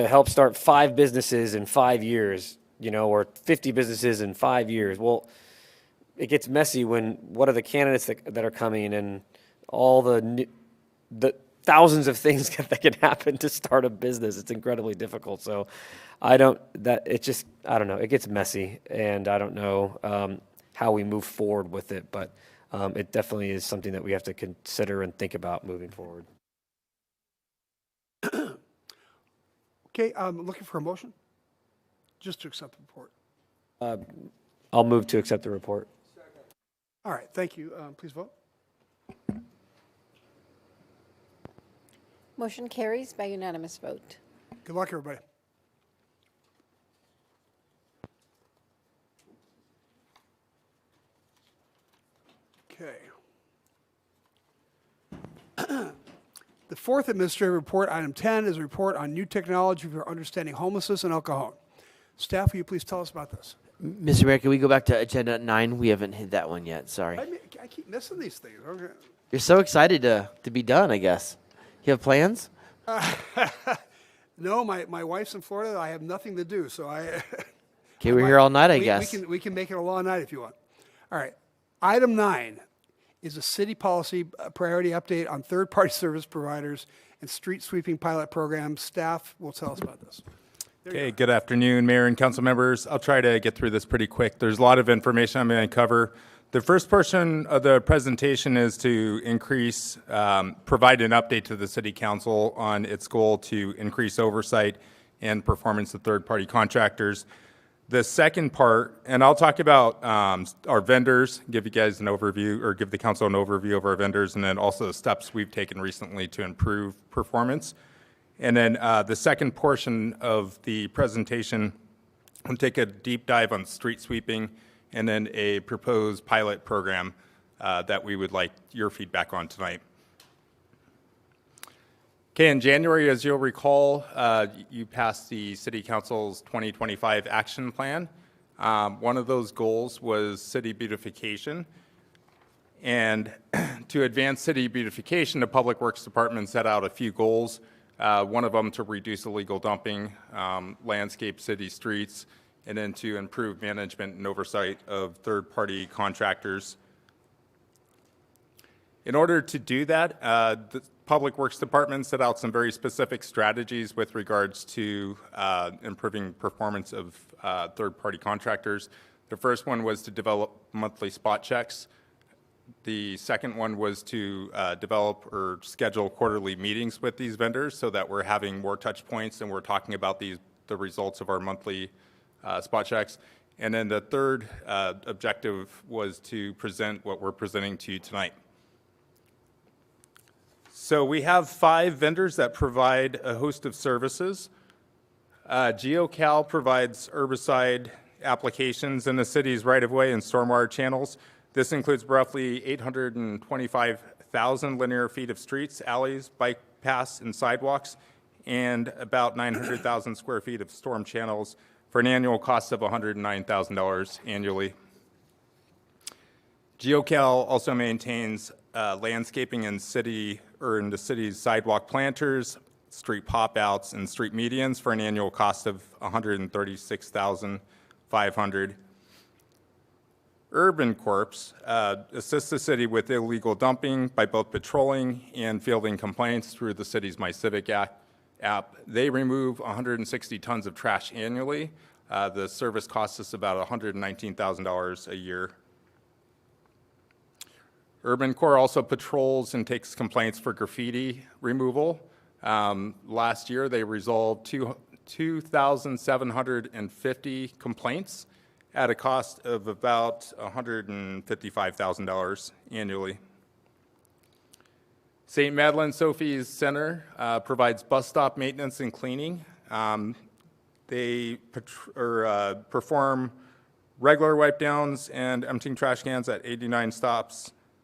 help start 5 businesses in 5 years, or 50 businesses in 5 years. Well, it gets messy when what are the candidates that are coming and all the thousands of things that can happen to start a business. It's incredibly difficult. So I don't know. It gets messy, and I don't know how we move forward with it, but it definitely is something that we have to consider and think about moving forward. Okay, I'm looking for a motion just to accept the report. I'll move to accept the report. All right, thank you. Please vote. Motion carries by unanimous vote. Good luck, everybody. Okay. The fourth administrative report, item 10, is a report on new technology for understanding homelessness in El Cajon. Staff, will you please tell us about this? Mr. Mayor, can we go back to agenda 9? We haven't hit that one yet. Sorry. I keep missing these things. Okay. You're so excited to be done, I guess. You have plans? No, my wife's in Florida. I have nothing to do, so Okay, we're here all night, I guess. We can make it a long night if you want. All right. Item 9 is a city policy priority update on third-party service providers and street sweeping pilot programs. Staff will tell us about this. Okay, good afternoon, Mayor and council members. I'll try to get through this pretty quick. There's a lot of information I'm going to cover. The first portion of the presentation is to provide an update to the City Council on its goal to increase oversight and performance of third-party contractors. The second part, and I'll talk about our vendors, give you guys an overview, or give the council an overview of our vendors, and then also the steps we've taken recently to improve performance. And then the second portion of the presentation, I'll take a deep dive on street sweeping, and then a proposed pilot program that we would like your feedback on tonight. Okay, in January, as you'll recall, you passed the City Council's 2025 action plan. One of those goals was city beautification. And to advance city beautification, the Public Works Department set out a few goals. One of them to reduce illegal dumping, landscape city streets, and then to improve management and oversight of third-party contractors. In order to do that, the Public Works Department set out some very specific strategies with regards to improving performance of third-party contractors. The first one was to develop monthly spot checks. The second one was to develop or schedule quarterly meetings with these vendors so that we're having more touch points and we're talking about the results of our monthly spot checks. And then the third objective was to present what we're presenting to you tonight. So we have 5 vendors that provide a host of services. GeoCal provides herbicide applications in the city's right-of-way and stormwater channels. This includes roughly 825,000 linear feet of streets, alleys, bike paths, and sidewalks, and about 900,000 square feet of storm channels for an annual cost of $109,000 annually. GeoCal also maintains landscaping in the city's sidewalk planters, street pop-outs, and street medians for an annual cost of $136,500. Urban Corps assists the city with illegal dumping by both patrolling and fielding complaints through the city's My Civic app. They remove 160 tons of trash annually. The service costs us about $119,000 a year. Urban Corps also patrols and takes complaints for graffiti removal. Last year, they resolved 2,750 complaints at a cost of about $155,000 annually. St. Madeleine Sophie's Center provides bus stop maintenance and cleaning. They perform regular wipe downs and emptying trash cans at 89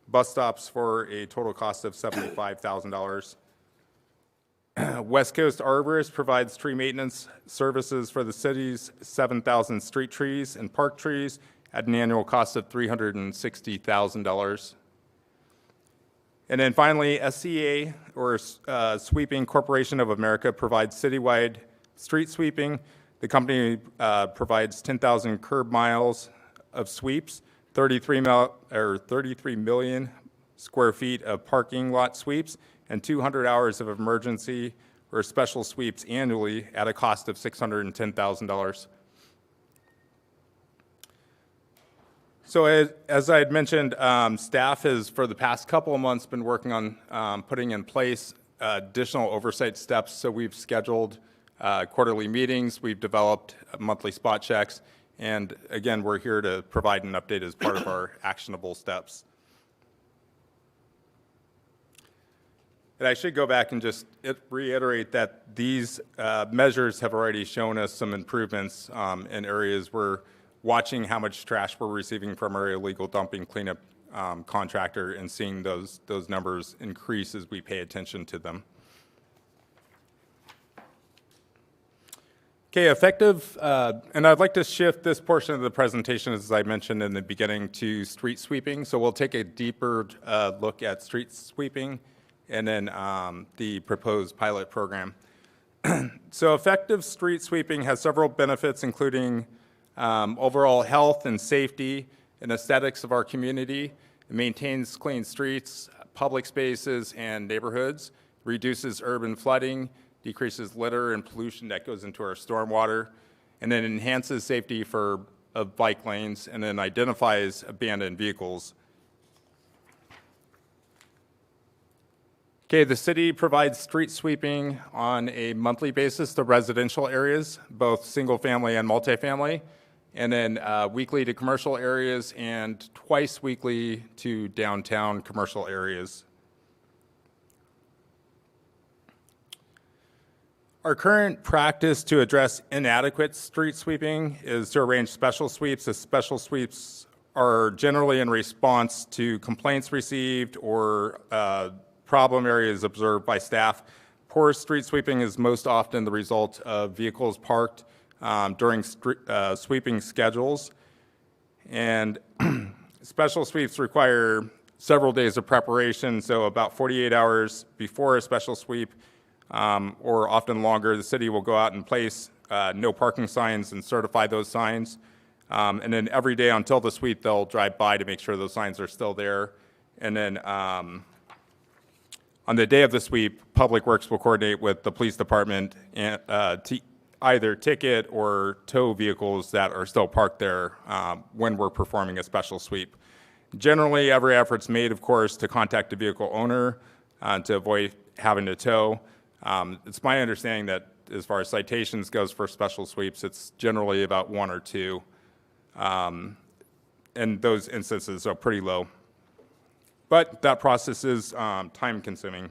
bus stops for a total cost of $75,000. West Coast Arborist provides tree maintenance services for the city's 7,000 street trees and park trees at an annual cost of $360,000. And then finally, SCA, or Sweeping Corporation of America, provides citywide street sweeping. The company provides 10,000 curb miles of sweeps, 33 million square feet of parking lot sweeps, and 200 hours of emergency or special sweeps annually at a cost of $610,000. So as I had mentioned, staff has, for the past couple of months, been working on putting in place additional oversight steps. So we've scheduled quarterly meetings, we've developed monthly spot checks, and again, we're here to provide an update as part of our actionable steps. And I should go back and just reiterate that these measures have already shown us some improvements in areas. We're watching how much trash we're receiving from our illegal dumping cleanup contractor and seeing those numbers increase as we pay attention to them. Okay, effective, and I'd like to shift this portion of the presentation, as I mentioned in the beginning, to street sweeping. So we'll take a deeper look at street sweeping and then the proposed pilot program. So effective street sweeping has several benefits, including overall health and safety and aesthetics of our community. It maintains clean streets, public spaces, and neighborhoods, reduces urban flooding, decreases litter and pollution that goes into our stormwater, and then enhances safety of bike lanes, and then identifies abandoned vehicles. Okay, the city provides street sweeping on a monthly basis to residential areas, both single family and multifamily, and then weekly to commercial areas and twice weekly to downtown commercial areas. Our current practice to address inadequate street sweeping is to arrange special sweeps. The special sweeps are generally in response to complaints received or problem areas observed by staff. Poor street sweeping is most often the result of vehicles parked during sweeping schedules. And special sweeps require several days of preparation, so about 48 hours before a special sweep, or often longer, the city will go out and place no parking signs and certify those signs. And then every day until the sweep, they'll drive by to make sure those signs are still there. And then on the day of the sweep, Public Works will coordinate with the police department and, to either ticket or tow vehicles that are still parked there when we're performing a special sweep. Generally, every effort's made, of course, to contact the vehicle owner to avoid having to tow. It's my understanding that as far as citations goes for special sweeps, it's generally about 1 or 2. And those instances are pretty low. But that process is time-consuming.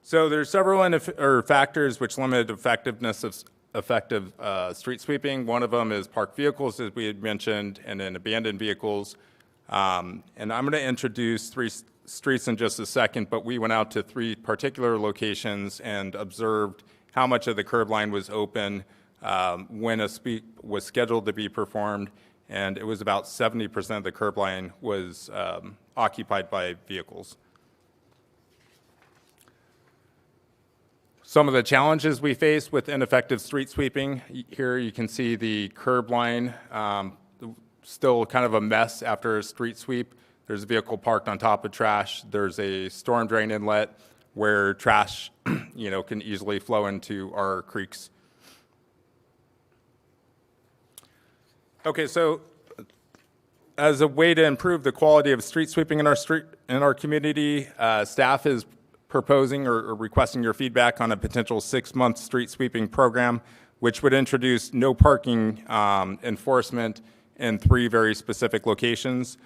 So there's several factors which limit effectiveness of effective street sweeping. One of them is parked vehicles, as we had mentioned, and then abandoned vehicles. And I'm going to introduce 3 streets in just a second, but we went out to 3 particular locations and observed how much of the curb line was open when a sweep was scheduled to be performed, and it was about 70% of the curb line was occupied by vehicles. Some of the challenges we face with ineffective street sweeping. Here you can see the curb line, still kind of a mess after a street sweep. There's a vehicle parked on top of trash. There's a storm drain inlet where trash, can easily flow into our creeks. Okay, so as a way to improve the quality of street sweeping in our community, staff is proposing or requesting your feedback on a potential 6-month street sweeping program, which would introduce no parking enforcement in 3 very specific locations.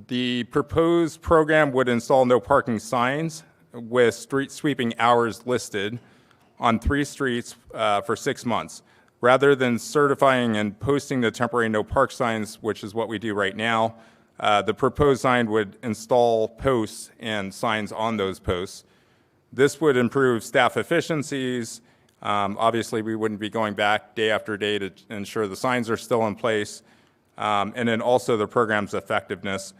The proposed program would install no parking signs with street sweeping hours listed on 3 streets for 6 months. Rather than certifying and posting the temporary no park signs, which is what we do right now, the proposed sign would install posts and signs on those posts. This would improve staff efficiencies. Obviously, we wouldn't be going back day after day to ensure the signs are still in place, and then also the program's effectiveness.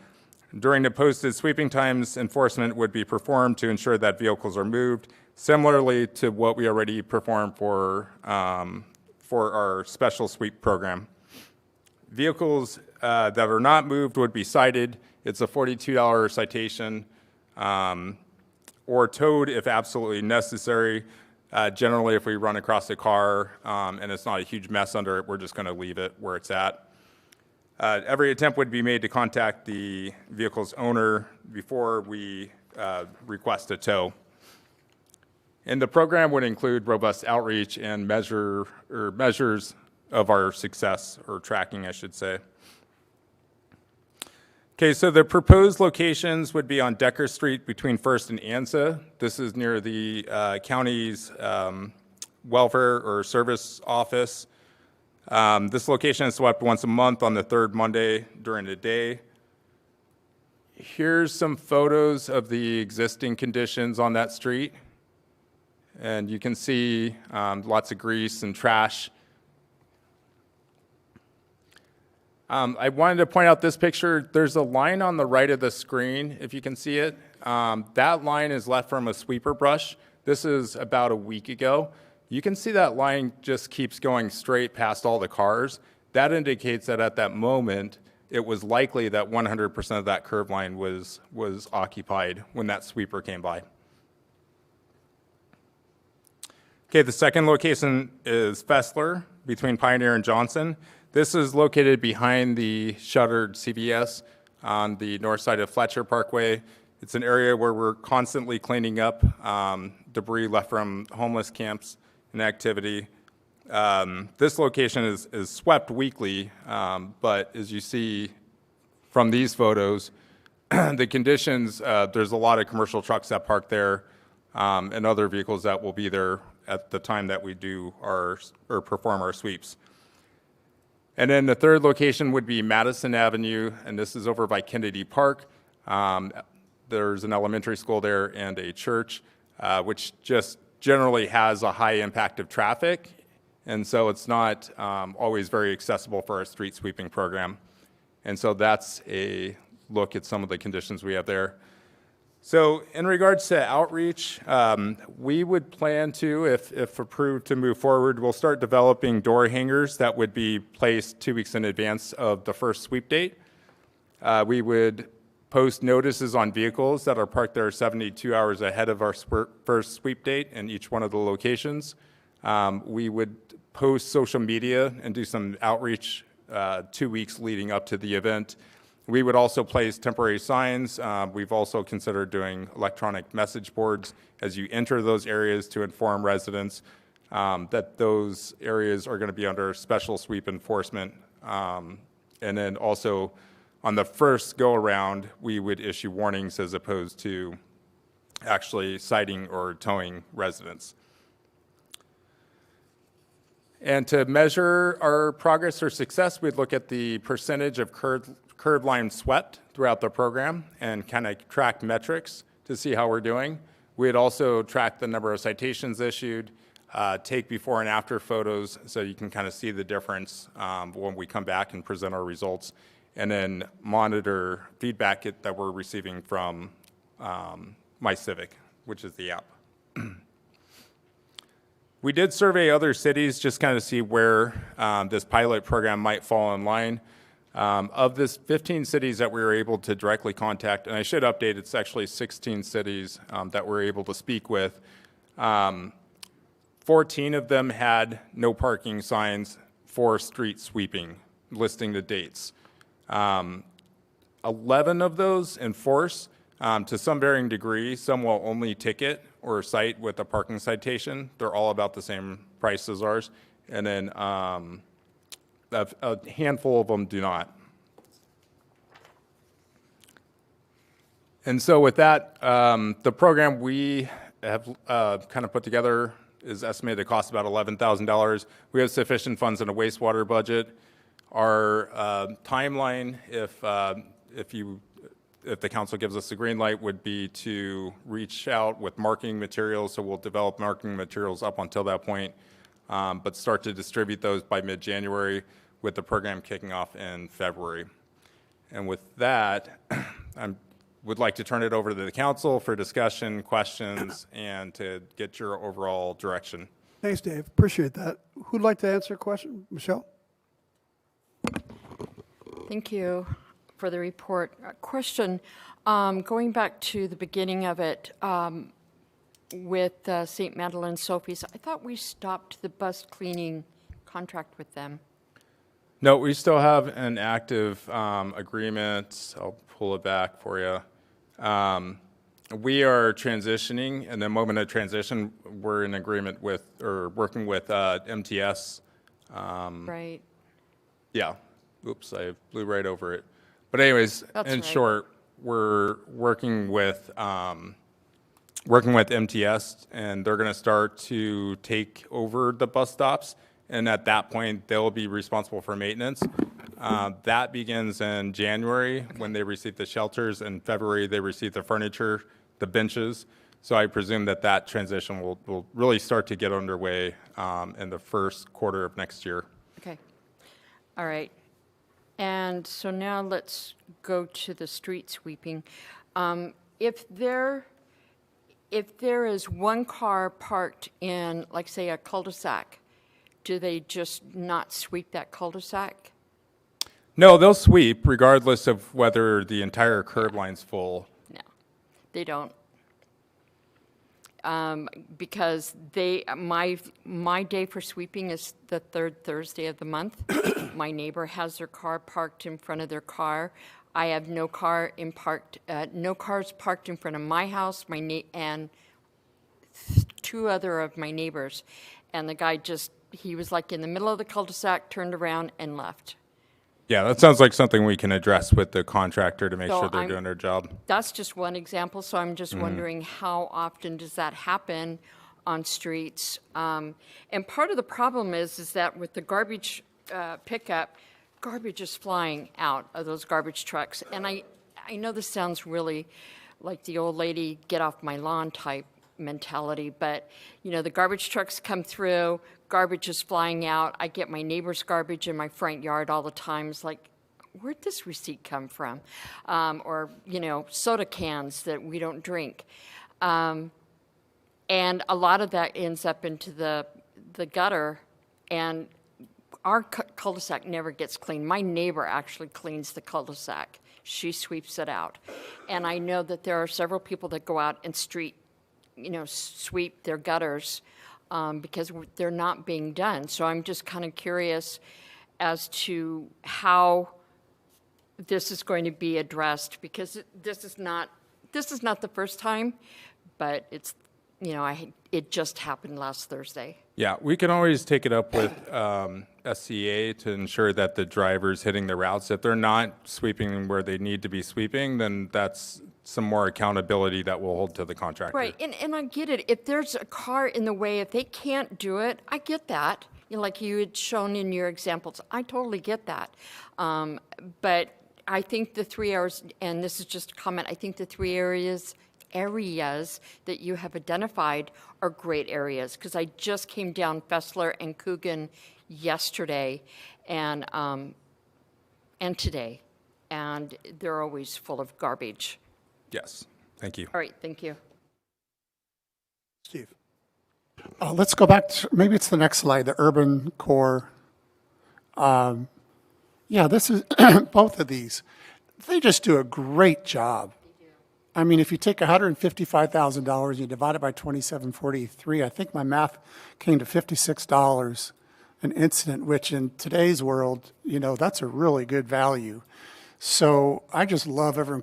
During the posted sweeping times, enforcement would be performed to ensure that vehicles are moved, similarly to what we already perform for our special sweep program. Vehicles that are not moved would be cited. It's a $42 citation, or towed if absolutely necessary. Generally, if we run across a car and it's not a huge mess under it, we're just going to leave it where it's at. Every attempt would be made to contact the vehicle's owner before we request a tow. And the program would include robust outreach and measures of our success, or tracking, I should say. Okay, so the proposed locations would be on Decker Street between First and Anza. This is near the county's welfare or service office. This location is swept once a month on the 3rd Monday during the day. Here's some photos of the existing conditions on that street. And you can see lots of grease and trash. I wanted to point out this picture. There's a line on the right of the screen, if you can see it. That line is left from a sweeper brush. This is about a week ago. You can see that line just keeps going straight past all the cars. That indicates that at that moment, it was likely that 100% of that curb line was occupied when that sweeper came by. Okay, the second location is Fessler between Pioneer and Johnson. This is located behind the shuttered CVS on the north side of Fletcher Parkway. It's an area where we're constantly cleaning up debris left from homeless camps and activity. This location is swept weekly, but as you see from these photos, the conditions, there's a lot of commercial trucks that park there and other vehicles that will be there at the time that we do or perform our sweeps. And then the third location would be Madison Avenue, and this is over by Kennedy Park. There's an elementary school there and a church, which just generally has a high impact of traffic, and so it's not always very accessible for our street sweeping program. And so that's a look at some of the conditions we have there. So in regards to outreach, we would plan to, if approved to move forward, we'll start developing door hangers that would be placed 2 weeks in advance of the first sweep date. We would post notices on vehicles that are parked there 72 hours ahead of our first sweep date in each one of the locations. We would post social media and do some outreach 2 weeks leading up to the event. We would also place temporary signs. We've also considered doing electronic message boards as you enter those areas to inform residents that those areas are going to be under special sweep enforcement. And then also on the first go around, we would issue warnings as opposed to actually citing or towing residents. And to measure our progress or success, we'd look at the percentage of curb line swept throughout the program and kind of track metrics to see how we're doing. We'd also track the number of citations issued, take before and after photos so you can kind of see the difference when we come back and present our results. and then monitor feedback that we're receiving from My Civic, which is the app. We did survey other cities, just kind of see where this pilot program might fall in line. Of this 15 cities that we were able to directly contact, and I should update, it's actually 16 cities that we're able to speak with. 14 of them had no parking signs for street sweeping, listing the dates. 11 of those enforce to some varying degree. Some will only ticket or cite with a parking citation. They're all about the same price as ours. And then a handful of them do not. And so with that, the program we have kind of put together is estimated to cost about $11,000. We have sufficient funds in a wastewater budget. Our timeline, if the council gives us the green light, would be to reach out with marketing materials. So we'll develop marketing materials up until that point, but start to distribute those by mid-January, with the program kicking off in February. And with that, I would like to turn it over to the council for discussion, questions, and to get your overall direction. Thanks, Dave. Appreciate that. Who'd like to answer a question? Michelle? Thank you for the report. Question, going back to the beginning of it with St. Madeleine Sophie's, I thought we stopped the bus cleaning contract with them. No, we still have an active agreement. I'll pull it back for you. We are transitioning, and the moment of transition, we're in agreement with, or working with MTS. Right. Yeah. Oops, I blew right over it. But anyways, in short, we're working with MTS, and they're going to start to take over the bus stops. And at that point, they'll be responsible for maintenance. That begins in January when they receive the shelters. In February, they receive the furniture, the benches. So I presume that transition will really start to get underway in the first quarter of next year. Okay. All right. And so now let's go to the street sweeping. If there is one car parked in, like, say, a cul-de-sac, do they just not sweep that cul-de-sac? No, they'll sweep regardless of whether the entire curb line's full. No, they don't. Because my day for sweeping is the third Thursday of the month. My neighbor has their car parked in front of their car. I have no cars parked in front of my house, and two other of my neighbors. And the guy he was like in the middle of the cul-de-sac, turned around and left. Yeah, that sounds like something we can address with the contractor to make So sure they're doing their job. That's just one example, so I'm just wondering how often does that happen on streets? And part of the problem is that with the garbage pickup, garbage is flying out of those garbage trucks. And I know this sounds really like the old lady, get off my lawn type mentality, but the garbage trucks come through, garbage is flying out. I get my neighbor's garbage in my front yard all the time. It's like, where'd this receipt come from? Or soda cans that we don't drink. And a lot of that ends up into the gutter, and our cul-de-sac never gets cleaned. My neighbor actually cleans the cul-de-sac. She sweeps it out. And I know that there are several people that go out and sweep their gutters because they're not being done. So I'm just kind of curious as to how this is going to be addressed, because this is not the first time, but it's it just happened last Thursday. Yeah, we can always take it up with SCA to ensure that the driver's hitting the routes. If they're not sweeping where they need to be sweeping, then that's some more accountability that we'll hold to the contractor. Right, and I get it. If there's a car in the way, if they can't do it, I get that. Like you had shown in your examples, I totally get that. But I think the 3 hours, and this is just a comment, I think the 3 areas that you have identified are great areas, because I just came down Fessler and Coogan yesterday and today. and they're always full of garbage. Yes, thank you. All right, thank you. Steve. Let's go back to, maybe it's the next slide, the urban core. Yeah, this is, both of these, they just do a great job. I mean, if you take $155,000 and you divide it by 2743, I think my math came to $56 an incident, which in today's world, you know, that's a really good value. So I just love Urban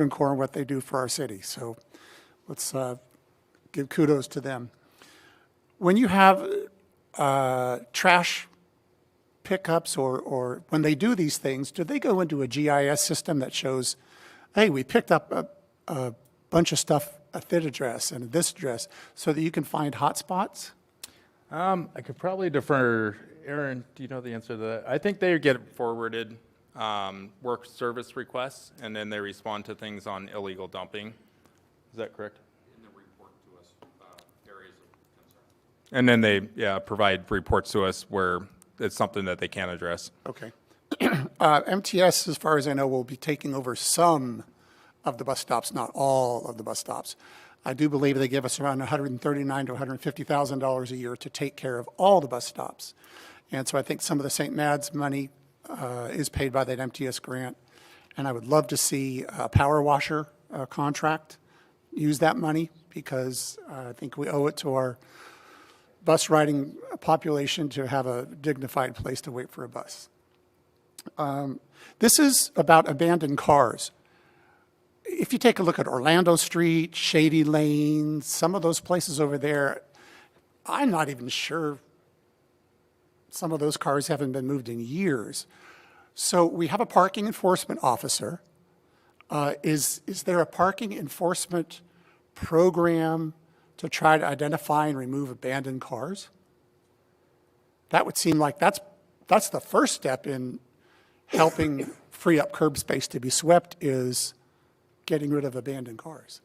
Core and what they do for our city. So let's give kudos to them. When you have trash pickups or when they do these things, do they go into a GIS system that shows, hey, we picked up a bunch of stuff at this address and this address so that you can find hot spots? I could probably defer. Aaron, do you know the answer to that? I think they get forwarded work service requests, and then they respond to things on illegal dumping. Is that correct? And they report to us areas of concern. And then they provide reports to us where it's something that they can address. Okay. MTS, as far as I know, will be taking over some of the bus stops, not all of the bus stops. I do believe they give us around $139,000 to $150,000 a year to take care of all the bus stops. And so I think some of the St. Mads money is paid by that MTS grant. And I would love to see a power washer contract use that money, because I think we owe it to our bus riding population to have a dignified place to wait for a bus. This is about abandoned cars. If you take a look at Orlando Street, Shady Lane, some of those places over there, I'm not even sure some of those cars haven't been moved in years. So we have a parking enforcement officer. Is there a parking enforcement program to try to identify and remove abandoned cars? That would seem like that's the first step in helping free up curb space to be swept, is getting rid of abandoned cars.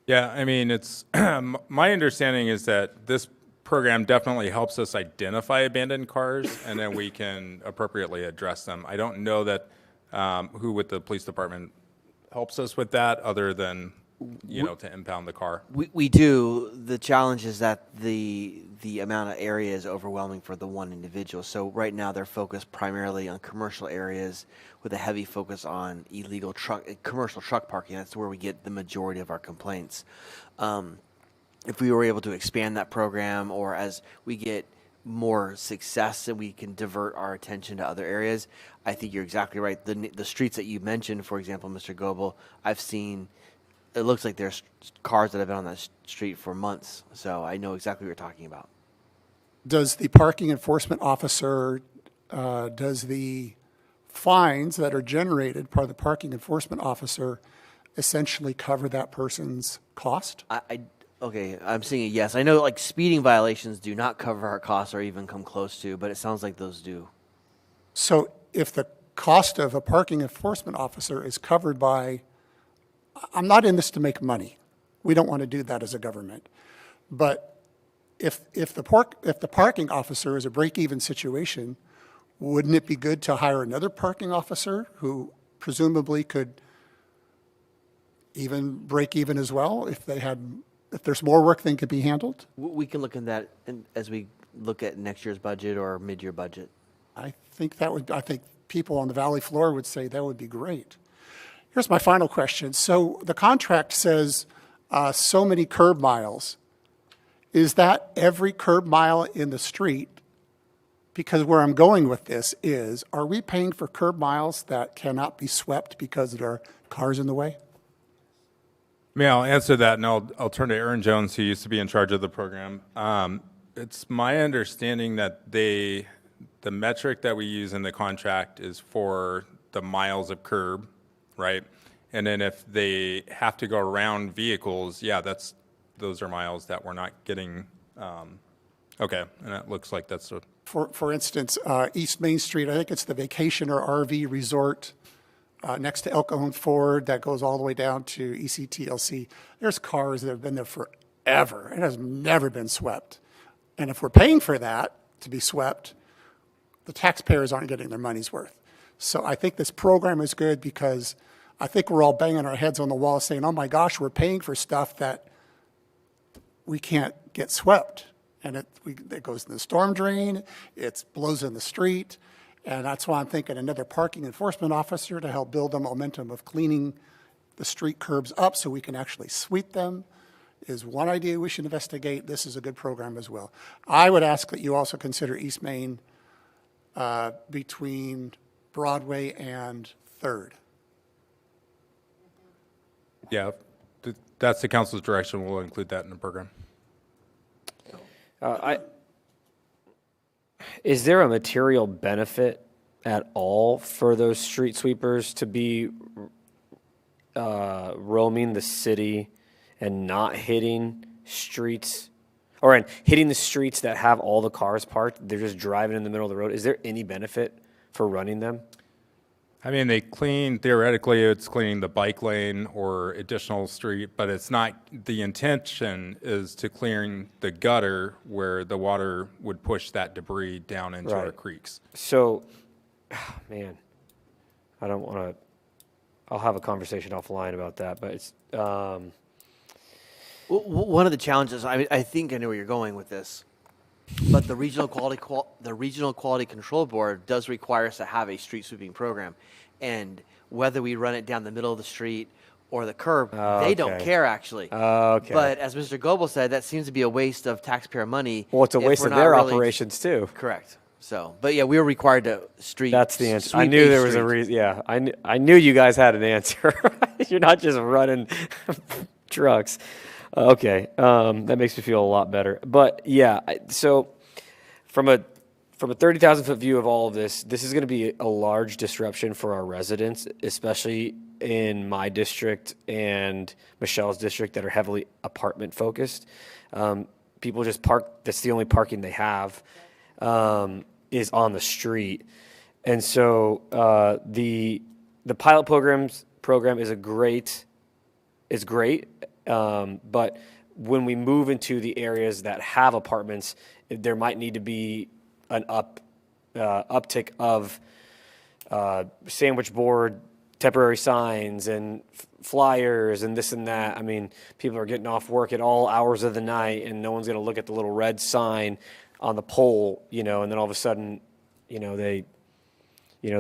Yeah, I mean, it's my understanding is that this program definitely helps us identify abandoned cars, and then we can appropriately address them. I don't know that who with the police department helps us with that, other than to impound the car. We do. The challenge is that the amount of area is overwhelming for the one individual. So right now they're focused primarily on commercial areas with a heavy focus on illegal commercial truck parking. That's where we get the majority of our complaints. If we were able to expand that program, or as we get more success and we can divert our attention to other areas, I think you're exactly right. The streets that you mentioned, for example, Mr. Goebel, I've seen. It looks like there's cars that have been on that street for months, so I know exactly what you're talking about. Does the parking enforcement officer, does the fines that are generated by the parking enforcement officer essentially cover that person's cost? Okay, I'm seeing a yes. I know like speeding violations do not cover our costs or even come close to, but it sounds like those do. So if the cost of a parking enforcement officer is covered by, I'm not in this to make money. We don't want to do that as a government. But if the parking officer is a break-even situation, wouldn't it be good to hire another parking officer who presumably could even break even as well if there's more work than could be handled? We can look at that as we look at next year's budget or mid-year budget. I think people on the Valley floor would say that would be great. Here's my final question. So the contract says so many curb miles. Is that every curb mile in the street? Because where I'm going with this is, are we paying for curb miles that cannot be swept because there are cars in the way? I'll answer that, and I'll turn to Aaron Jones, who used to be in charge of the program. It's my understanding that the metric that we use in the contract is for the miles of curb, right? And then if they have to go around vehicles, those are miles that we're not getting. Okay, and it looks like that's a... For instance, East Main Street, I think it's the Vacation or RV Resort next to El Cajon Ford that goes all the way down to ECTLC. There's cars that have been there forever. It has never been swept. And if we're paying for that to be swept, the taxpayers aren't getting their money's worth. So I think this program is good because I think we're all banging our heads on the wall saying, oh my gosh, we're paying for stuff that we can't get swept. And it goes in the storm drain, it blows in the street, and that's why I'm thinking another parking enforcement officer to help build the momentum of cleaning the street curbs up so we can actually sweep them is one idea we should investigate. This is a good program as well. I would ask that you also consider East Main between Broadway and 3rd. Yeah, that's the council's direction. We'll include that in the program. Is there a material benefit at all for those street sweepers to be roaming the city and not hitting streets, or hitting the streets that have all the cars parked? They're just driving in the middle of the road. Is there any benefit for running them? I mean, theoretically, it's cleaning the bike lane or additional street, but it's not, the intention is to clearing the gutter where the water would push that debris down into our creeks. So, man, I don't want to, I'll have a conversation offline about that, but it's, one of the challenges, I think I know where you're going with this, but the regional quality control board does require us to have a street sweeping program, and whether we run it down the middle of the street or the curb, they don't care actually. Okay. But as Mr. Goebel said, that seems to be a waste of taxpayer money. Well, it's a if waste we're of not their really- operations too. Correct. So, but yeah, we were required to street. That's the answer. I sweep knew there was street. a reason. Yeah, I knew you guys had an answer. You're not just running trucks. Okay, that makes me feel a lot better. But yeah, so from a 30,000-foot view of all of this, this is going to be a large disruption for our residents, especially in my district and Michelle's district that are heavily apartment focused. People just park. That's the only parking they have, is on the street, and so the pilot program is great. But when we move into the areas that have apartments, there might need to be an uptick of sandwich board, temporary signs, and flyers, and this and that. I mean, people are getting off work at all hours of the night, and no one's going to look at the little red sign on the pole, and then all of a sudden, they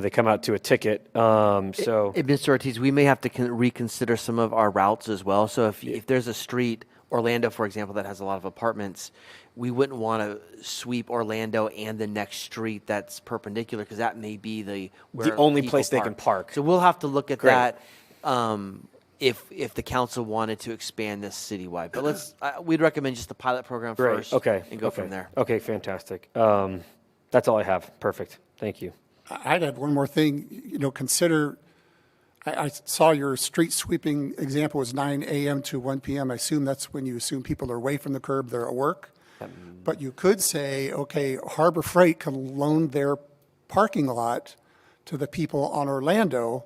come out to a ticket. Mr. Ortiz, we may have to reconsider some of our routes as well. So if there's a street, Orlando, for example, that has a lot of apartments, we wouldn't want to sweep Orlando and the next street that's perpendicular, because that may be the only place they can park. So we'll have to look at that if the council wanted to expand this citywide. But we'd recommend just the pilot program first, and go from there. Okay, fantastic. That's all I have. Perfect. Thank you. I'd add one more thing, consider, I saw your street sweeping example was 9 a.m. to 1 p.m. I assume that's when you assume people are away from the curb, they're at work. But you could say, okay, Harbor Freight can loan their parking lot to the people on Orlando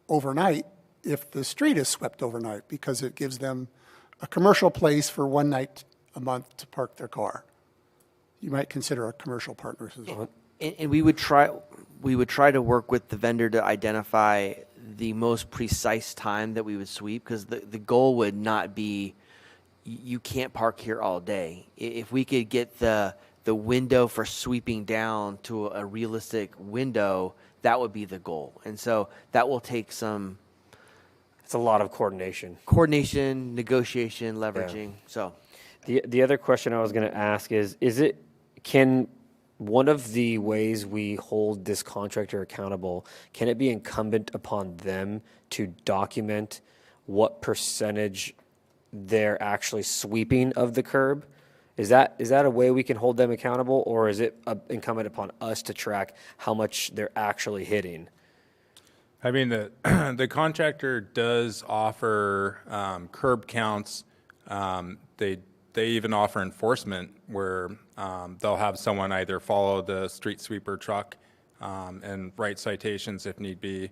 overnight if the street is swept overnight, because it gives them a commercial place for one night a month to park their car. You might consider a commercial partners as well. And we would try to work with the vendor to identify the most precise time that we would sweep, because the goal would not be you can't park here all day. If we could get the window for sweeping down to a realistic window, that would be the goal. And so that will take some. It's a lot of coordination. Negotiation, leveraging. Yeah. So the other question I was going to ask is can one of the ways we hold this contractor accountable, can it be incumbent upon them to document what percentage they're actually sweeping of the curb? Is that a way we can hold them accountable, or is it incumbent upon us to track how much they're actually hitting? I mean, the contractor does offer curb counts. They even offer enforcement where they'll have someone either follow the street sweeper truck and write citations if need be,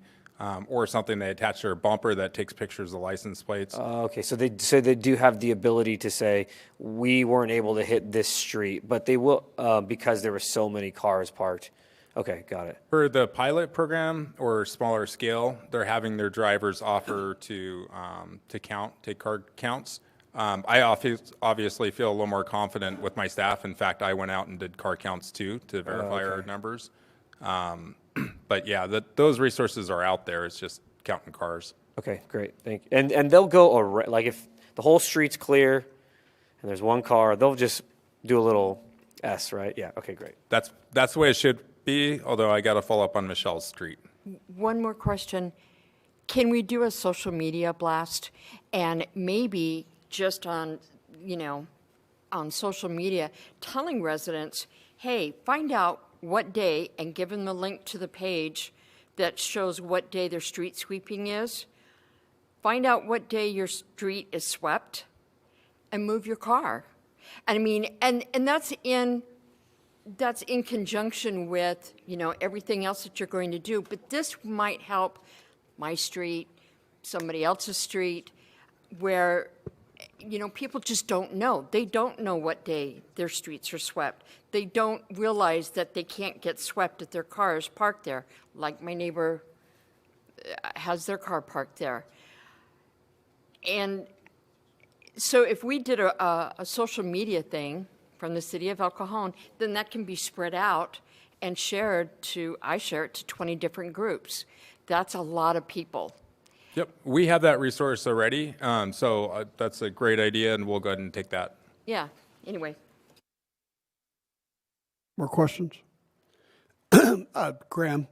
or something they attach to their bumper that takes pictures of license plates. Okay, so they do have the ability to say, we weren't able to hit this street, but they will, because there were so many cars parked, Okay, got it. For the pilot program or smaller scale, they're having their drivers offer to take car counts. I obviously feel a little more confident with my staff. In fact, I went out and did car counts too to verify our numbers. But yeah, those resources are out there. It's just counting cars. Okay, great, thank you. And they'll go, like if the whole street's clear and there's one car, they'll just do a little S, right? Yeah, okay, great. That's the way it should be, although I got to follow up on Michelle's street. One more question. Can we do a social media blast and maybe just on, on social media, telling residents, hey, find out what day and give them the link to the page that shows what day their street sweeping is. Find out what day your street is swept and move your car. I mean, and that's in conjunction with, everything else that you're going to do. But this might help my street, somebody else's street, where, people just don't know. They don't know what day their streets are swept. They don't realize that they can't get swept if their car is parked there, like my neighbor has their car parked there. And so if we did a social media thing from the city of El Cajon, then that can be spread out and I share it to 20 different groups. That's a lot of people. Yep, we have that resource already, so that's a great idea, and we'll go ahead and take that. Yeah, anyway. More questions? Graham,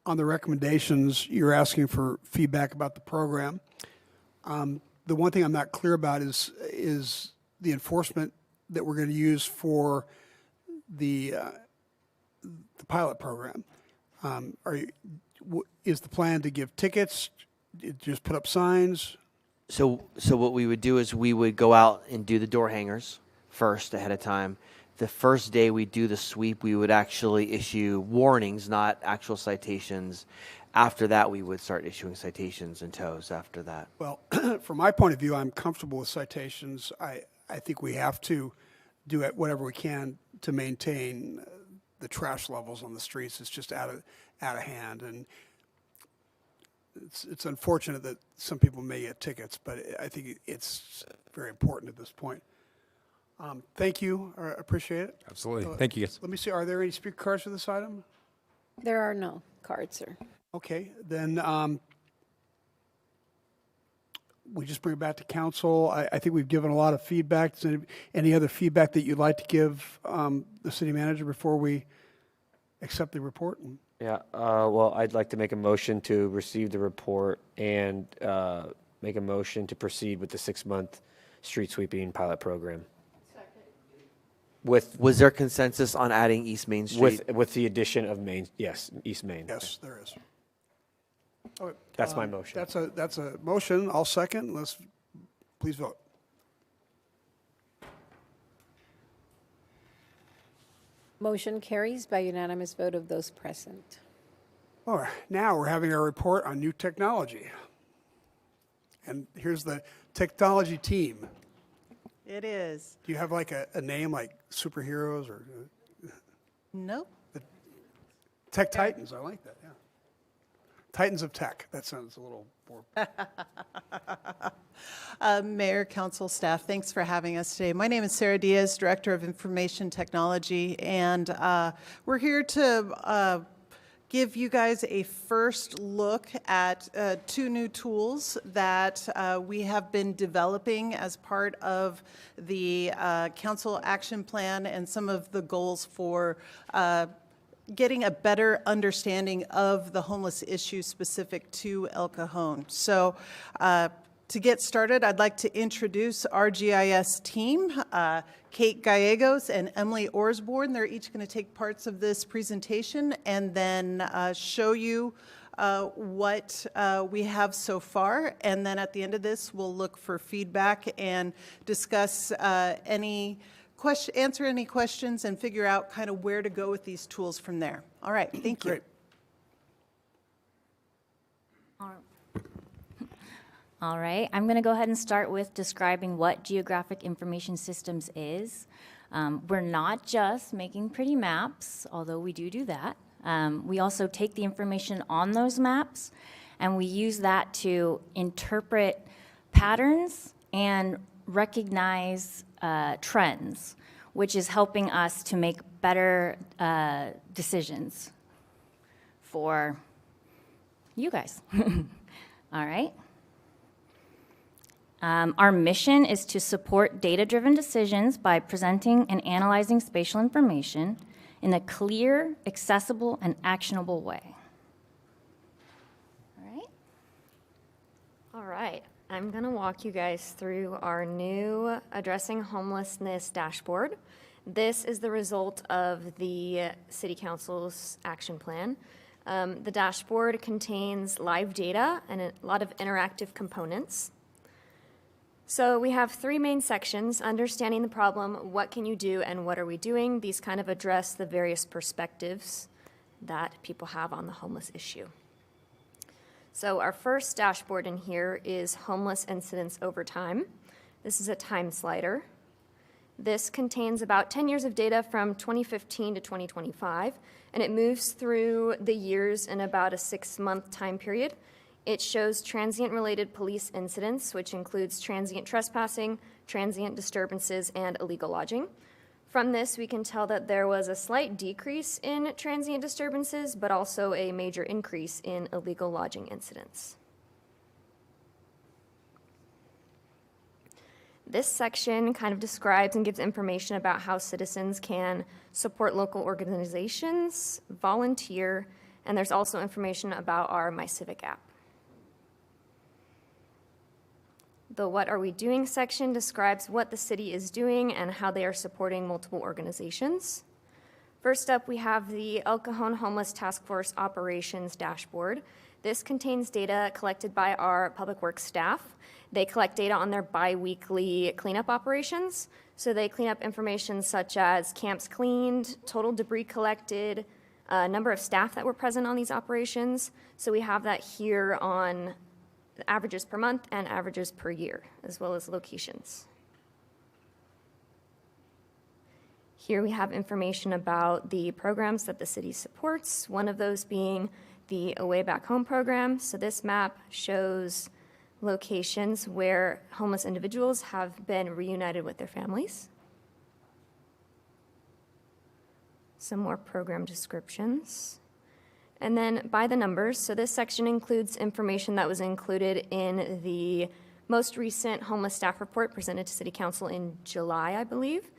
on the recommendations, you're asking for feedback about the program. The one thing I'm not clear about is the enforcement that we're going to use for the pilot program. Is the plan to give tickets? Just put up signs? So what we would do is we would go out and do the door hangers first ahead of time. The first day we do the sweep, we would actually issue warnings, not actual citations. After that, we would start issuing citations and tows after that. Well, from my point of view, I'm comfortable with citations. I think we have to do whatever we can to maintain the trash levels on the streets. It's just out of hand, and it's unfortunate that some people may get tickets, but I think it's very important at this point. Thank you. I appreciate it. Absolutely. Thank you, guys. Let me see. Are there any speaker cards for this item? There are no cards, sir. Okay, then we just bring it back to council. I think we've given a lot of feedback. Is there any other feedback that you'd like to give the city manager before we accept the report? Yeah, well, I'd like to make a motion to receive the report and make a motion to proceed with the 6-month street sweeping pilot program. Was there consensus on adding East Main Street? With the addition of East Main. Yes, there is. Okay, That's my motion. That's a motion. I'll second. Please vote. Motion carries by unanimous vote of those present. All right, now we're having our report on new technology. And here's the technology team. It is. Do you have like a name like superheroes or? Nope. Tech Titans, I like that, yeah. Titans of Tech, that sounds a little more. Mayor, council, staff, thanks for having us today. My name is Sarah Diaz, Director of Information Technology, and we're here to give you guys a first look at 2 new tools that we have been developing as part of the council action plan and some of the goals for getting a better understanding of the homeless issue specific to El Cajon. So to get started, I'd like to introduce our GIS team, Kate Gallegos and Emily Orsborn. They're each going to take parts of this presentation and then show you what we have so far. And then at the end of this, we'll look for feedback and discuss answer any questions and figure out kind of where to go with these tools from there. All right, thank you. Great. All right, I'm going to go ahead and start with describing what Geographic Information Systems is. We're not just making pretty maps, although we do that. We also take the information on those maps and we use that to interpret patterns and recognize trends, which is helping us to make better decisions for you guys. All right. Our mission is to support data-driven decisions by presenting and analyzing spatial information in a clear, accessible, and actionable way. All right. All right. I'm going to walk you guys through our new Addressing Homelessness dashboard. This is the result of the City Council's action plan. The dashboard contains live data and a lot of interactive components. So we have three main sections: understanding the problem, what can you do, and what are we doing. These kind of address the various perspectives that people have on the homeless issue. So our first dashboard in here is homeless incidents over time. This is a time slider. This contains about 10 years of data from 2015 to 2025, and it moves through the years in about a 6-month time period. It shows transient-related police incidents, which includes transient trespassing, transient disturbances, and illegal lodging. From this, we can tell that there was a slight decrease in transient disturbances, but also a major increase in illegal lodging incidents. This section kind of describes and gives information about how citizens can support local organizations, volunteer, and there's also information about our My Civic app. The What Are We Doing section describes what the city is doing and how they are supporting multiple organizations. First up, we have the El Cajon Homeless Task Force Operations Dashboard. This contains data collected by our public works staff. They collect data on their bi-weekly cleanup operations. So they clean up information such as camps cleaned, total debris collected, number of staff that were present on these operations. So we have that here on averages per month and averages per year, as well as locations. Here we have information about the programs that the city supports, one of those being the Away Back Home program. So this map shows locations where homeless individuals have been reunited with their families. Some more program descriptions. And then by the numbers, so this section includes information that was included in the most recent homeless staff report presented to City Council in July, I believe.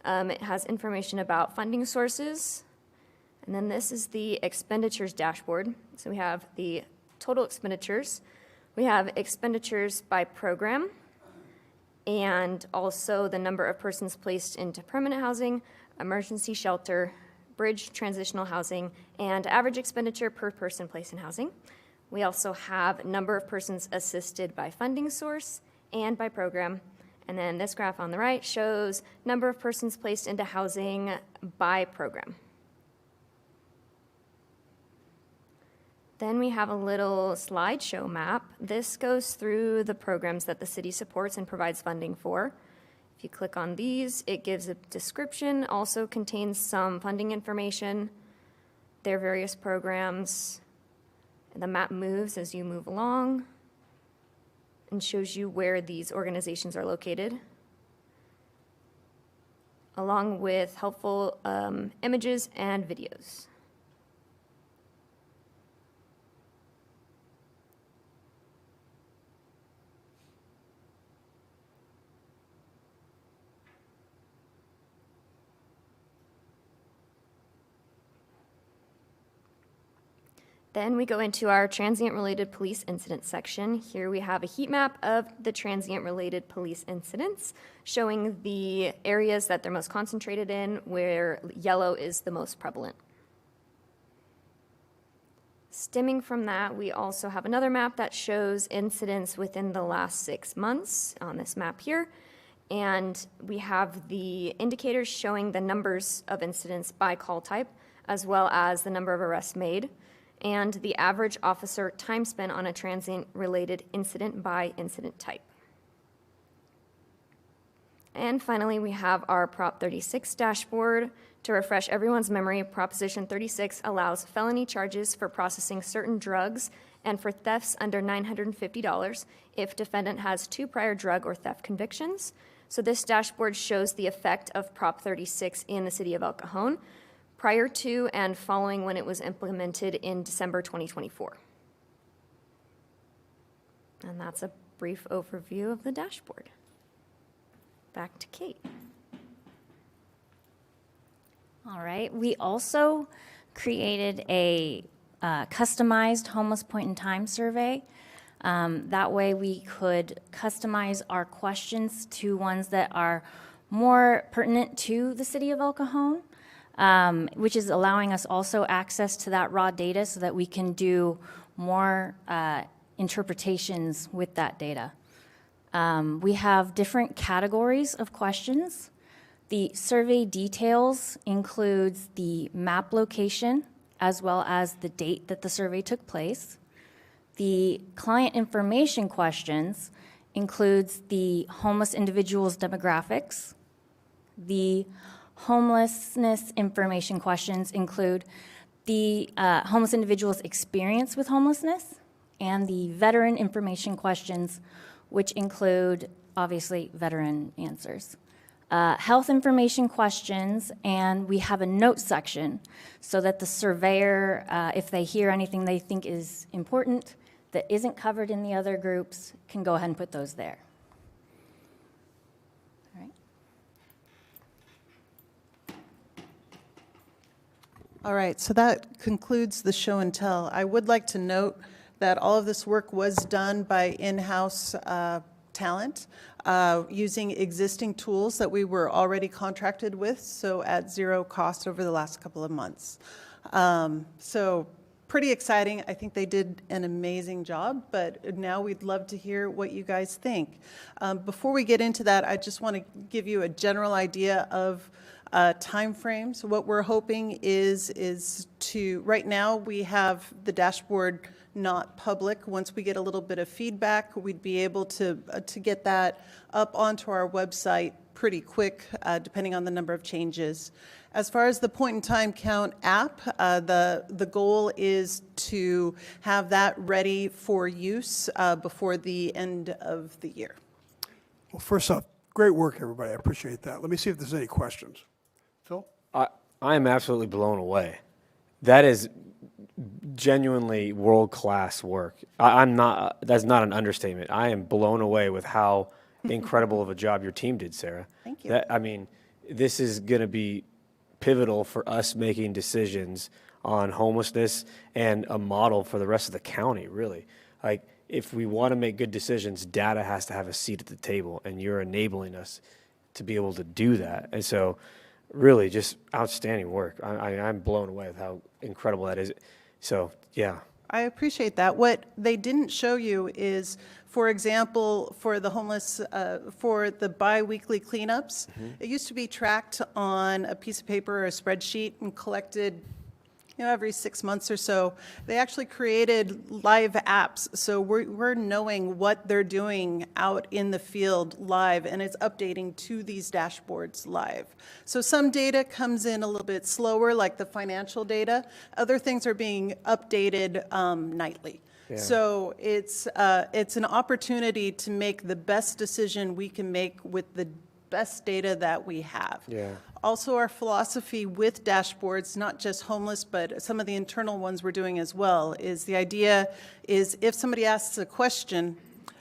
It has information about funding sources. And then this is the expenditures dashboard. So we have the total expenditures. We have expenditures by program, and also the number of persons placed into permanent housing, emergency shelter, bridge transitional housing, and average expenditure per person placed in housing. We also have number of persons assisted by funding source and by program. And then this graph on the right shows number of persons placed into housing by program. Then we have a little slideshow map. This goes through the programs that the city supports and provides funding for. If you click on these, it gives a description, also contains some funding information, their various programs. The map moves as you move along and shows you where these organizations are located, along with helpful images and videos. Then we go into our transient-related police incident section. Here we have a heat map of the transient-related police incidents, showing the areas that they're most concentrated in, where yellow is the most prevalent. Stemming from that, we also have another map that shows incidents within the last 6 months on this map here. And we have the indicators showing the numbers of incidents by call type, as well as the number of arrests made, and the average officer time spent on a transient-related incident by incident type. And finally, we have our Prop 36 dashboard. To refresh everyone's memory, Proposition 36 allows felony charges for processing certain drugs and for thefts under $950 if defendant has 2 prior drug or theft convictions. So this dashboard shows the effect of Prop 36 in the city of El Cajon prior to and following when it was implemented in December 2024. And that's a brief overview of the dashboard. Back to Kate. All right. We also created a customized homeless point in time survey. That way we could customize our questions to ones that are more pertinent to the city of El Cajon, which is allowing us also access to that raw data so that we can do more interpretations with that data. We have different categories of questions. The survey details includes the map location as well as the date that the survey took place. The client information questions includes the homeless individual's demographics. The homelessness information questions include the homeless individual's experience with homelessness, and the veteran information questions, which include, obviously, veteran answers. Health information questions, and we have a note section so that the surveyor, if they hear anything they think is important that isn't covered in the other groups, can go ahead and put those there. All right. All right, so that concludes the show and tell. I would like to note that all of this work was done by in-house talent using existing tools that we were already contracted with, so at zero cost over the last couple of months. So pretty exciting. I think they did an amazing job, but now we'd love to hear what you guys think. Before we get into that, I just want to give you a general idea of timeframes. What we're hoping is to, right now we have the dashboard not public. Once we get a little bit of feedback, we'd be able to get that up onto our website pretty quick, depending on the number of changes. As far as the point-in-time count app, the goal is to have that ready for use before the end of the year. Well, first off, great work, everybody. I appreciate that. Let me see if there's any questions. Phil? I am absolutely blown away. That is genuinely world-class work. I'm not, that's not an understatement. I am blown away with how incredible of a job your team did, Sarah. Thank you. I mean, this is going to be pivotal for us making decisions on homelessness and a model for the rest of the county, really. Like, if we want to make good decisions, data has to have a seat at the table, and you're enabling us to be able to do that. And so, really, just outstanding work. I'm blown away with how incredible that is. So, yeah. I appreciate that. What they didn't show you is, for example, for the homeless, for the bi-weekly cleanups, it used to be tracked on a piece of paper or a spreadsheet and collected, every 6 months or so. They actually created live apps, so we're knowing what they're doing out in the field live, and it's updating to these dashboards live. So some data comes in a little bit slower, like the financial data. Other things are being updated nightly. Yeah. So it's an opportunity to make the best decision we can make with the best data that we have. Yeah. Also, our philosophy with dashboards, not just homeless, but some of the internal ones we're doing as well, is the idea is if somebody asks a question,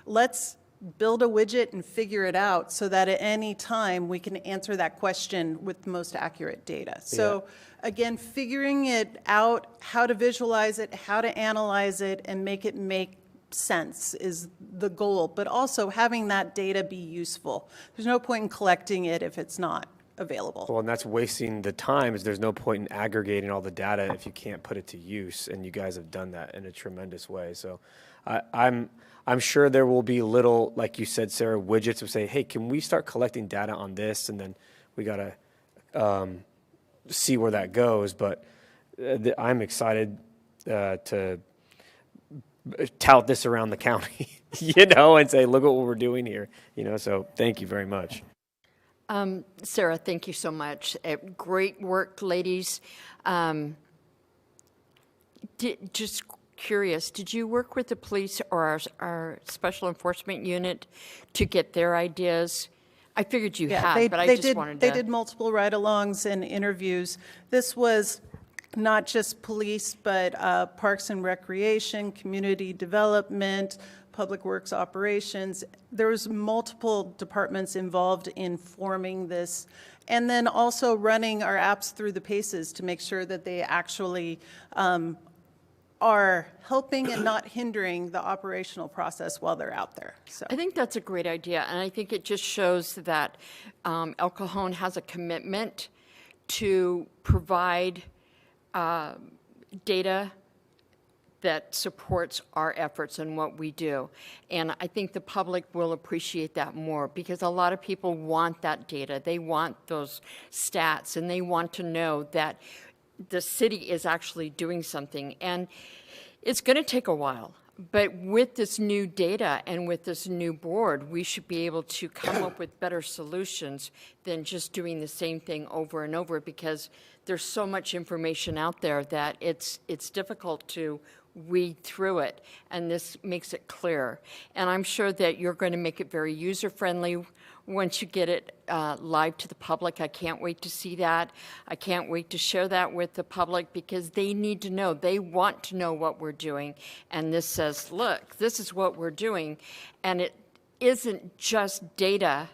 let's build a widget and figure it out so that at any time we can answer that question with the most accurate data. So again, figuring it out, how to visualize it, how to analyze it, and make it make sense is the goal, but also having that data be useful. There's no point in collecting it if it's not available. Well, and that's wasting the time, is there's no point in aggregating all the data if you can't put it to use, and you guys have done that in a tremendous way. So I'm sure there will be little, like you said, Sarah, widgets that say, hey, can we start collecting data on this? And then we got to see where that goes. But I'm excited to tout this around the county, and say, look at what we're doing here. So thank you very much. Sarah, thank you so much. Great work, ladies. Just curious, did you work with the police or our special enforcement unit to get their ideas? I figured you had, but I just wanted to. They did multiple ride-alongs and interviews. This was not just police, but Parks and Recreation, Community Development, Public Works Operations. There was multiple departments involved in forming this, and then also running our apps through the paces to make sure that they actually are helping and not hindering the operational process while they're out there. So I think that's a great idea, and I think it just shows that El Cajon has a commitment to provide data that supports our efforts and what we do. And I think the public will appreciate that more because a lot of people want that data. They want those stats, and they want to know that the city is actually doing something. And it's going to take a while, but with this new data and with this new board, we should be able to come up with better solutions than just doing the same thing over and over, because there's so much information out there that it's difficult to weed through it, and this makes it clear. And I'm sure that you're going to make it very user-friendly once you get it live to the public. I can't wait to see that. I can't wait to share that with the public because they need to know. They want to know what we're doing. And this says, look, this is what we're doing. And it isn't just data.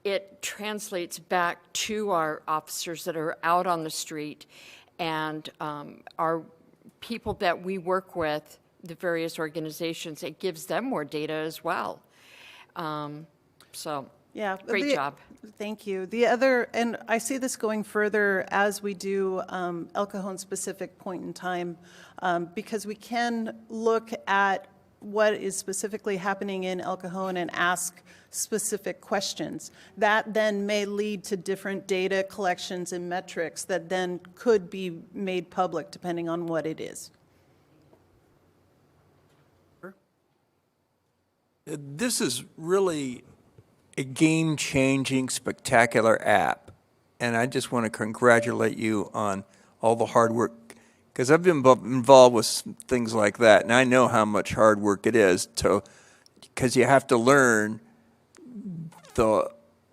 It translates back to our officers that are out on the street and our people that we work with, the various organizations. It gives them more data as well. Yeah, great job. Thank you. The other, and I see this going further as we do El Cajon specific point in time, because we can look at what is specifically happening in El Cajon and ask specific questions. That then may lead to different data collections and metrics that then could be made public depending on what it is. This is really a game-changing, spectacular app, and I just want to congratulate you on all the hard work, because I've been involved with things like that, and I know how much hard work it is because you have to learn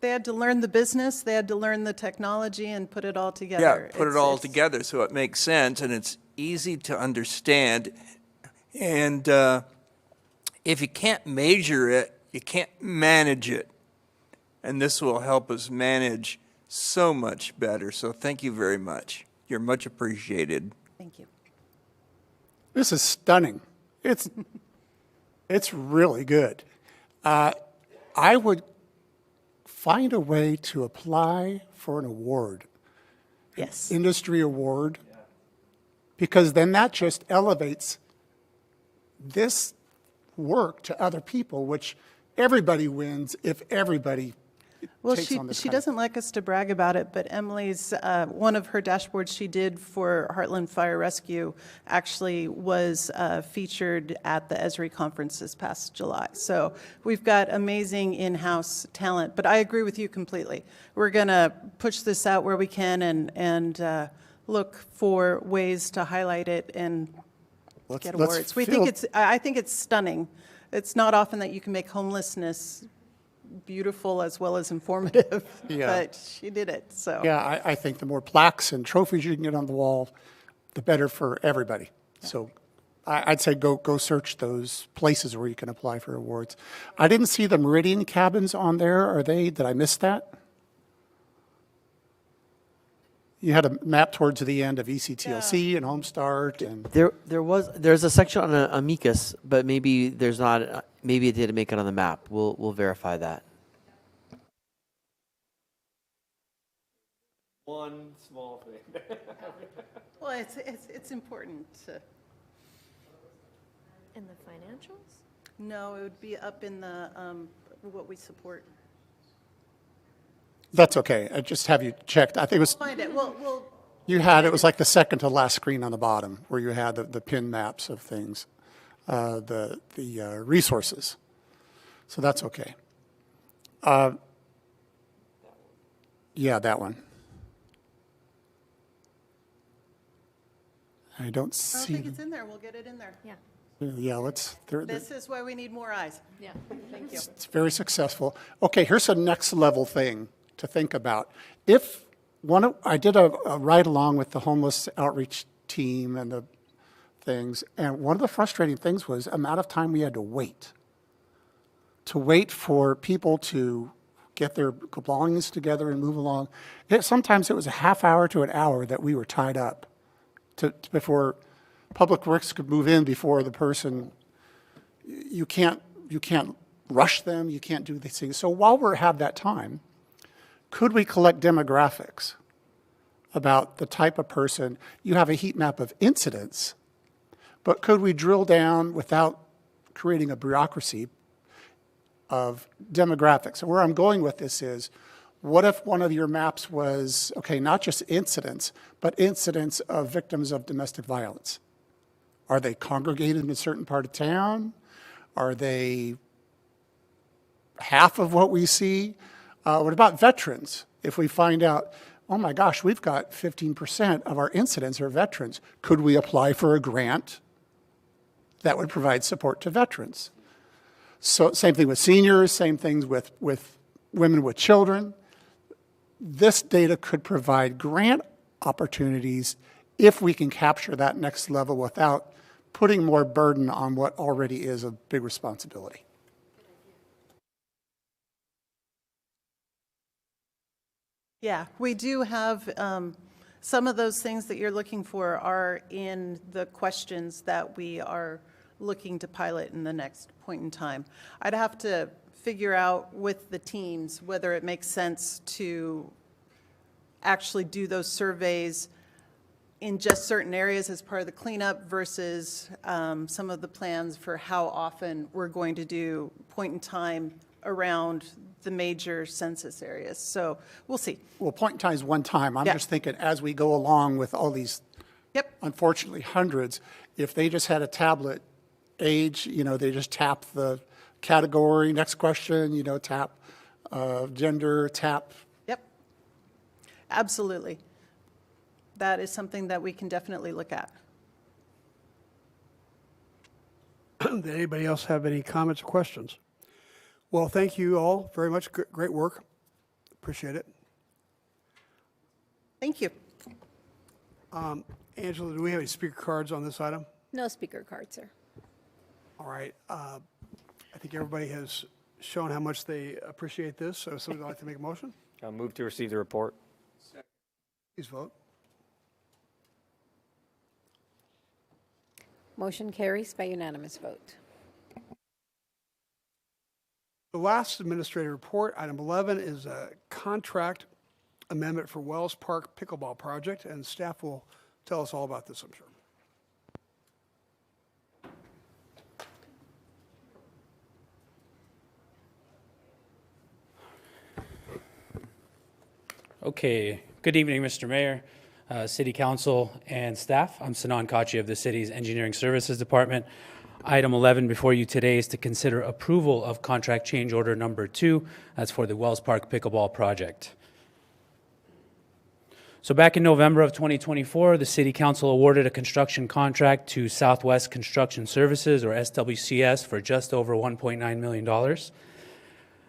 They had to learn the business, they had to learn the technology and put it all together. Yeah, put it all together so it makes sense and it's easy to understand. And if you can't measure it, you can't manage it. And this will help us manage so much better. So thank you very much. You're much appreciated. Thank you. This is stunning. It's really good. I would find a way to apply for an award. Yes. Industry award. Because then that just elevates this work to other people, which everybody wins if everybody takes on this she kind doesn't like us to brag about it, but Emily's, one of her dashboards she did for Heartland Fire Rescue actually was featured at the Esri conference this past July. So we've got amazing in-house talent, but I agree with you completely. We're going to push this out where we can and look for ways to highlight it and get awards. I think it's stunning. It's not often that you can make homelessness beautiful as well as informative, but she did it. So Yeah, I think the more plaques and trophies you can get on the wall, the better for everybody. So I'd say go search those places where you can apply for awards. I didn't see the Meridian cabins on there. Are they? Did I miss that? You had a map towards the end of ECTLC and Home Start and There's a section on amicus, but maybe there's not. Maybe it didn't make it on the map. We'll verify that. One small thing. well, it's important to. In the financials? No, it would be up in the what we support. that's okay. I just have you checked. I think it was. We'll find it. We'll You had, it was like the second to last screen on the bottom where you had the pin maps of things, the resources. So that's okay. Yeah, that one. I don't I don't see. think it's in there. We'll get it in there. Yeah. Yeah, let's. This is why we need more eyes. Yeah, thank you. It's very successful. Okay, here's a next level thing to think about. If I did a ride along with the homeless outreach team and the things, and one of the frustrating things was the amount of time we had to wait for people to get their belongings together and move along. Sometimes it was a half hour to an hour that we were tied up before Public Works could move in before the person. You can't rush them. You can't do these things. So while we have that time, could we collect demographics about the type of person? You have a heat map of incidents, but could we drill down without creating a bureaucracy of demographics? And where I'm going with this is, what if one of your maps was, okay, not just incidents, but incidents of victims of domestic violence? Are they congregated in a certain part of town? Are they half of what we see? What about veterans? If we find out, oh my gosh, we've got 15% of our incidents are veterans, could we apply for a grant that would provide support to veterans? So same thing with seniors, same things with women with children. This data could provide grant opportunities if we can capture that next level without putting more burden on what already is a big responsibility. Yeah, we do have some of those things that you're looking for are in the questions that we are looking to pilot in the next point in time. I'd have to figure out with the teams whether it makes sense to actually do those surveys in just certain areas as part of the cleanup versus some of the plans for how often we're going to do point in time around the major census areas. So we'll see. Well, point in time is one time. I'm just thinking as we go along with all these, unfortunately, hundreds, if they just had a tablet age, they just tap the category, next question, tap gender, tap. Yep, absolutely. That is something that we can definitely look at. Did anybody else have any comments or questions? Well, thank you all very much. Great work. Appreciate it. Thank you. Angela, do we have any speaker cards on this item? No speaker cards, sir. All right. I think everybody has shown how much they appreciate this. So somebody would like to make a motion? I'll move to receive the report. Please vote. Motion carries by unanimous vote. The last administrative report, item 11, is a contract amendment for Wells Park Pickleball Project, and staff will tell us all about this, I'm sure. Okay, good evening, Mr. Mayor, City Council, and staff. I'm Sanan Kachi of the city's Engineering Services Department. Item 11 before you today is to consider approval of contract change order number 2. That's for the Wells Park Pickleball Project. So back in November of 2024, the City Council awarded a construction contract to Southwest Construction Services, or SWCS, for just over $1.9 million.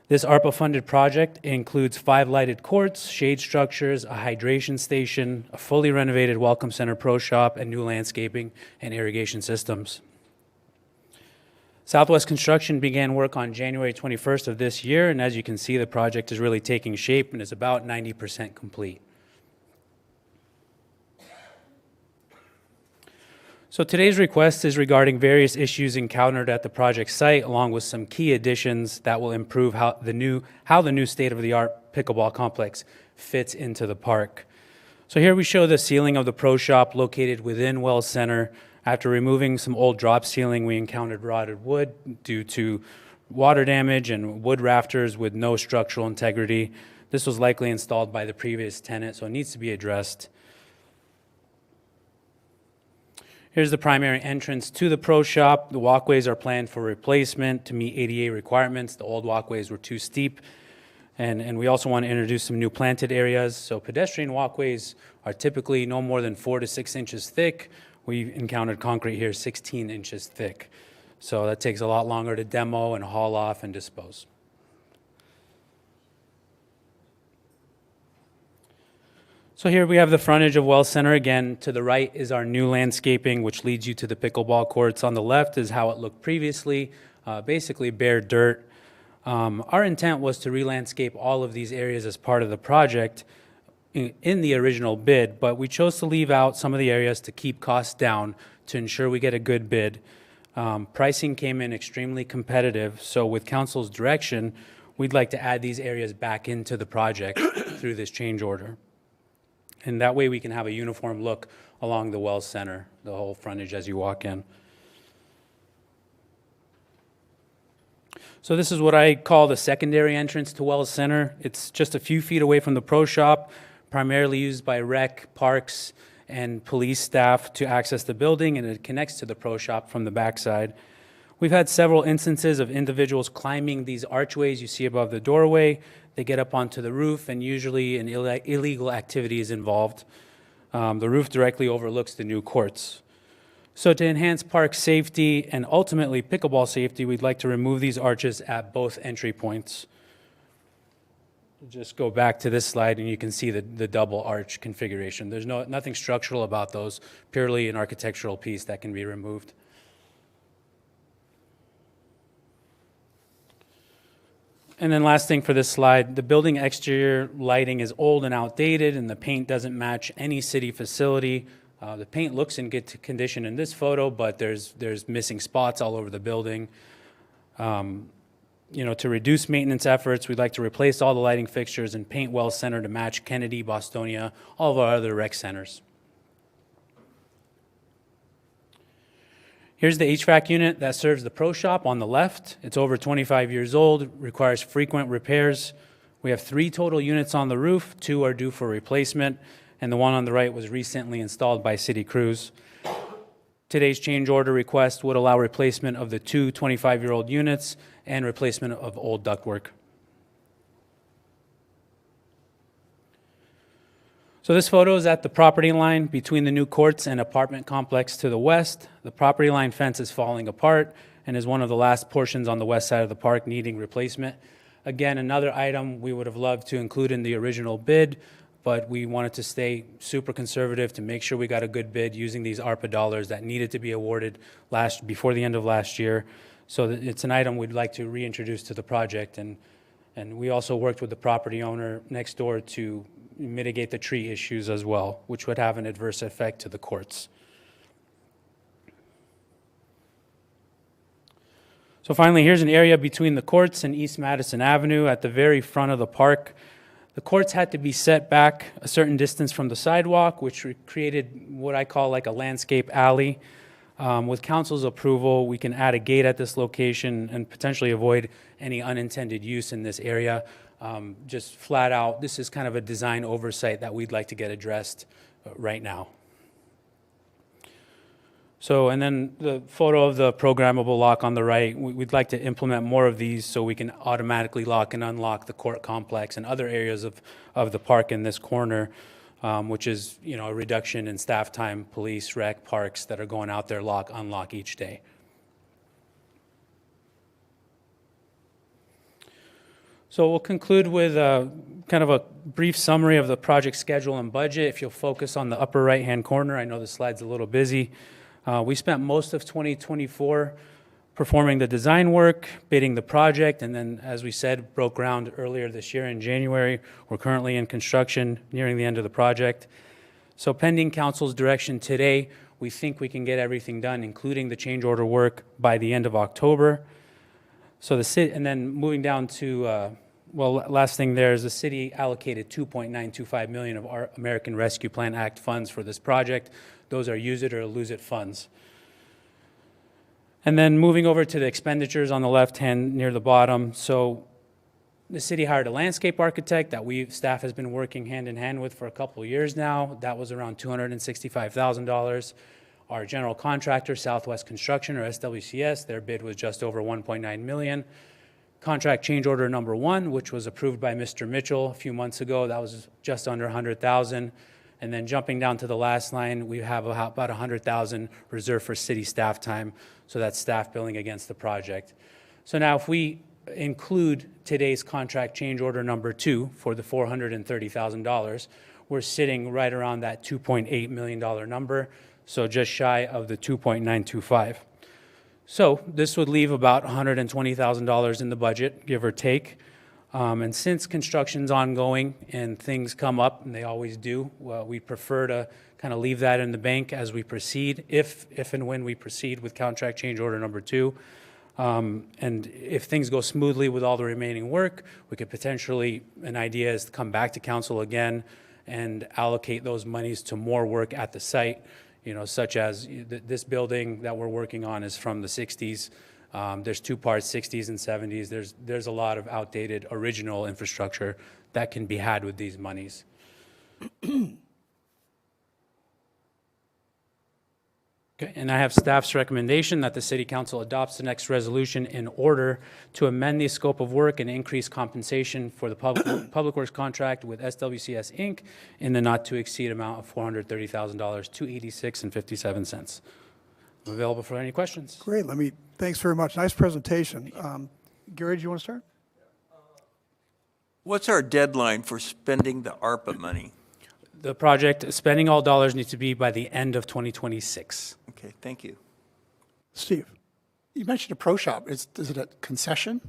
This ARPA-funded project includes 5 lighted courts, shade structures, a hydration station, a fully renovated Welcome Center Pro Shop, and new landscaping and irrigation systems. Southwest Construction began work on January 21st of this year, and as you can see, the project is really taking shape and is about 90% complete. So today's request is regarding various issues encountered at the project site, along with some key additions that will improve how the new state-of-the-art pickleball complex fits into the park. So here we show the ceiling of the Pro Shop located within Wells Center. After removing some old drop ceiling, we encountered rotted wood due to water damage and wood rafters with no structural integrity. This was likely installed by the previous tenant, so it needs to be addressed. Here's the primary entrance to the Pro Shop. The walkways are planned for replacement to meet ADA requirements. The old walkways were too steep. And we also want to introduce some new planted areas. So pedestrian walkways are typically no more than 4 to 6 inches thick. We encountered concrete here 16 inches thick. So that takes a lot longer to demo and haul off and dispose. So here we have the frontage of Wells Center again. To the right is our new landscaping, which leads you to the pickleball courts. On the left is how it looked previously, basically bare dirt. Our intent was to re-landscape all of these areas as part of the project in the original bid, but we chose to leave out some of the areas to keep costs down to ensure we get a good bid. Pricing came in extremely competitive, so with council's direction, we'd like to add these areas back into the project through this change order. And that way we can have a uniform look along the Wells Center, the whole frontage as you walk in. So this is what I call the secondary entrance to Wells Center. It's just a few feet away from the pro shop, primarily used by rec, parks, and police staff to access the building, and it connects to the pro shop from the backside. We've had several instances of individuals climbing these archways you see above the doorway. They get up onto the roof, and usually an illegal activity is involved. The roof directly overlooks the new courts. So to enhance park safety and ultimately pickleball safety, we'd like to remove these arches at both entry points. Just go back to this slide and you can see the double arch configuration. There's nothing structural about those, purely an architectural piece that can be removed. And then last thing for this slide, the building exterior lighting is old and outdated and the paint doesn't match any city facility. The paint looks in good condition in this photo, but there's missing spots all over the building. To reduce maintenance efforts, we'd like to replace all the lighting fixtures and paint Wells Center to match Kennedy, Bostonia, all of our other rec centers. Here's the HVAC unit that serves the pro shop on the left. It's over 25 years old, requires frequent repairs. We have 3 total units on the roof, 2 are due for replacement, and the one on the right was recently installed by City Crews. Today's change order request would allow replacement of the 2 25-year-old units and replacement of old ductwork. So this photo is at the property line between the new courts and apartment complex to the west. The property line fence is falling apart and is one of the last portions on the west side of the park needing replacement. Again, another item we would have loved to include in the original bid, but we wanted to stay super conservative to make sure we got a good bid using these ARPA dollars that needed to be awarded before the end of last year. So it's an item we'd like to reintroduce to the project, and we also worked with the property owner next door to mitigate the tree issues as well, which would have an adverse effect to the courts. So finally, here's an area between the courts and East Madison Avenue at the very front of the park. The courts had to be set back a certain distance from the sidewalk, which created what I call like a landscape alley. With council's approval, we can add a gate at this location and potentially avoid any unintended use in this area. Just flat out, this is kind of a design oversight that we'd like to get addressed right now. So, and then the photo of the programmable lock on the right, we'd like to implement more of these so we can automatically lock and unlock the court complex and other areas of the park in this corner, which is, a reduction in staff time, police, rec, parks that are going out there, lock, unlock each day. So we'll conclude with kind of a brief summary of the project schedule and budget. If you'll focus on the upper right-hand corner, I know the slide's a little busy. We spent most of 2024 performing the design work, bidding the project, and then, as we said, broke ground earlier this year in January. We're currently in construction, nearing the end of the project. So pending council's direction today, we think we can get everything done, including the change order work, by the end of October. So the city, and then moving down to, last thing there is the city allocated $2.925 million of our American Rescue Plan Act funds for this project. Those are use it or lose it funds. And then moving over to the expenditures on the left hand near the bottom. So the city hired a landscape architect that staff has been working hand in hand with for a couple of years now. That was around $265,000. Our general contractor, Southwest Construction, or SWCS, their bid was just over $1.9 million. Contract change order number 1, which was approved by Mr. Mitchell a few months ago, that was just under 100,000. And then jumping down to the last line, we have about 100,000 reserved for city staff time, so that's staff billing against the project. So now if we include today's contract change order number 2 for the $430,000, we're sitting right around that $2.8 million number, so just shy of the 2.925. So this would leave about $120,000 in the budget, give or take. And since construction's ongoing and things come up, and they always do, we prefer to kind of leave that in the bank as we proceed, if and when we proceed with contract change order number 2. And if things go smoothly with all the remaining work, we could potentially, an idea is to come back to council again and allocate those monies to more work at the site, such as this building that we're working on is from the 60s. There's 2 parts, 60s and 70s. There's a lot of outdated original infrastructure that can be had with these monies. Okay, and I have staff's recommendation that the City Council adopts the next resolution in order to amend the scope of work and increase compensation for the Public Works contract with SWCS Inc. in the not-to-exceed amount of $430,000, $286.57. I'm available for any questions. Great, thanks very much. Nice presentation. Gary, do you want to start? What's our deadline for spending the ARPA money? The project, spending all dollars needs to be by the end of 2026. Okay, thank you. Steve? You mentioned a pro shop. Is it a concession?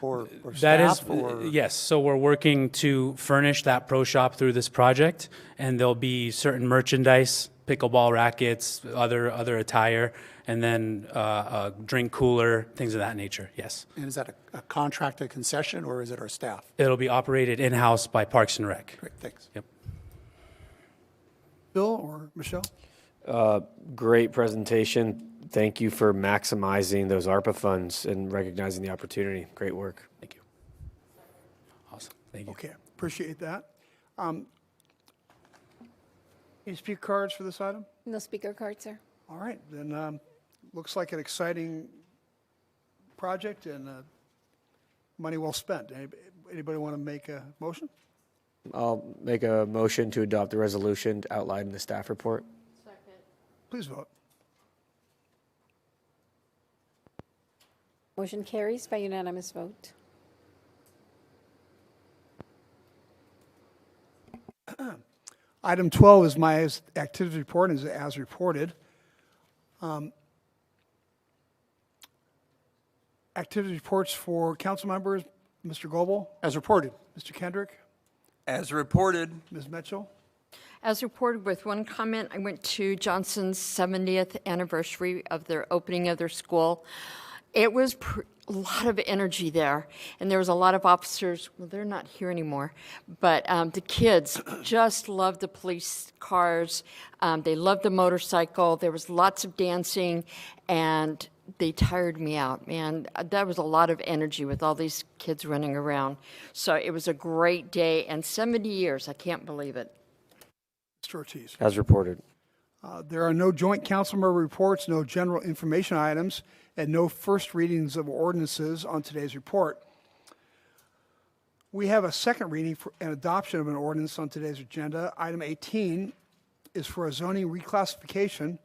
Or That is, staff? Or? yes, so we're working to furnish that pro shop through this project, and there'll be certain merchandise, pickleball rackets, other attire, and then a drink cooler, things of that nature, yes. And is that a contracted concession, or is it our staff? It'll be operated in-house by Parks and Rec. Great, thanks. Yep. Bill or Michelle? Great presentation. Thank you for maximizing those ARPA funds and recognizing the opportunity. Great work. Thank you. Awesome. Thank you. Okay, appreciate that. Any speaker cards for this item? No speaker cards, sir. All right, then looks like an exciting project and money well spent. Anybody want to make a motion? I'll make a motion to adopt the resolution outlined in the staff report. Second. Please vote. Motion carries by unanimous vote. Item 12 is my activity report, is as reported. Activity reports for council members, Mr. Goebel. As reported. Mr. Kendrick. As reported. Ms. Mitchell. As reported with one comment, I went to Johnson's 70th anniversary of their opening of their school. It was a lot of energy there, and there was a lot of officers. Well, they're not here anymore, but the kids just loved the police cars. They loved the motorcycle. There was lots of dancing, and they tired me out, man. That was a lot of energy with all these kids running around. So it was a great day, and 70 years, I can't believe it. Mr. Ortiz. As reported. There are no joint council member reports, no general information items, and no first readings of ordinances on today's report. We have a second reading for an adoption of an ordinance on today's agenda. Item 18 is for a zoning reclassification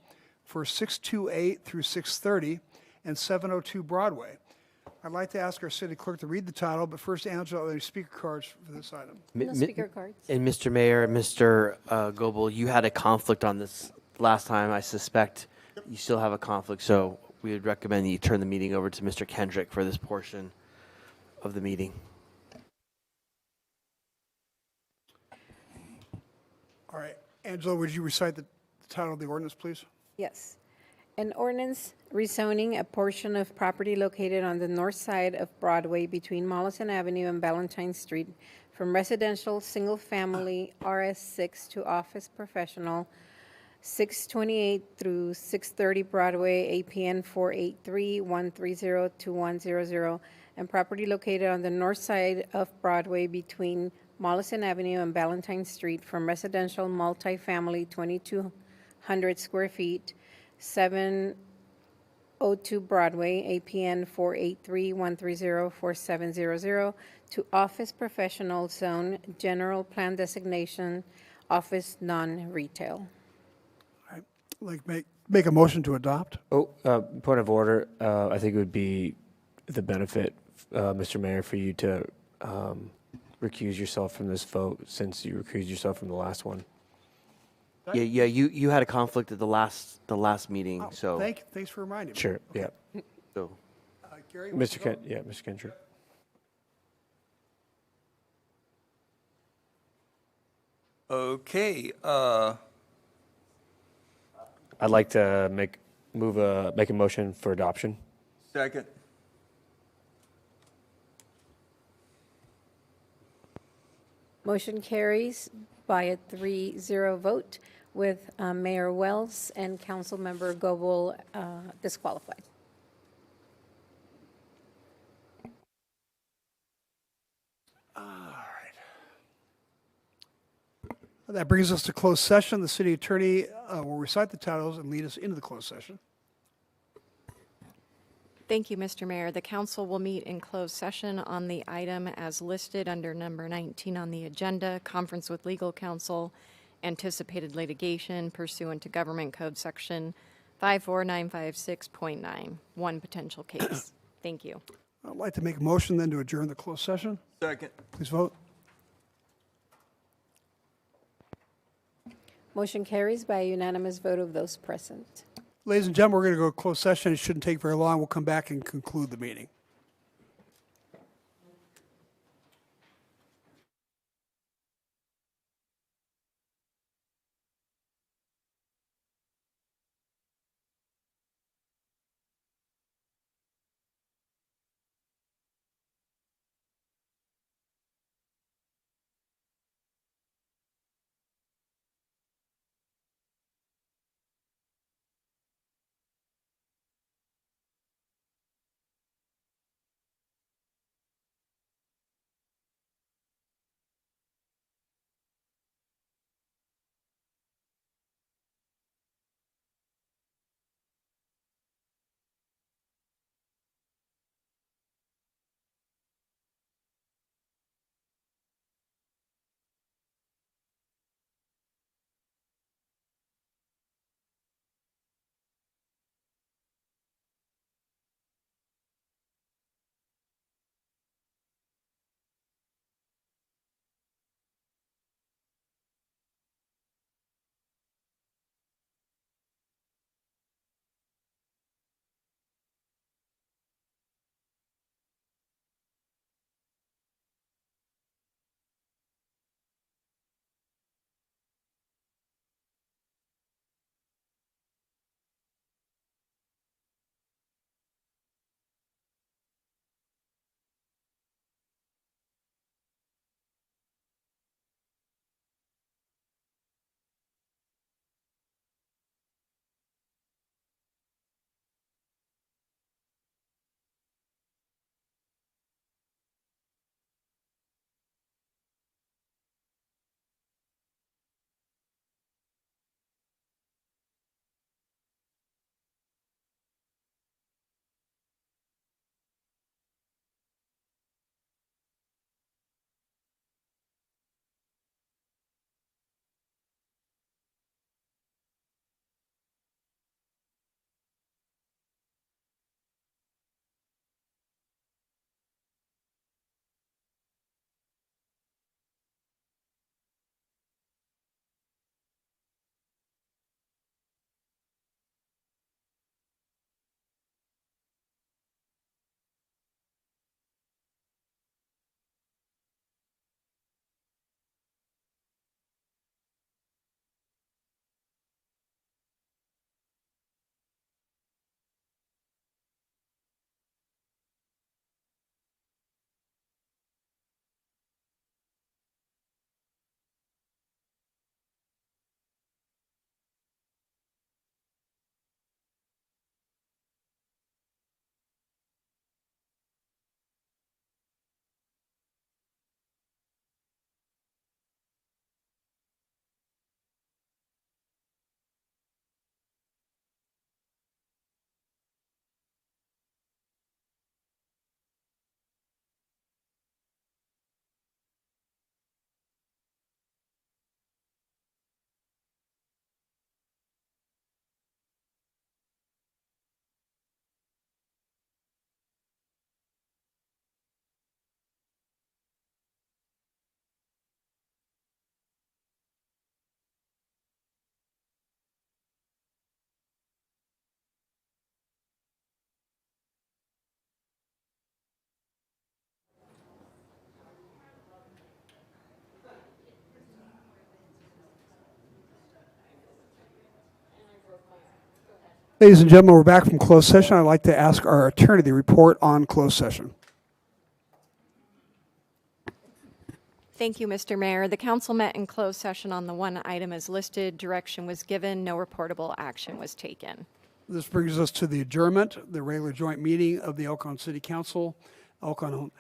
for 628 through 630 and 702 Broadway. I'd like to ask our city clerk to read the title, but first, Angela, are there speaker cards for this item? No speaker cards. And Mr. Mayor, Mr. Goebel, you had a conflict on this last time. I suspect you still have a conflict, so we would recommend that you turn the meeting over to Mr. Kendrick for this portion of the meeting. All right. Angela, would you recite the title of the ordinance, please? Yes. An ordinance rezoning a portion of property located on the north side of Broadway between Mollison Avenue and Ballantyne Street from residential single-family RS6 to office professional, 628 through 630 Broadway, APN 483-130-100, and property located on the north side of Broadway between Mollison Avenue and Ballantyne Street from residential multifamily 2,200 square feet, 702 602 Broadway, APN 483-130-4700, to Office Professional Zone, General Plan Designation, Office Non-Retail. Like make a motion to adopt? Oh, point of order. I think it would be the benefit, Mr. Mayor, for you to recuse yourself from this vote since you recused yourself from the last one. Yeah, you had a conflict at the last meeting, Oh, so. thanks for reminding me. Sure, Okay. yeah. So, Gary? Mr. Kent, yeah, Mr. Kentra. Okay, I'd like to make a motion for adoption. second. Motion carries by a 3-0 vote with Mayor Wells and Councilmember Goebel disqualified. That brings us to closed session. The city attorney will recite the titles and lead us into the closed session. Thank you, Mr. Mayor. The council will meet in closed session on the item as listed under number 19 on the agenda, conference with legal counsel, anticipated litigation pursuant to Government Code Section 54956.9, one potential case. Thank you. I'd like to make a motion then to adjourn the closed session. Second. Please vote. Motion carries by a unanimous vote of those present. Ladies and gentlemen, we're going to go to closed session. It shouldn't take very long. We'll come back and conclude the meeting. Ladies and gentlemen, we're back from closed session. I'd like to ask our attorney to report on closed session. Thank you, Mr. Mayor. The council met in closed session on the one item as listed. Direction was given. No reportable action was taken. This brings us to the adjournment, the regular joint meeting of the El Cajon City Council, El Cajon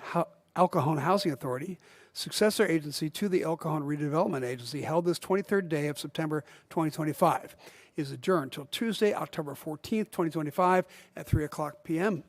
Housing Authority, successor agency to the El Cajon Redevelopment Agency, held this 23rd day of September 2025. Is adjourned till Tuesday, October 14th, 2025 at 3 o'clock p.m.